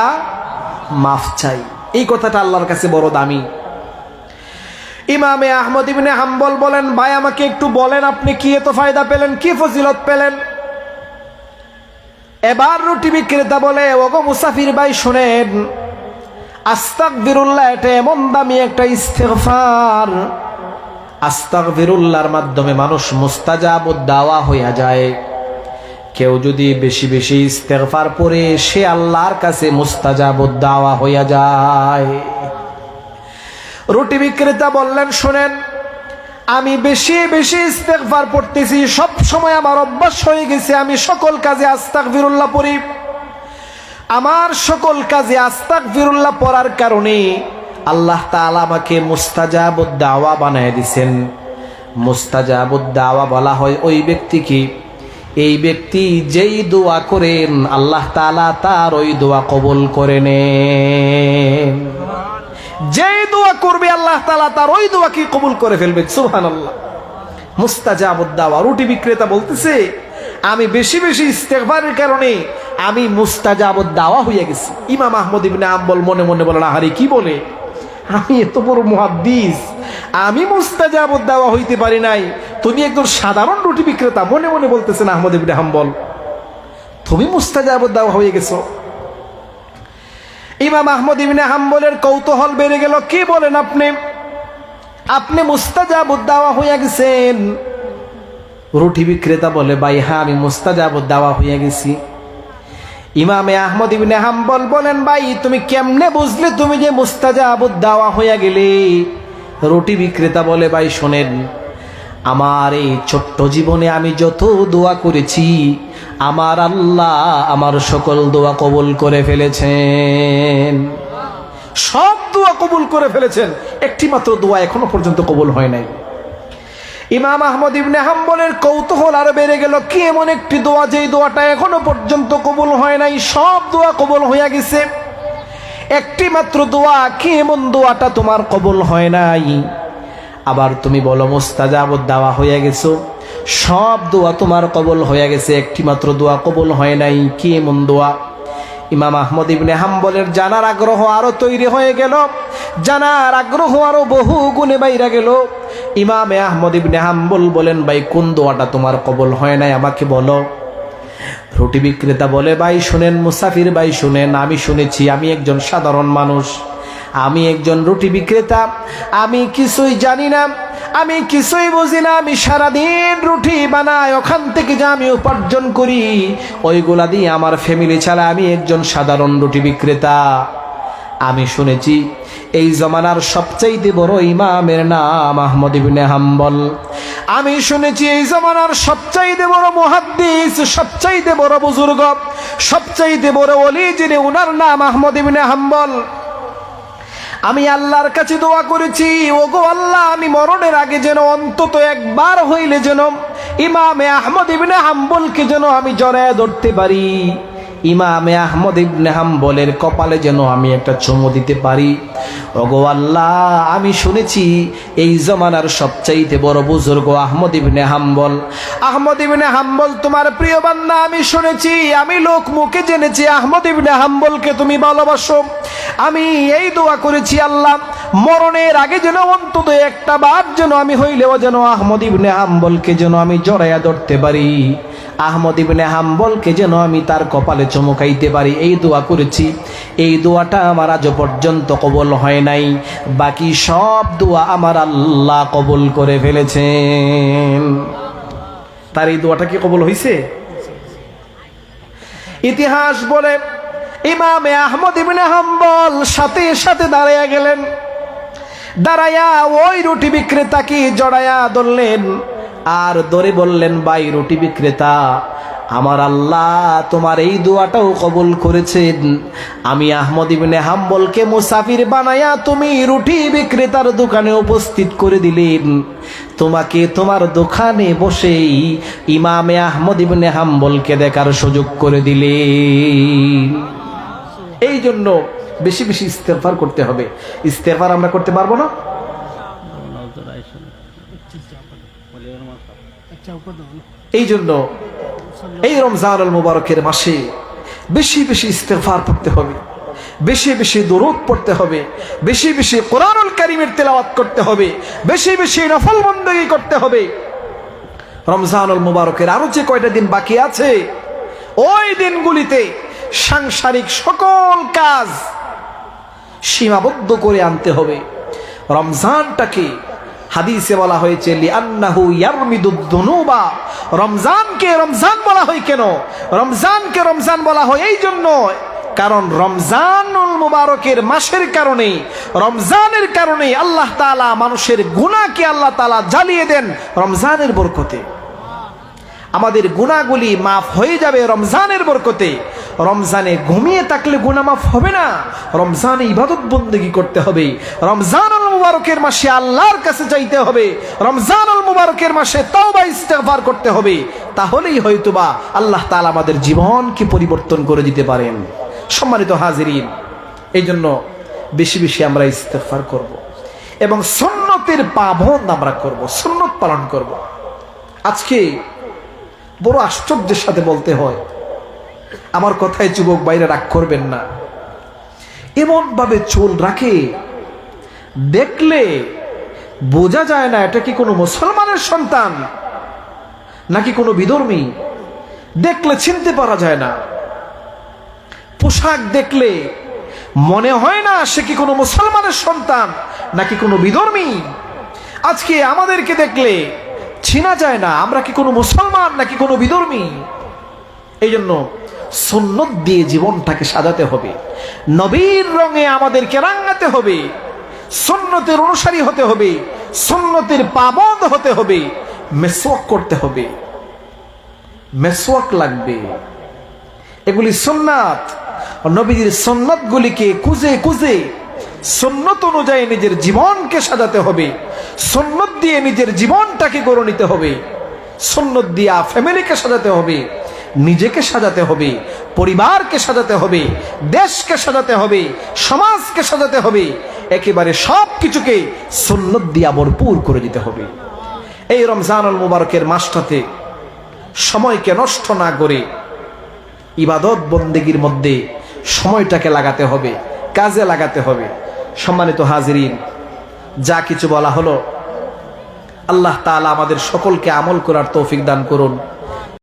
মাফ চাই, এই কথাটা আল্লাহর কাছে বড় দামি। ইমামে আহমদ ইবনে হাম্বল বলেন, ভাই আমাকে একটু বলেন আপনি কি এত ফায়দা পেলেন, কি ফজিলত পেলেন? এবার রুটি বিক্রেতা বলে, ওগো মুসাফির ভাই শুনেন, আস্তাগফিরুল্লাহ এটা এমন দামি একটা ইস্তিগফার, আস্তাগফিরুল্লাহর মাধ্যমে মানুষ মুস্তাজাবুদ দাওয়া হইয়া যায়। কেউ যদি বেশি বেশি ইস্তিগফার পড়ে সে আল্লাহর কাছে মুস্তাজাবুদ দাওয়া হইয়া যায়। রুটি বিক্রেতা বললেন, শুনেন আমি বেশি বেশি ইস্তিগফার পড়তেছি, সব সময় আমার অভ্যাস হয়ে গেছে, আমি সকল কাজে আস্তাগফিরুল্লাহ পড়ি। আমার সকল কাজে আস্তাগফিরুল্লাহ পড়ার কারণে আল্লাহ তাআলা আমাকে মুস্তাজাবুদ দাওয়া বানায় দিয়েছেন। মুস্তাজাবুদ দাওয়া বলা হয় ওই ব্যক্তিকে, এই ব্যক্তি যেই দোয়া করেন আল্লাহ তাআলা তার ওই দোয়া কবুল করে নেন। যেই দোয়া করবে আল্লাহ তাআলা তার ওই দোয়াকে কবুল করে ফেলবেন, সুবহানাল্লাহ। মুস্তাজাবুদ দাওয়া। রুটি বিক্রেতা বলতেছে, আমি বেশি বেশি ইস্তিগফারের কারণে আমি মুস্তাজাবুদ দাওয়া হয়ে গেছি। ইমাম আহমদ ইবনে হাম্বল মনে মনে বলেন, আহারে কি বলে, আমি এত বড় মুহাদ্দিস, আমি মুস্তাজাবুদ দাওয়া হইতে পারি নাই, তুমি একজন সাধারণ রুটি বিক্রেতা। মনে মনে বলতেছেন আহমদ ইবনে হাম্বল, তুমি মুস্তাজাবুদ দাওয়া হয়ে গেছো। ইমাম আহমদ ইবনে হাম্বলের কৌতূহল বেড়ে গেল, কি বলেন আপনি, আপনি মুস্তাজাবুদ দাওয়া হয়ে গেছেন? রুটি বিক্রেতা বলে, ভাই হ্যাঁ, আমি মুস্তাজাবুদ দাওয়া হয়ে গেছি। ইমামে আহমদ ইবনে হাম্বল বলেন, ভাই তুমি কেমনে বুঝলে তুমি যে মুস্তাজাবুদ দাওয়া হয়ে গেলে? রুটি বিক্রেতা বলে, ভাই শোনেন, আমার এই ছোট্ট জীবনে আমি যত দোয়া করেছি, আমার আল্লাহ আমার সকল দোয়া কবুল করে ফেলেছেন। সব দোয়া কবুল করে ফেলেছেন, একটি মাত্র দোয়া এখনো পর্যন্ত কবুল হয় নাই। ইমাম আহমদ ইবনে হাম্বলের কৌতূহল আরো বেড়ে গেল, কি এমন একটি দোয়া যেই দোয়াটা এখনো পর্যন্ত কবুল হয় নাই? সব দোয়া কবুল হয়ে গেছে, একটি মাত্র দোয়া, কি এমন দোয়াটা তোমার কবুল হয় নাই? আবার তুমি বলো মুস্তাজাবুদ দাওয়া হয়ে গেছো, সব দোয়া তোমার কবুল হয়ে গেছে, একটি মাত্র দোয়া কবুল হয় নাই, কি এমন দোয়া? ইমাম আহমদ ইবনে হাম্বলের জানার আগ্রহ আরো তৈরি হয়ে গেল, জানার আগ্রহ আরো বহু গুণে বাইরা গেল। ইমামে আহমদ ইবনে হাম্বল বলেন, ভাই কোন দোয়াটা তোমার কবুল হয় নাই আমাকে বলো। রুটি বিক্রেতা বলে, ভাই শুনেন, মুসাফির ভাই শুনেন, আমি শুনেছি, আমি একজন সাধারণ মানুষ, আমি একজন রুটি বিক্রেতা, আমি কিছুই জানি না, আমি কিছুই বুঝি না, আমি সারাদিন রুটি বানাই, ওখান থেকে যা আমি উপার্জন করি ওইগুলা দিয়ে আমার ফ্যামিলি চালায়, আমি একজন সাধারণ রুটি বিক্রেতা। আমি শুনেছি এই জমানার সবচাইতে বড় ইমামের নাম আহমদ ইবনে হাম্বল। আমি শুনেছি এই জমানার সবচাইতে বড় মুহাদ্দিস, সবচাইতে বড় বুজুর্গ, সবচাইতে বড় ওলি যিনি, উনার নাম আহমদ ইবনে হাম্বল। আমি আল্লাহর কাছে দোয়া করেছি, ওগো আল্লাহ, আমি মরণের আগে যেন অন্তত একবার হইলে যেন ইমামে আহমদ ইবনে হাম্বলকে যেন আমি জড়ায় ধরতে পারি, ইমামে আহমদ ইবনে হাম্বলের কপালে যেন আমি একটা চুমু দিতে পারি। ওগো আল্লাহ, আমি শুনেছি এই জমানার সবচাইতে বড় বুজুর্গ আহমদ ইবনে হাম্বল। আহমদ ইবনে হাম্বল তোমার প্রিয় বান্দা, আমি শুনেছি, আমি লোক মুখে জেনেছি আহমদ ইবনে হাম্বলকে তুমি ভালোবাসো। আমি এই দোয়া করেছি, আল্লাহ মরণের আগে যেন অন্তত একটা বার যেন আমি হইলেও যেন আহমদ ইবনে হাম্বলকে যেন আমি জড়াইয়া ধরতে পারি, আহমদ ইবনে হাম্বলকে যেন আমি তার কপালে চমকাইতে পারি, এই দোয়া করেছি। এই দোয়াটা আমার আজ পর্যন্ত কবুল হয় নাই, বাকি সব দোয়া আমার আল্লাহ কবুল করে ফেলেছেন। তার এই দোয়াটা কি কবুল হয়েছে? ইতিহাস বলে ইমামে আহমদ ইবনে হাম্বল সাথে সাথে দাঁড়াইয়া গেলেন, দাঁড়াইয়া ওই রুটি বিক্রেতাকে জড়াইয়া ধরলেন, আর ধরে বললেন, ভাই রুটি বিক্রেতা, আমার আল্লাহ তোমার এই দোয়াটাও কবুল করেছেন। আমি আহমদ ইবনে হাম্বলকে মুসাফির বানায়া তুমি রুটি বিক্রেতার দোকানে উপস্থিত করে দিলেন, তোমাকে তোমার দোকানে বসেই ইমামে আহমদ ইবনে হাম্বলকে দেখার সুযোগ করে দিলেন। এই জন্য বেশি বেশি ইস্তেগফার করতে হবে। ইস্তেগফার আমরা করতে পারবো না? এই জন্য এই রমজানুল মুবারকের মাসে বেশি বেশি ইস্তেগফার করতে হবে, বেশি বেশি দরুদ পড়তে হবে, বেশি বেশি কোরআনুল কারীমের তেলাওয়াত করতে হবে, বেশি বেশি নফল বندگی করতে হবে। রমজানুল মুবারকের আরো যে কয়টা দিন বাকি আছে, ওই দিনগুলিতে সাংসারিক সকল কাজ সীমাবদ্ধ করে আনতে হবে। রমজানটাকে হাদিসে বলা হয়েছে লিআন্নাহু ইয়ারমিদুদ দুনুবা। রমজানকে রমজান বলা হয় কেন? রমজানকে রমজান বলা হয় এই জন্য, কারণ রমজানুল মুবারকের মাসের কারণে, রমজানের কারণে আল্লাহ তাআলা মানুষের গুনাহকে আল্লাহ তাআলা জ্বালিয়ে দেন রমজানের বরকতে। আমাদের গুনাহগুলি মাফ হয়ে যাবে রমজানের বরকতে। রমজানে ঘুমিয়ে থাকলে গুনাহ মাফ হবে না, রমজানে ইবাদত বন্দেগী করতে হবে, রমজানুল মুবারকের মাসে আল্লাহর কাছে চাইতে হবে, রমজানুল মুবারকের মাসে তওবা ইস্তেগফার করতে হবে, তাহলেই হয়তোবা আল্লাহ তাআলা আমাদের জীবনকে পরিবর্তন করে দিতে পারেন। সম্মানিত হাজিরিন, এই জন্য বেশি বেশি আমরা ইস্তেগফার করব এবং সুন্নতের পাবন্দ আমরা করব, সুন্নত পালন করব। আজকে বড় আশ্চর্যের সাথে বলতে হয়, আমার কথায় যুবক বাইরে রাগ করবেন না। এমন ভাবে চুল রাখে, দেখলে বোঝা যায় না এটা কি কোনো মুসলমানের সন্তান নাকি কোনো বিধর্মী। দেখলে চিনতে পারা যায় না। পোশাক দেখলে মনে হয় না সে কি কোনো মুসলমানের সন্তান নাকি কোনো বিধর্মী। আজকে আমাদেরকে দেখলে চেনা যায় না আমরা কি কোনো মুসলমান নাকি কোনো বিধর্মী। এই জন্য সুন্নত দিয়ে জীবনটাকে সাজাতে হবে, নবীর রঙে আমাদেরকে রাঙাতে হবে, সুন্নতের অনুসারী হতে হবে, সুন্নতের পাবন্দ হতে হবে, মেসওয়াক করতে হবে, মেসওয়াক লাগবে। এগুলি সুন্নাত। নবীর সুন্নাত গুলিকে খুঁজে খুঁজে সুন্নত অনুযায়ী নিজের জীবনকে সাজাতে হবে, সুন্নত দিয়ে নিজের জীবনটাকে গড়ে নিতে হবে, সুন্নত দিয়া ফ্যামিলিকে সাজাতে হবে, নিজেকে সাজাতে হবে, পরিবারকে সাজাতে হবে, দেশকে সাজাতে হবে, সমাজকে সাজাতে হবে, একেবারে সব কিছুকে সুন্নত দিয়া ভরপুর করে দিতে হবে। এই রমজানুল মুবারকের মাসটাতে সময়কে নষ্ট না করে ইবাদত বন্দেগীর মধ্যে সময়টাকে লাগাতে হবে, কাজে লাগাতে হবে। সম্মানিত হাজিরিন, যা কিছু বলা হলো আল্লাহ তাআলা আমাদের সকলকে আমল করার তৌফিক দান করুন।